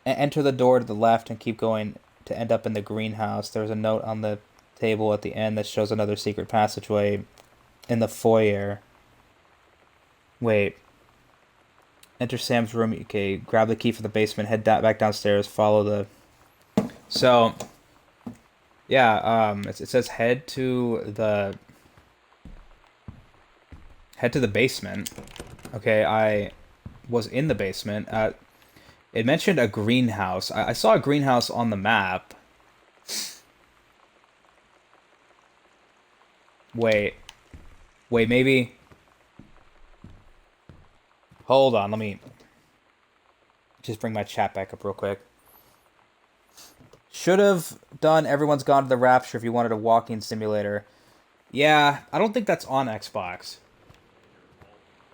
Enter the door to the left and keep going to end up in the greenhouse. There's a note on the table at the end that shows another secret passageway in the foyer. Wait. Enter Sam's room. Okay, grab the key for the basement, head back downstairs, follow the... So, yeah, it says head to the basement. Okay, I was in the basement. It mentioned a greenhouse. I saw a greenhouse on the map. Wait, maybe... Hold on, let me just bring my chat back up real quick. Should have done Everyone's Gone to the Rapture if you wanted a walking simulator. Yeah, I don't think that's on Xbox.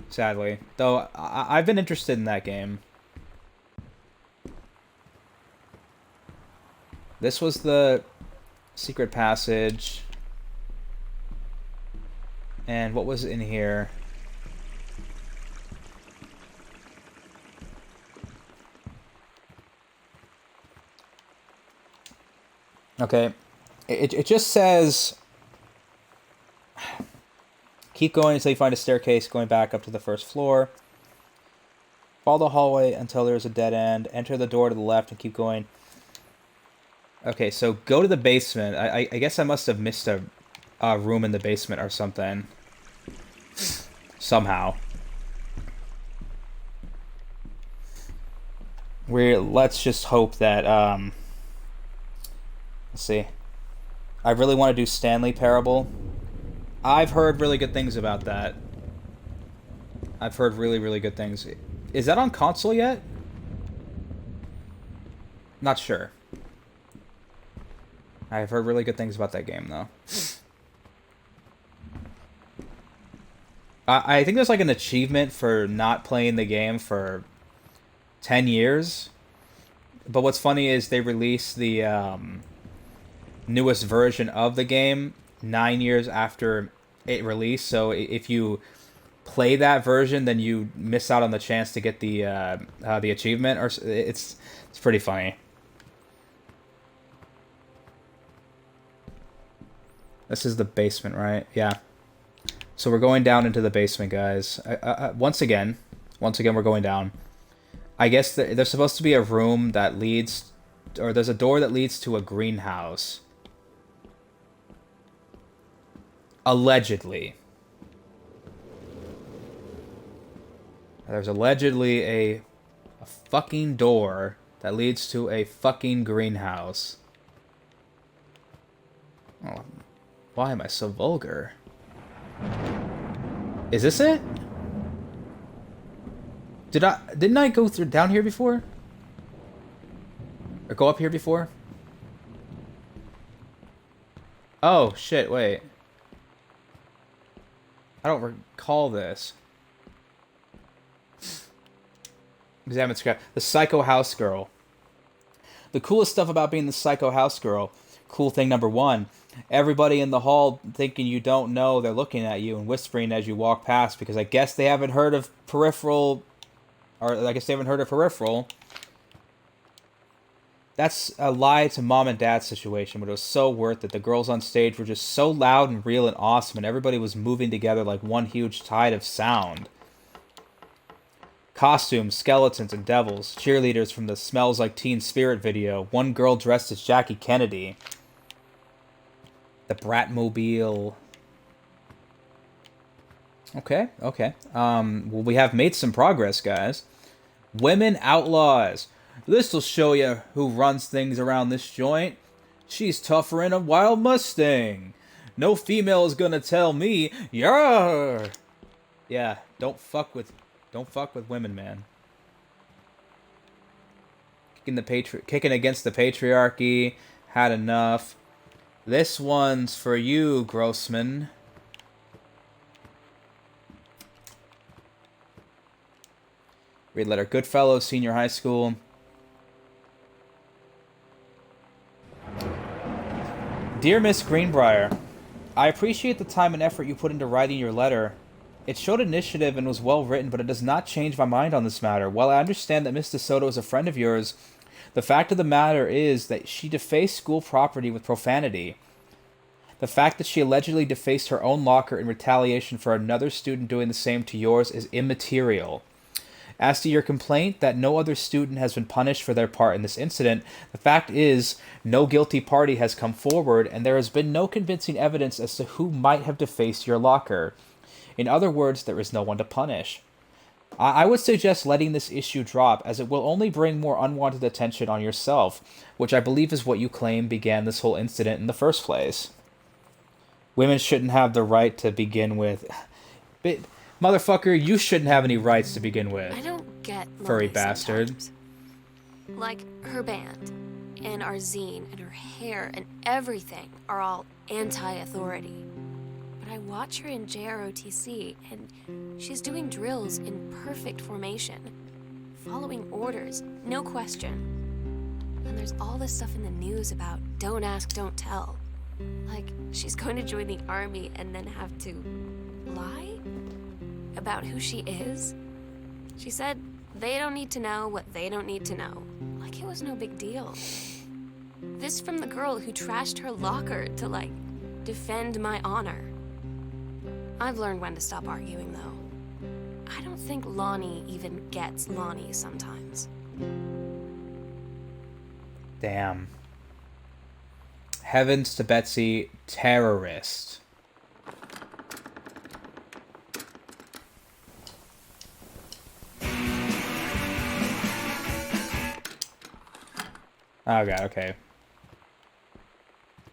Sadly. Though, I've been interested in that game. This was the secret passage. And what was in here? Okay, it just says, keep going until you find a staircase going back up to the first floor. Follow the hallway until there's a dead end. Enter the door to the left and keep going. Okay, so go to the basement. I guess I must have missed a room in the basement or something. Somehow. Let's just hope that, let's see. I really want to do Stanley Parable. I've heard really good things about that. I've heard really, really good things. Is that on console yet? Not sure. I've heard really good things about that game, though. I think there's like an achievement for not playing the game for 10 years. But what's funny is they released the newest version of the game 9 years after it released. So if you play that version, then you miss out on the chance to get the achievement. Or it's pretty funny. This is the basement, right? Yeah. So we're going down into the basement, guys. Once again, we're going down. I guess there's supposed to be a room that leads... Or there's a door that leads to a greenhouse. Allegedly. There's allegedly a fucking door that leads to a fucking greenhouse. Oh, why am I so vulgar? Is this it? Didn't I go through down here before? Or go up here before? Oh shit, wait. I don't recall this. Examine scrap. The Psycho House Girl. The coolest stuff about being the Psycho House Girl. Cool thing number one. Everybody in the hall thinking you don't know, they're looking at you and whispering as you walk past because I guess they haven't heard of Peripheral. Or I guess they haven't heard of Peripheral. That's a lie to mom and dad situation, but it was so worth it. The girls on stage were just so loud and real and awesome, and everybody was moving together like one huge tide of sound. Costumes, skeletons, and devils. Cheerleaders from the Smells Like Teen Spirit video. One girl dressed as Jackie Kennedy. The Bratmobile. Okay. Well, we have made some progress, guys. Women outlaws. This'll show you who runs things around this joint. She's tougher than a wild Mustang. No female is gonna tell me, "Yarr!" Yeah, don't fuck with women, man. Kicking against the patriarchy. Had enough. This one's for you, Grossman. Read letter. Goodfellow, senior high school. Dear Miss Greenbrier, I appreciate the time and effort you put into writing your letter. It showed initiative and was well written, but it does not change my mind on this matter. While I understand that Miss DeSoto is a friend of yours, the fact of the matter is that she defaced school property with profanity. The fact that she allegedly defaced her own locker in retaliation for another student doing the same to yours is immaterial. As to your complaint that no other student has been punished for their part in this incident, the fact is no guilty party has come forward and there has been no convincing evidence as to who might have defaced your locker. In other words, there is no one to punish. I would suggest letting this issue drop, as it will only bring more unwanted attention on yourself, which I believe is what you claim began this whole incident in the first place. Women shouldn't have the right to begin with. But, motherfucker, you shouldn't have any rights to begin with. I don't get furry Lonnie bastard. sometimes. Like, her band, and our zine, and her hair, and everything are all anti-authority. But I watch her in JROTC, and she's doing drills in perfect formation, following orders, no question. And there's all this stuff in the news about don't ask, don't tell. Like, she's going to join the army and then have to lie about who she is. She said they don't need to know what they don't need to know. Like it was no big deal. This from the girl who trashed her locker to, like, defend my honor. I've learned when to stop arguing, though. I don't think Lonnie even gets Lonnie sometimes. Damn. Heavens to Betsy, terrorist. Oh god, okay.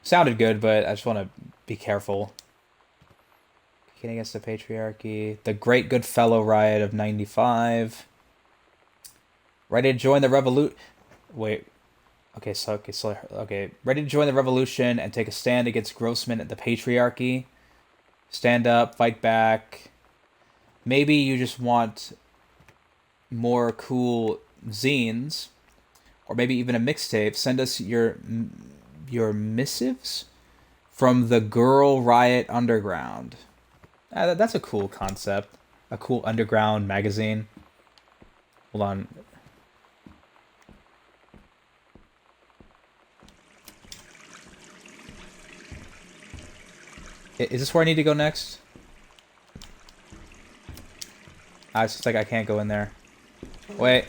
Sounded good, but I just want to be careful. Kicking against the patriarchy. The Great Goodfellow Riot of 95. Ready to join the revolution. Wait. Okay. Ready to join the revolution and take a stand against Grossman and the patriarchy. Stand up, fight back. Maybe you just want more cool zines. Or maybe even a mixtape. Send us your missives from the Girl Riot Underground. That's a cool concept. A cool underground magazine. Hold on. Is this where I need to go next? It's just like I can't go in there. Wait.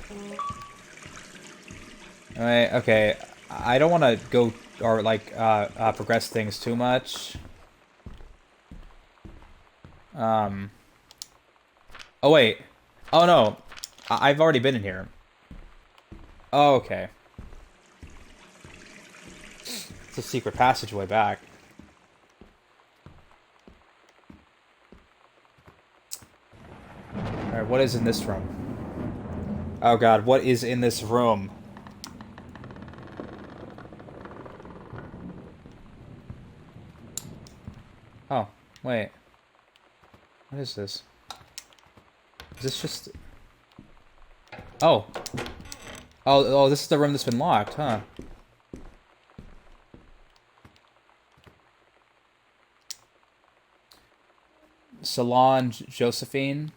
Okay. I don't want to go or like progress things too much. Oh wait. Oh, no. I've already been in here. Oh, okay. It's a secret passageway back. Alright, what is in this room? Oh god, what is in this room? Oh, wait. What is this? Is this just... Oh. Oh, this is the room that's been locked, huh? Salon Josephine.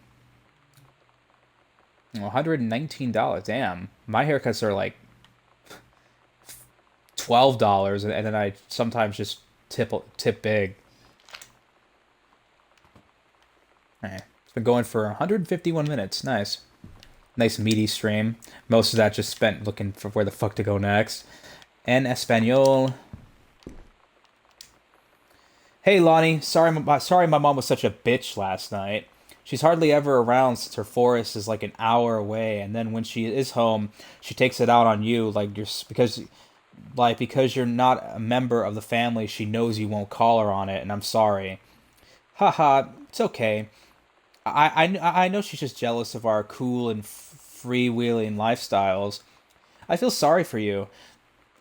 $119. Damn. My haircuts are like $12, and then I sometimes just tip big. Alright. It's been going for 151 minutes. Nice. Nice meaty stream. Most of that just spent looking for where the fuck to go next. En Espanol. Hey Lonnie, sorry my mom was such a bitch last night. She's hardly ever around since her forest is like an hour away, and then when she is home, she takes it out on you because you're not a member of the family. She knows you won't call her on it, and I'm sorry. Haha, it's okay. I know she's just jealous of our cool and freewheeling lifestyles. I feel sorry for you.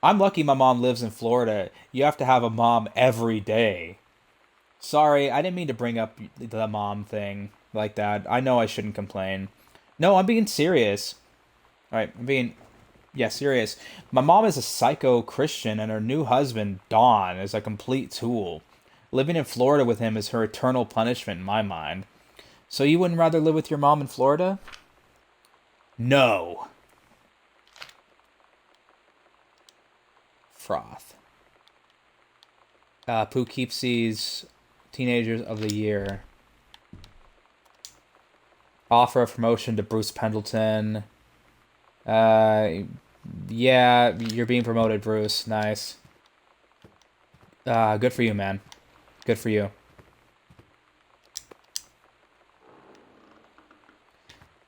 I'm lucky my mom lives in Florida. You have to have a mom every day. Sorry, I didn't mean to bring up the mom thing like that. I know I shouldn't complain. No, I'm being serious. Alright, serious. My mom is a psycho Christian, and her new husband, Don, is a complete tool. Living in Florida with him is her eternal punishment in my mind. So you wouldn't rather live with your mom in Florida? No. Froth. Poughkeepsie's Teenagers of the Year. Offer a promotion to Bruce Pendleton. Yeah, you're being promoted, Bruce. Nice. Good for you, man. Good for you.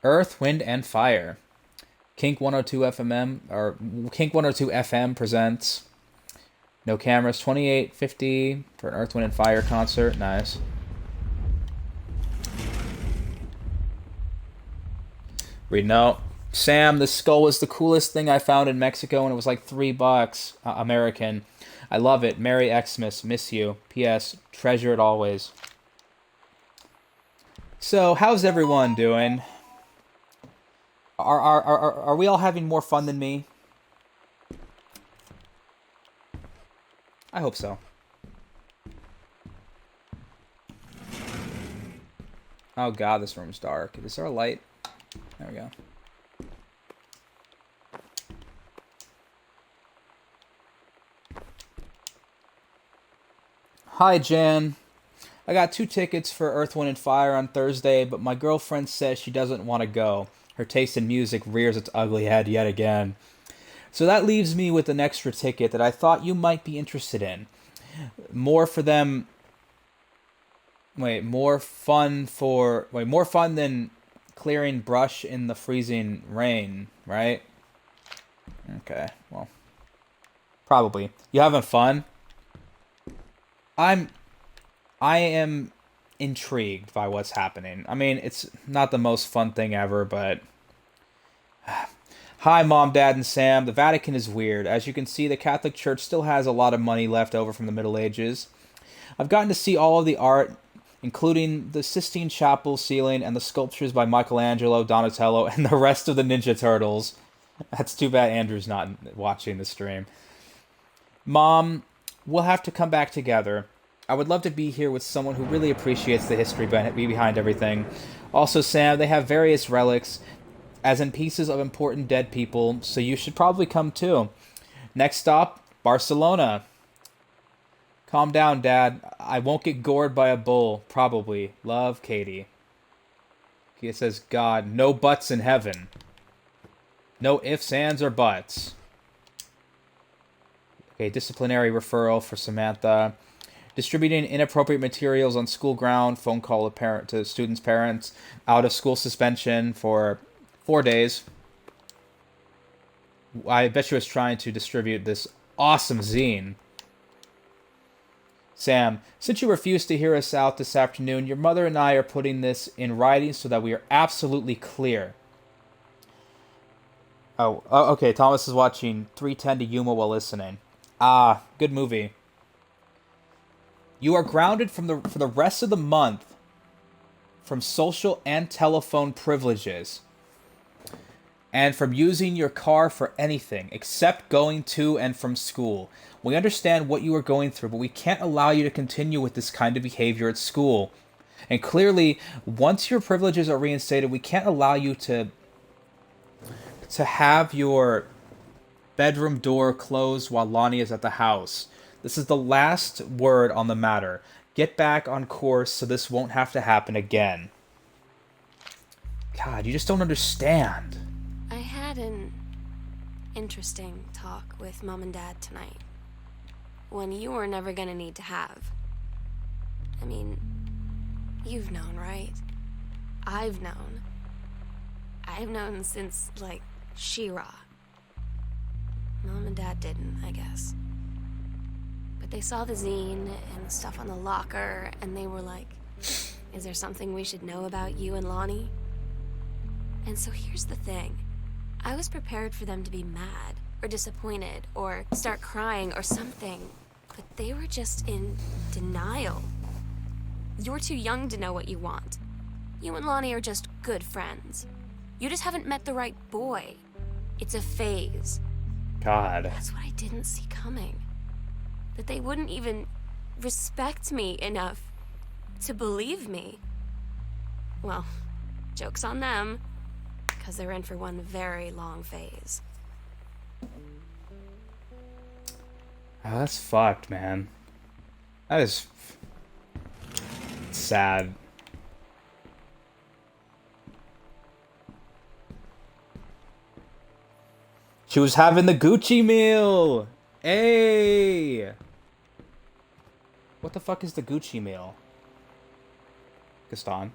Earth, Wind, and Fire. Kink 102 FM presents No Cameras 2850 for an Earth, Wind, and Fire concert. Nice. Read note. Sam, the skull was the coolest thing I found in Mexico, and it was like $3 American. I love it. Merry Xmas. Miss you. P.S. Treasure it always. So, how's everyone doing? Are we all having more fun than me? I hope so. Oh god, this room's dark. Is there a light? There we go. Hi, Jan. I got 2 tickets for Earth, Wind, and Fire on Thursday, but my girlfriend says she doesn't want to go. Her taste in music rears its ugly head yet again. So that leaves me with an extra ticket that I thought you might be interested in. More fun than clearing brush in the freezing rain, right? Okay, well, probably. You having fun? I am intrigued by what's happening. I mean, it's not the most fun thing ever, but... Hi, Mom, Dad, and Sam. The Vatican is weird. As you can see, the Catholic Church still has a lot of money left over from the Middle Ages. I've gotten to see all of the art, including the Sistine Chapel ceiling and the sculptures by Michelangelo, Donatello, and the rest of the Ninja Turtles. That's too bad Andrew's not watching the stream. Mom, we'll have to come back together. I would love to be here with someone who really appreciates the history behind everything. Also, Sam, they have various relics, as in pieces of important dead people, so you should probably come too. Next stop, Barcelona. Calm down, Dad. I won't get gored by a bull, probably. Love, Katie. It says, God, no buts in heaven. No ifs, ands, or buts. Okay, disciplinary referral for Samantha. distributing inappropriate materials on school ground, phone call to students' parents, out of school suspension for 4 days. I bet she was trying to distribute this awesome zine. Sam, since you refused to hear us out this afternoon, your mother and I are putting this in writing so that we are absolutely clear. Oh, okay, Thomas is watching 310 to Yuma while listening. Ah, good movie. You are grounded for the rest of the month from social and telephone privileges, and from using your car for anything except going to and from school. We understand what you are going through, but we can't allow you to continue with this kind of behavior at school. And clearly, once your privileges are reinstated, we can't allow you to have your bedroom door closed while Lonnie is at the house. This is the last word on the matter. Get back on course so this won't have to happen again. God, you just don't understand. I had an interesting talk with Mom and Dad tonight. One you were never gonna need to have. I mean, you've known, right? I've known. I've known since, like, She-Ra. Mom and Dad didn't, I guess. But they saw the zine and stuff on the locker, and they were like, is there something we should know about you and Lonnie? And so here's the thing. I was prepared for them to be mad, or disappointed, or start crying, or something. But they were just in denial. You're too young to know what you want. You and Lonnie are just good friends. You just haven't met the right boy. It's a phase. God. That's what I didn't see coming. That they wouldn't even respect me enough to believe me. Well, joke's on them, because they're in for one very long phase. Oh, that's fucked, man. That is sad. She was having the Gucci meal. Hey. What the fuck is the Gucci meal? Gaston.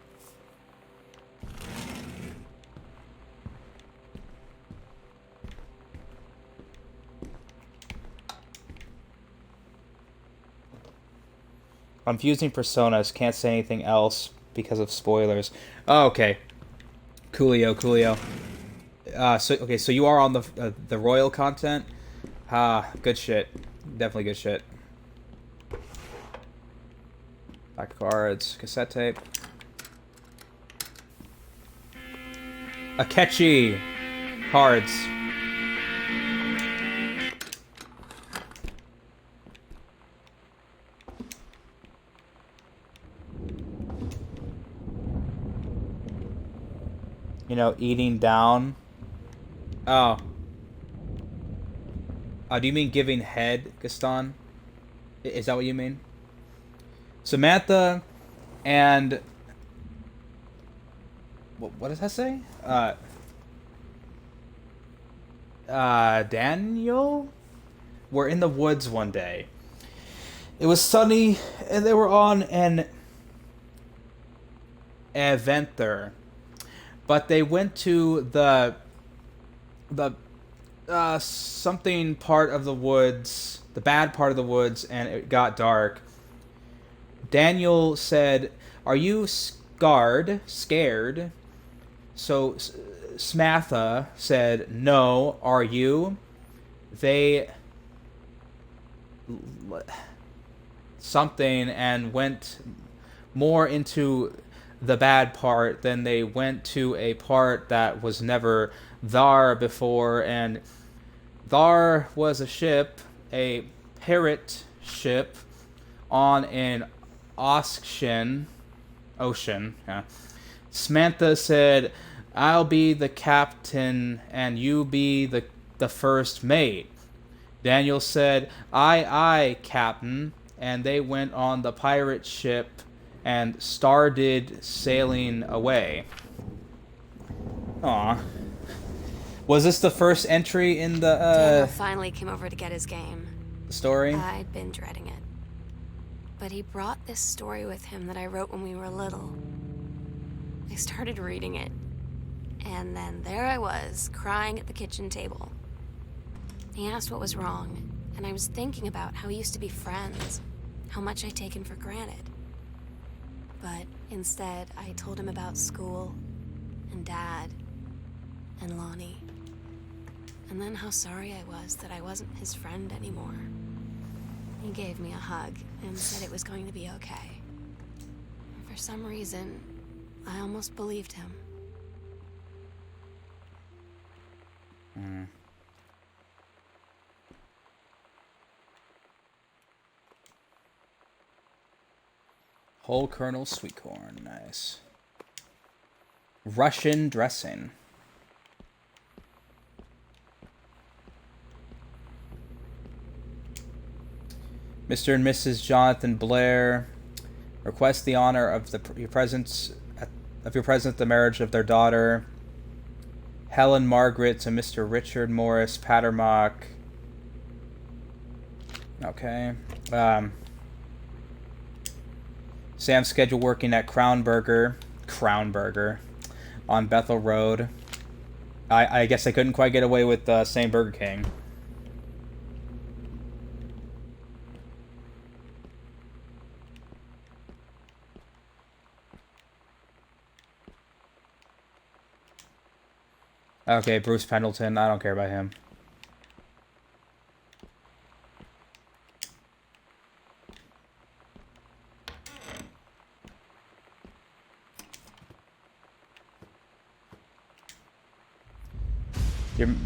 Confusing personas. Can't say anything else because of spoilers. Oh, okay. Coolio. So you are on the royal content. Good shit. Definitely good shit. Pack of cards, cassette tape. Akechi cards. You know, eating down. Oh. Do you mean giving head, Gaston? Is that what you mean? Samantha and... What does that say? Daniel? Were in the woods one day. It was sunny, and they were on an adventure. But they went to the something part of the woods, the bad part of the woods, and it got dark. Daniel said, "Are you scared?" So Samantha said, "No, are you?" They something and went more into the bad part, then they went to a part that was never there before, and there was a ship, a pirate ship, on an ocean. Yeah. Samantha said, "I'll be the captain, and you be the first mate." Daniel said, Aye, captain," and they went on the pirate ship and started sailing away. Aw. Was this the first entry in Daniel finally came over to get his game. story? I'd been dreading it. But he brought this story with him that I wrote when we were little. I started reading it, and then there I was, crying at the kitchen table. He asked what was wrong, and I was thinking about how we used to be friends, how much I'd taken for granted. But instead, I told him about school, and Dad, and Lonnie. And then how sorry I was that I wasn't his friend anymore. He gave me a hug and said it was going to be okay. And for some reason, I almost believed him. Whole kernel sweet corn, nice. Russian dressing. Mr. and Mrs. Jonathan Blair request the honor of your presence at the marriage of their daughter Helen Margaret to Mr. Richard Morris Pattermock. Okay. Sam's scheduled working at Crown Burger on Bethel Road. I guess I couldn't quite get away with saying Burger King. Okay, Bruce Pendleton. I don't care about him.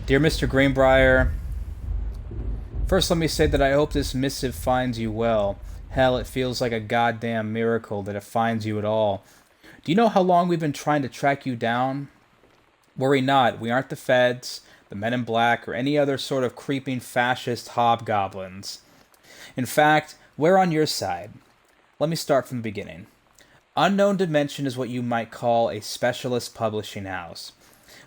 Dear Mr. Greenbrier, first let me say that I hope this missive finds you well. Hell, it feels like a goddamn miracle that it finds you at all. Do you know how long we've been trying to track you down? Worry not, we aren't the feds, the men in black, or any other sort of creeping fascist hobgoblins. In fact, we're on your side. Let me start from the beginning. Unknown Dimension is what you might call a specialist publishing house.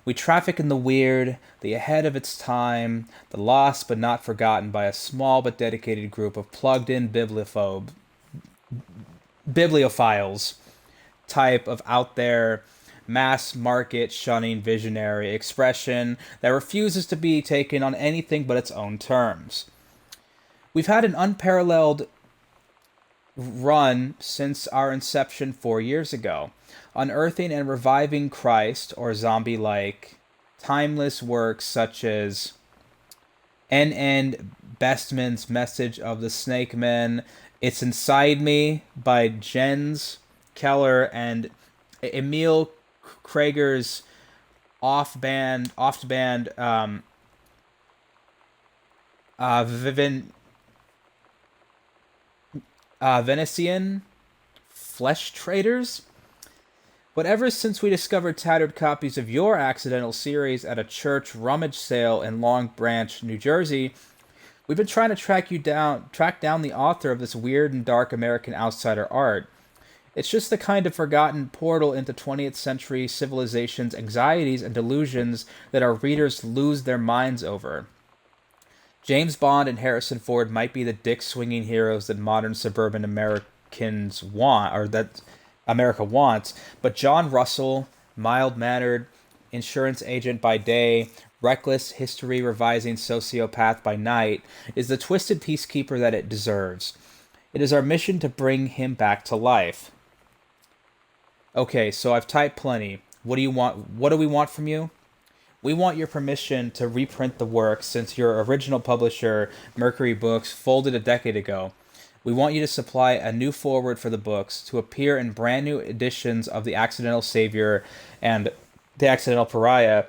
We traffic in the weird, the ahead of its time, the lost but not forgotten by a small but dedicated group of plugged-in bibliophiles type of out there mass market shunning visionary expression that refuses to be taken on anything but its own terms. We've had an unparalleled run since our inception 4 years ago, unearthing and reviving Christ or zombie-like timeless works such as N.N. Bestman's Message of the Snake Men, It's Inside Me by Jens Keller, and Emil Krager's off-band Venetian Flesh Traders. But ever since we discovered tattered copies of your accidental series at a church rummage sale in Long Branch, New Jersey, we've been trying to track down the author of this weird and dark American outsider art. It's just the kind of forgotten portal into 20th century civilization's anxieties and delusions that our readers lose their minds over. James Bond and Harrison Ford might be the dick-swinging heroes that modern suburban Americans want, or that America wants, but John Russell, mild-mannered insurance agent by day, reckless history-revising sociopath by night, is the twisted peacekeeper that it deserves. It is our mission to bring him back to life. Okay, so I've typed plenty. What do you want? What do we want from you? We want your permission to reprint the work since your original publisher, Mercury Books, folded a decade ago. We want you to supply a new foreword for the books to appear in brand new editions of The Accidental Savior and The Accidental Pariah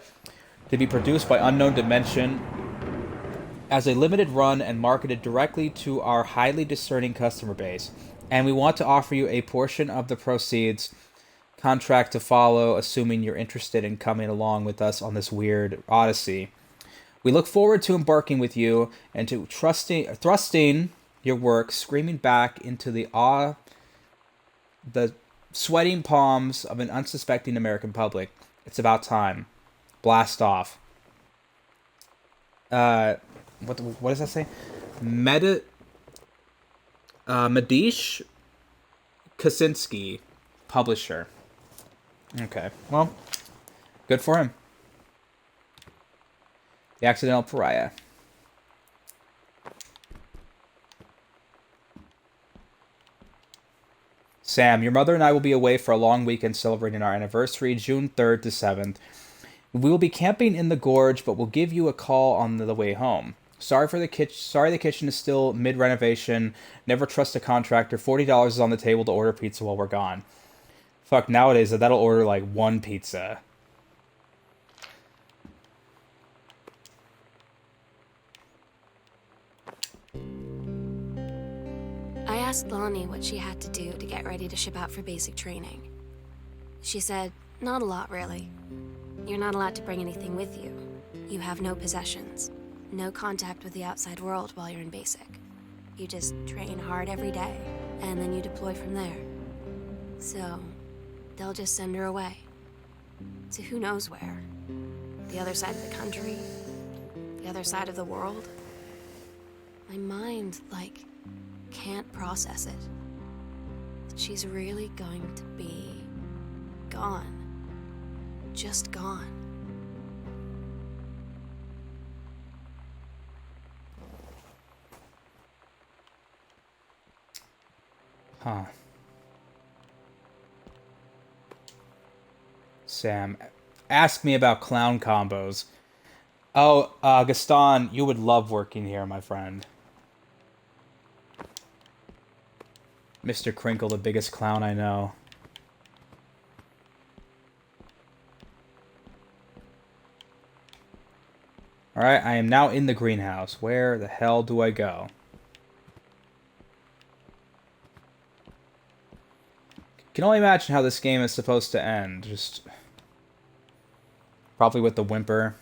to be produced by Unknown Dimension as a limited run and marketed directly to our highly discerning customer base. And we want to offer you a portion of the proceeds, contract to follow, assuming you're interested in coming along with us on this weird odyssey. We look forward to embarking with you and to thrusting your work screaming back into the sweating palms of an unsuspecting American public. It's about time. Blast off. What does that say? Madish Kaczynski, publisher. Okay, well, good for him. The Accidental Pariah. Sam, your mother and I will be away for a long weekend celebrating our anniversary, June 3rd to 7th. We will be camping in the gorge, but we'll give you a call on the way home. Sorry the kitchen is still mid-renovation. Never trust a contractor. $40 is on the table to order pizza while we're gone. Fuck, nowadays, that'll order like one pizza. I asked Lonnie what she had to do to get ready to ship out for basic training. She said, not a lot, really. You're not allowed to bring anything with you. You have no possessions, no contact with the outside world while you're in basic. You just train hard every day, and then you deploy from there. So, they'll just send her away. To who knows where. The other side of the country. The other side of the world. My mind, can't process it. That she's really going to be gone. Just gone. Huh. Sam, ask me about clown combos. Oh, Gaston, you would love working here, my friend. Mr. Crinkle, the biggest clown I know. Alright, I am now in the greenhouse. Where the hell do I go? Can only imagine how this game is supposed to end. Just probably with the whimper.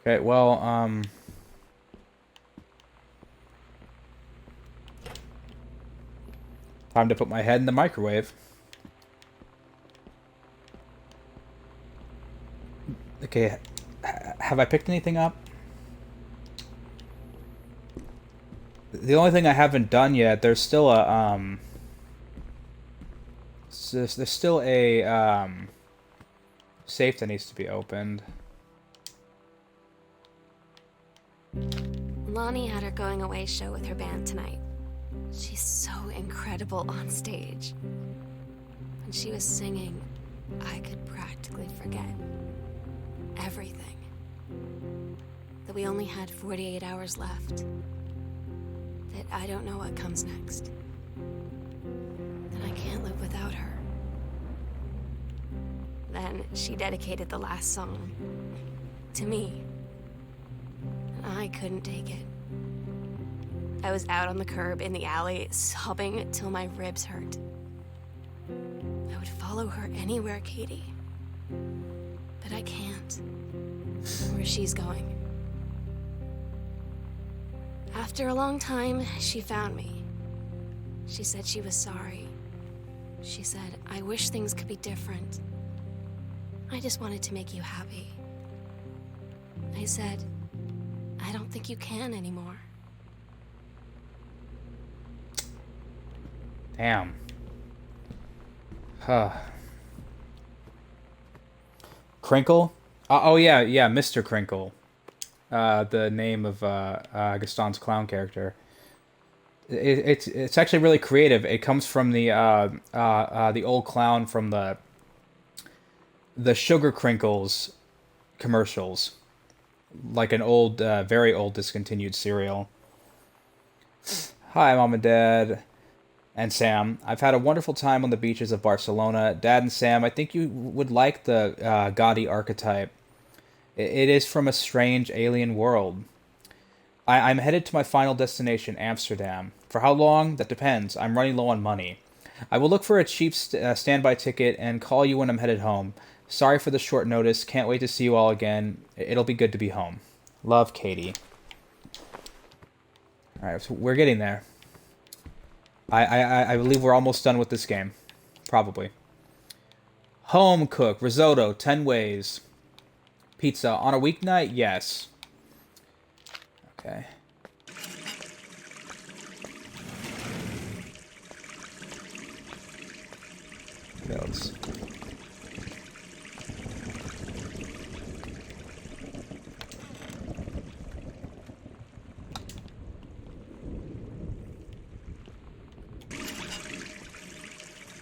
Okay, well, time to put my head in the microwave. Okay, have I picked anything up? The only thing I haven't done yet, there's still a, there's still a, safe that needs to be opened. Lonnie had her going away show with her band tonight. She's so incredible on stage. When she was singing, I could practically forget everything. That we only had 48 hours left. That I don't know what comes next. That I can't live without her. Then she dedicated the last song to me. I couldn't take it. I was out on the curb in the alley, sobbing till my ribs hurt. I would follow her anywhere, Katie. But I can't. Where she's going. After a long time, she found me. She said she was sorry. She said, I wish things could be different. I just wanted to make you happy. I said, I don't think you can anymore. Damn. Huh. Crinkle? Oh yeah, Mr. Crinkle. The name of Gaston's clown character. It's actually really creative. It comes from the old clown from the Sugar Crinkles commercials, like an old, very old discontinued cereal. Hi, Mom and Dad. And Sam, I've had a wonderful time on the beaches of Barcelona. Dad and Sam, I think you would like the Gaudi archetype. It is from a strange alien world. I'm headed to my final destination, Amsterdam. For how long? That depends. I'm running low on money. I will look for a cheap standby ticket and call you when I'm headed home. Sorry for the short notice. Can't wait to see you all again. It'll be good to be home. Love, Katie. Alright, so we're getting there. I believe we're almost done with this game. Probably. Home cook risotto 10 ways. Pizza on a weeknight? Yes. Okay. Notes.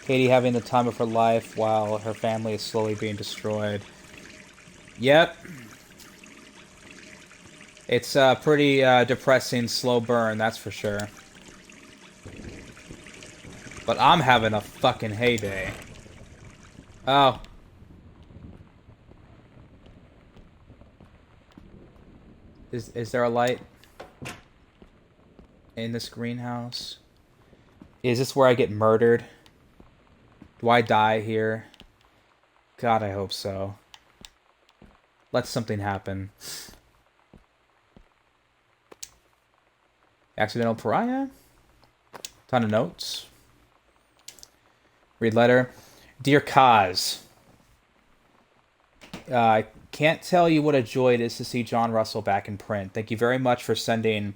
Katie having the time of her life while her family is slowly being destroyed. Yep. It's a pretty depressing, slow burn, that's for sure. But I'm having a fucking heyday. Oh. Is there a light in this greenhouse? Is this where I get murdered? Do I die here? God, I hope so. Let something happen. Accidental pariah? Ton of notes. Read letter. Dear Kaz, I can't tell you what a joy it is to see John Russell back in print. Thank you very much for sending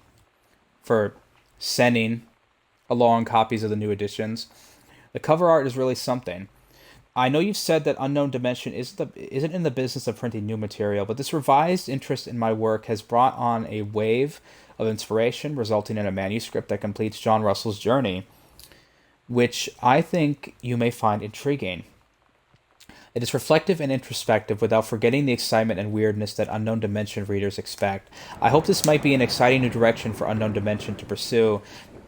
along copies of the new editions. The cover art is really something. I know you've said that Unknown Dimension isn't in the business of printing new material, but this revised interest in my work has brought on a wave of inspiration, resulting in a manuscript that completes John Russell's journey, which I think you may find intriguing. It is reflective and introspective without forgetting the excitement and weirdness that Unknown Dimension readers expect. I hope this might be an exciting new direction for Unknown Dimension to pursue.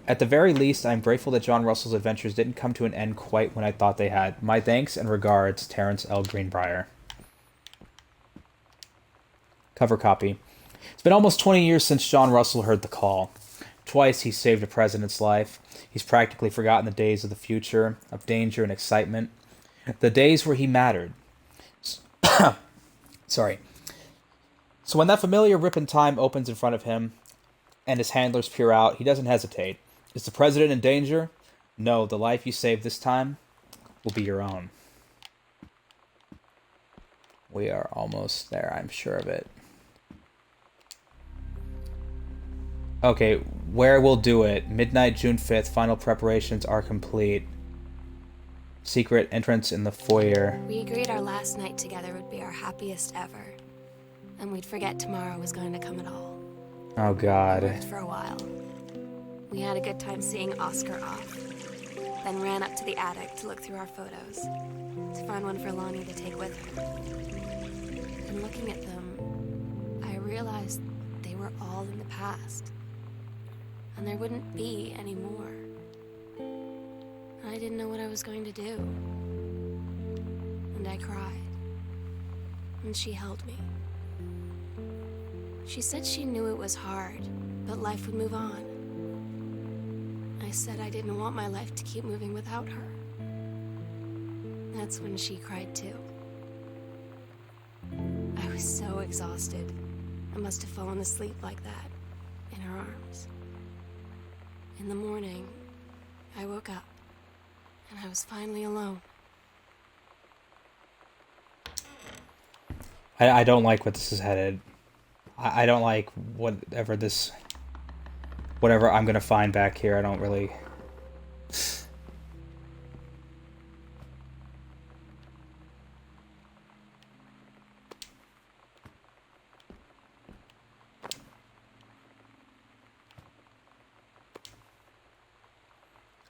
At the very least, I am grateful that John Russell's adventures didn't come to an end quite when I thought they had. My thanks and regards, Terrence L. Greenbrier. Cover copy. It's been almost 20 years since John Russell heard the call. Twice he saved a president's life. He's practically forgotten the days of the future, of danger and excitement. The days where he mattered. Sorry. So when that familiar rip in time opens in front of him and his handlers peer out, he doesn't hesitate. Is the president in danger? No, the life you save this time will be your own. We are almost there, I'm sure of it. Okay, where we'll do it. Midnight, June 5th. Final preparations are complete. Secret entrance in the foyer. We agreed our last night together would be our happiest ever. And we'd forget tomorrow was going to come at all. Oh, God. Worked for a while. We had a good time seeing Oscar off. Then ran up to the attic to look through our photos. To find one for Lonnie to take with her. And looking at them, I realized they were all in the past. And there wouldn't be any more. I didn't know what I was going to do. And I cried. And she held me. She said she knew it was hard, but life would move on. I said I didn't want my life to keep moving without her. That's when she cried too. I was so exhausted. I must have fallen asleep like that, in her arms. In the morning, I woke up, and I was finally alone. I don't like what this is headed. I don't like whatever I'm gonna find back here. I don't really.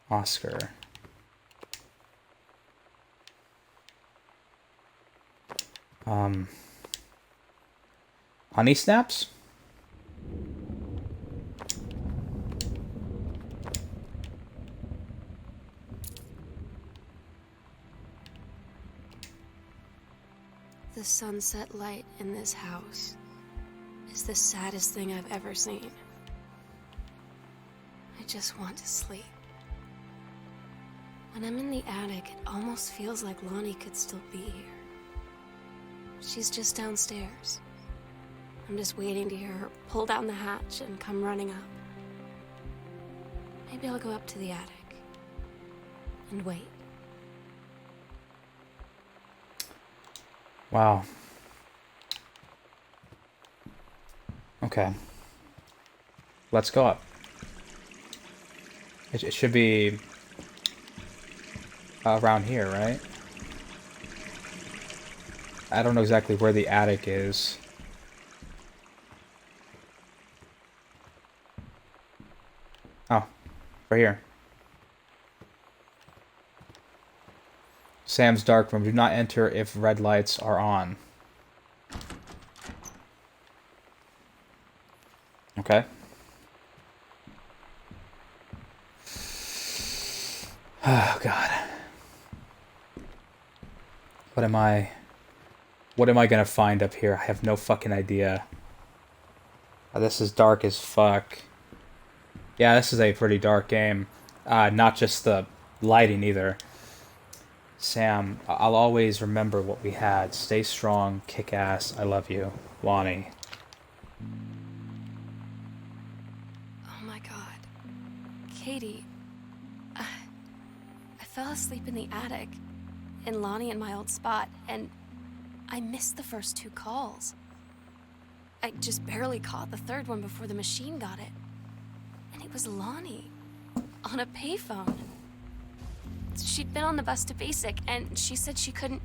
Oscar. Honey snaps? The sunset light in this house is the saddest thing I've ever seen. I just want to sleep. When I'm in the attic, it almost feels like Lonnie could still be here. She's just downstairs. I'm just waiting to hear her pull down the hatch and come running up. Maybe I'll go up to the attic and wait. Wow. Okay. Let's go up. It should be around here, right? I don't know exactly where the attic is. Oh, right here. Sam's dark room. Do not enter if red lights are on. Okay. Oh God. What am I gonna find up here? I have no fucking idea. Oh, this is dark as fuck. Yeah, this is a pretty dark game. Not just the lighting either. Sam, I'll always remember what we had. Stay strong, kick ass, I love you. Lonnie. Oh my god. Katie. I fell asleep in the attic, in Lonnie and my old spot, and I missed the first 2 calls. I just barely caught the third one before the machine got it. And it was Lonnie, on a payphone. She'd been on the bus to Basic, and she said she couldn't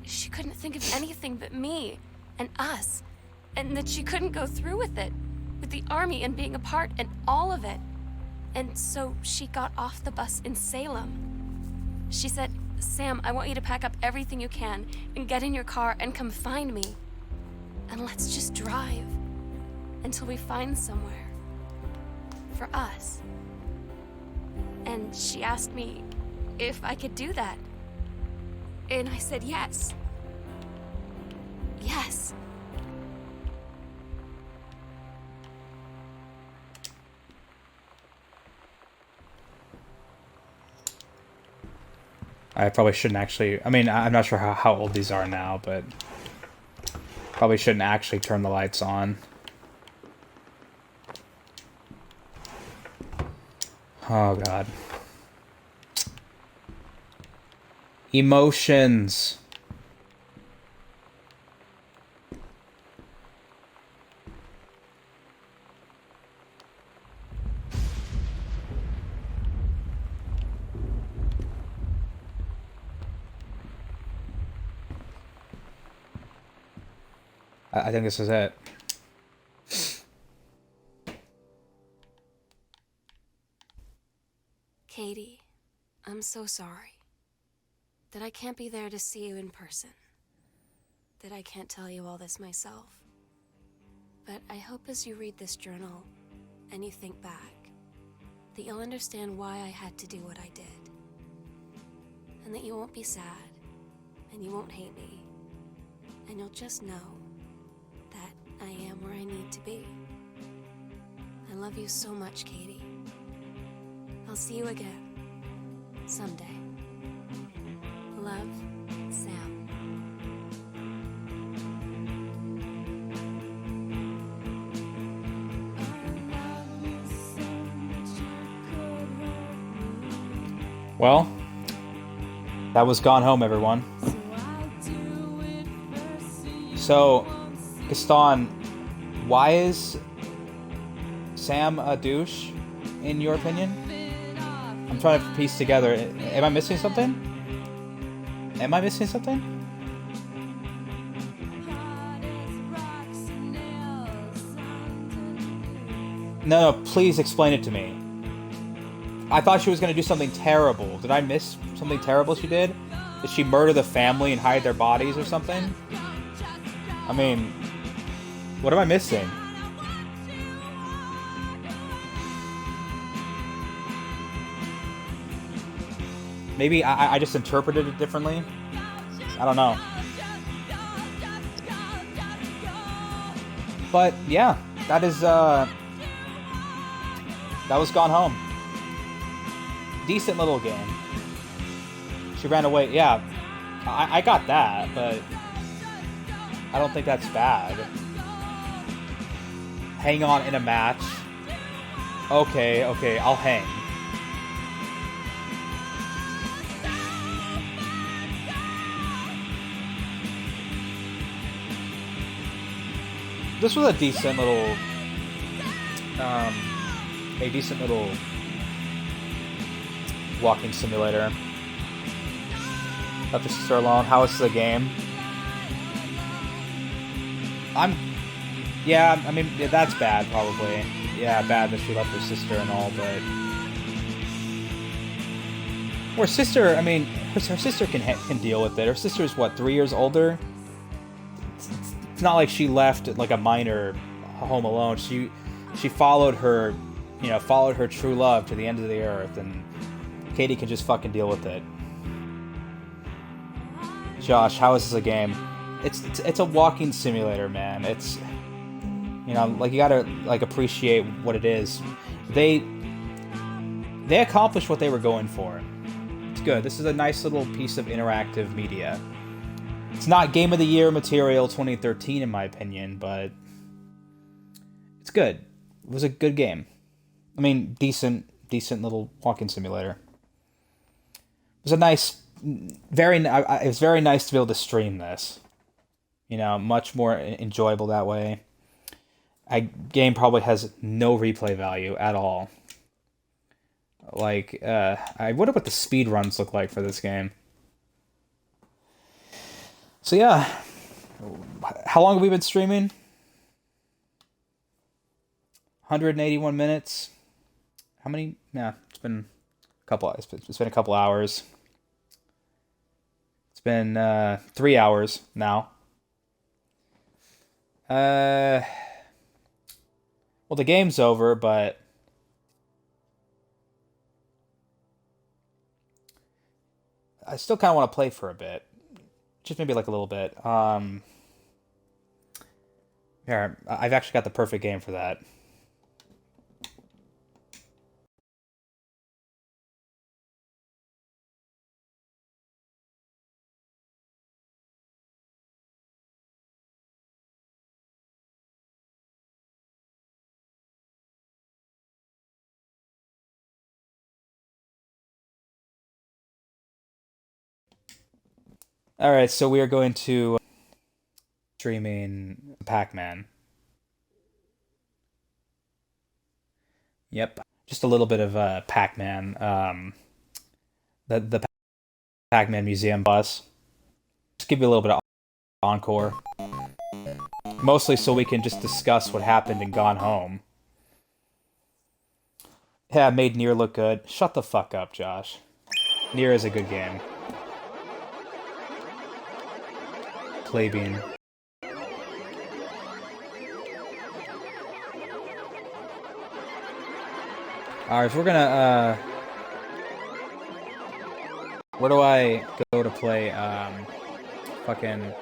think of anything but me and us, and that she couldn't go through with it, with the army and being apart and all of it. And so she got off the bus in Salem. She said, Sam, I want you to pack up everything you can and get in your car and come find me. And let's just drive until we find somewhere for us. And she asked me if I could do that. And I said yes. Yes. I probably shouldn't actually... I mean, I'm not sure how old these are now, but... Probably shouldn't actually turn the lights on. Oh, God. Emotions. I think this is it. Katie, I'm so sorry that I can't be there to see you in person, that I can't tell you all this myself. But I hope as you read this journal and you think back, that you'll understand why I had to do what I did. And that you won't be sad, and you won't hate me, and you'll just know that I am where I need to be. I love you so much, Katie. I'll see you again, someday. Love, Sam. Well, that was Gone Home, everyone. So, Gaston, why is Sam a douche, in your opinion? I'm trying to piece together. Am I missing something? Am I missing something? No, please explain it to me. I thought she was going to do something terrible. Did I miss something terrible she did? Did she murder the family and hide their bodies or something? I mean, what am I missing? Maybe I just interpreted it differently. I don't know. But yeah, that was Gone Home. Decent little game. She ran away. Yeah, I got that, but I don't think that's bad. Hang on in a match. Okay, I'll hang. this was a decent little, walking simulator. Left her sister alone. How is the game? Yeah, I mean, yeah, that's bad, probably. Yeah, bad that she left her sister and all, but... Her sister, I mean, her sister can deal with it. Her sister's, what, 3 years older? It's not like she left, like, a minor home alone. She followed her, followed her true love to the end of the earth, and Katie can just fucking deal with it. Josh, how is this a game? It's a walking simulator, man. It's, like, you gotta, like, appreciate what it is. They accomplished what they were going for. It's good. This is a nice little piece of interactive media. It's not Game of the Year material 2013, in my opinion, but it's good. It was a good game. I mean, decent little walking simulator. It was a nice, it was very nice to be able to stream this. Much more enjoyable that way. Game probably has no replay value at all. Like, I wonder what the speed runs look like for this game. So yeah, how long have we been streaming? 181 minutes. How many? Yeah, it's been a couple. It's been a couple hours. It's been 3 hours now. Well, the game's over, but I still kind of want to play for a bit. Just maybe like a little bit. Here, I've actually got the perfect game for that. Alright, so we are going to streaming Pac-Man. Yep, just a little bit of Pac-Man. The Pac-Man Museum bus. Just give you a little bit of encore. Mostly so we can just discuss what happened in Gone Home. Yeah, made Nier look good. Shut the fuck up, Josh. Nier is a good game. Playbean. Alright, if we're gonna, where do I go to play, fucking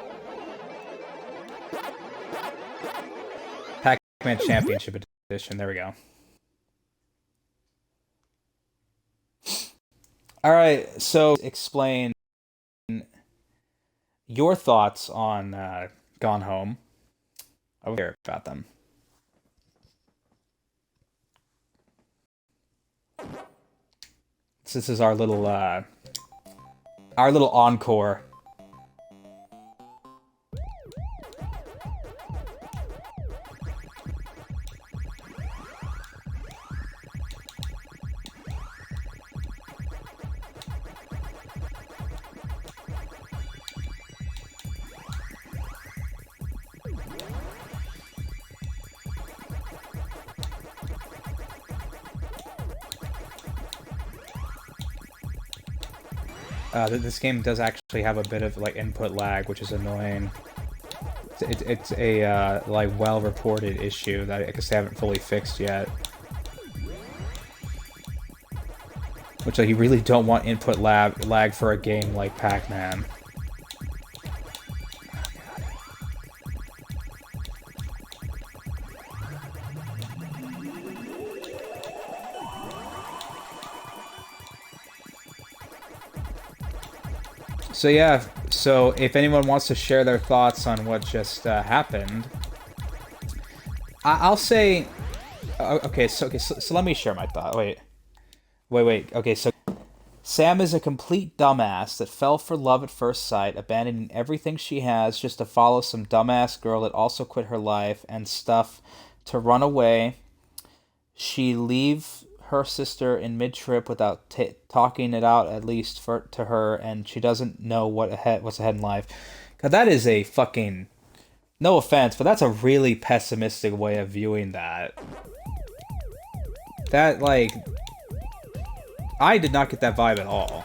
Pac-Man Championship Edition? There we go. Alright, so explain your thoughts on Gone Home. I would hear about them. So this is our little encore. This game does actually have a bit of like input lag, which is annoying. It's a like well-reported issue that I guess they haven't fully fixed yet. Which you really don't want input lag for a game like Pac-Man. So yeah, so if anyone wants to share their thoughts on what just happened, I'll say, okay, so let me share my thought. Wait. Okay, so Sam is a complete dumbass that fell for love at first sight, abandoning everything she has just to follow some dumbass girl that also quit her life and stuff to run away. She leave her sister in mid-trip without talking it out, at least to her, and she doesn't know what's ahead in life. God, that is a fucking... No offense, but that's a really pessimistic way of viewing that. That, like... I did not get that vibe at all.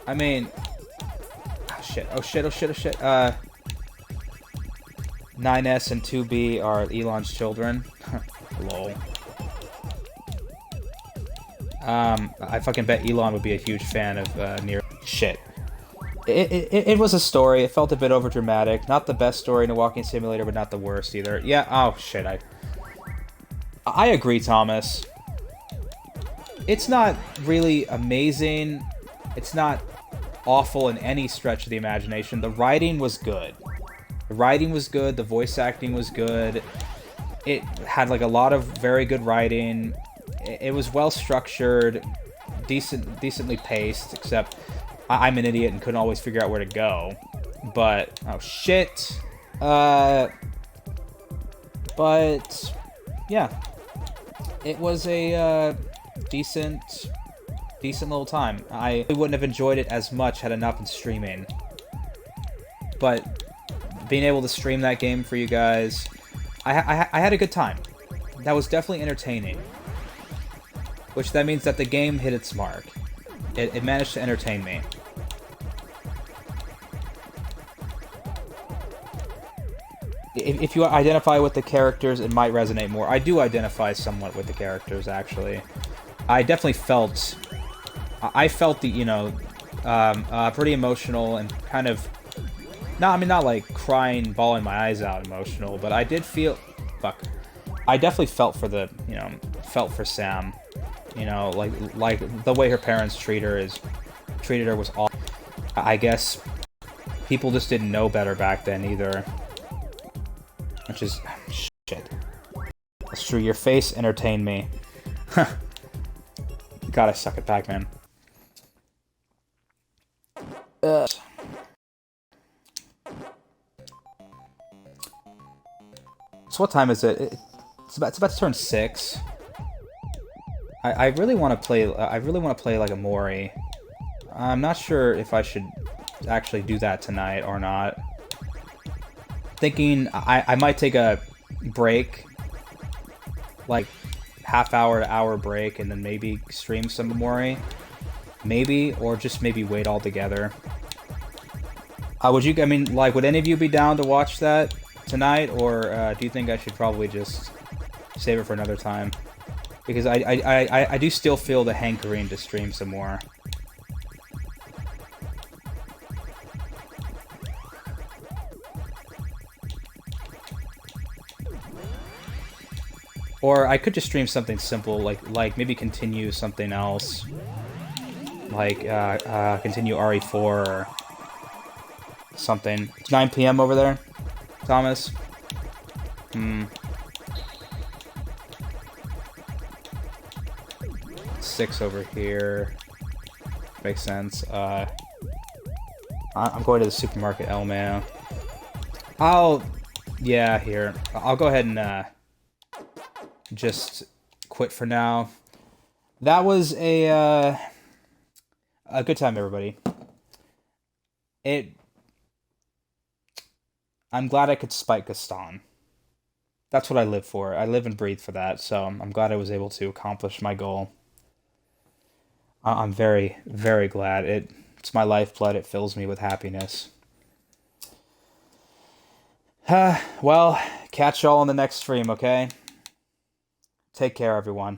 I mean... Oh shit, oh shit, oh shit, oh shit. 9S and 2B are Elon's children. Lol. I fucking bet Elon would be a huge fan of Nier. Shit. It was a story. It felt a bit overdramatic. Not the best story in a walking simulator, but not the worst either. Yeah, oh shit, I agree, Thomas. It's not really amazing. It's not awful in any stretch of the imagination. The writing was good. The writing was good. The voice acting was good. It had like a lot of very good writing. It was well structured, decently paced, except I'm an idiot and couldn't always figure out where to go. But oh shit. But yeah, it was a decent little time. I wouldn't have enjoyed it as much had it not been streaming. But being able to stream that game for you guys, I had a good time. That was definitely entertaining. Which that means that the game hit its mark. It managed to entertain me. If you identify with the characters, it might resonate more. I do identify somewhat with the characters, actually. I definitely felt... I felt the, you know, pretty emotional and kind of... not like crying, bawling my eyes out emotional, but I did feel... Fuck. I definitely felt for the, you know, felt for Sam. You know, like the way her parents treated her was awful. I guess people just didn't know better back then either. Which is... shit. That's true, your face entertained me. God, I suck at Pac-Man. So what time is it? It's about to turn 6. I really want to play. I really want to play like a Mori. I'm not sure if I should actually do that tonight or not. Thinking I might take a break, like half-hour to hour break, and then maybe stream some Mori. Maybe, or just maybe wait altogether. Would you? I mean, like, would any of you be down to watch that tonight, or do you think I should probably just save it for another time? Because I do still feel the hankering to stream some more. Or I could just stream something simple, like maybe continue something else. Like, continue RE4 or something. It's 9 PM over there, Thomas? 6 over here. Makes sense. I'm going to the supermarket, Elmeo. Yeah, here. I'll go ahead and, just quit for now. That was a good time, everybody. I'm glad I could spike Gaston. That's what I live for. I live and breathe for that, so I'm glad I was able to accomplish my goal. I'm very, very glad. It's my lifeblood. It fills me with happiness. Well, catch y'all in the next stream, okay? Take care, everyone.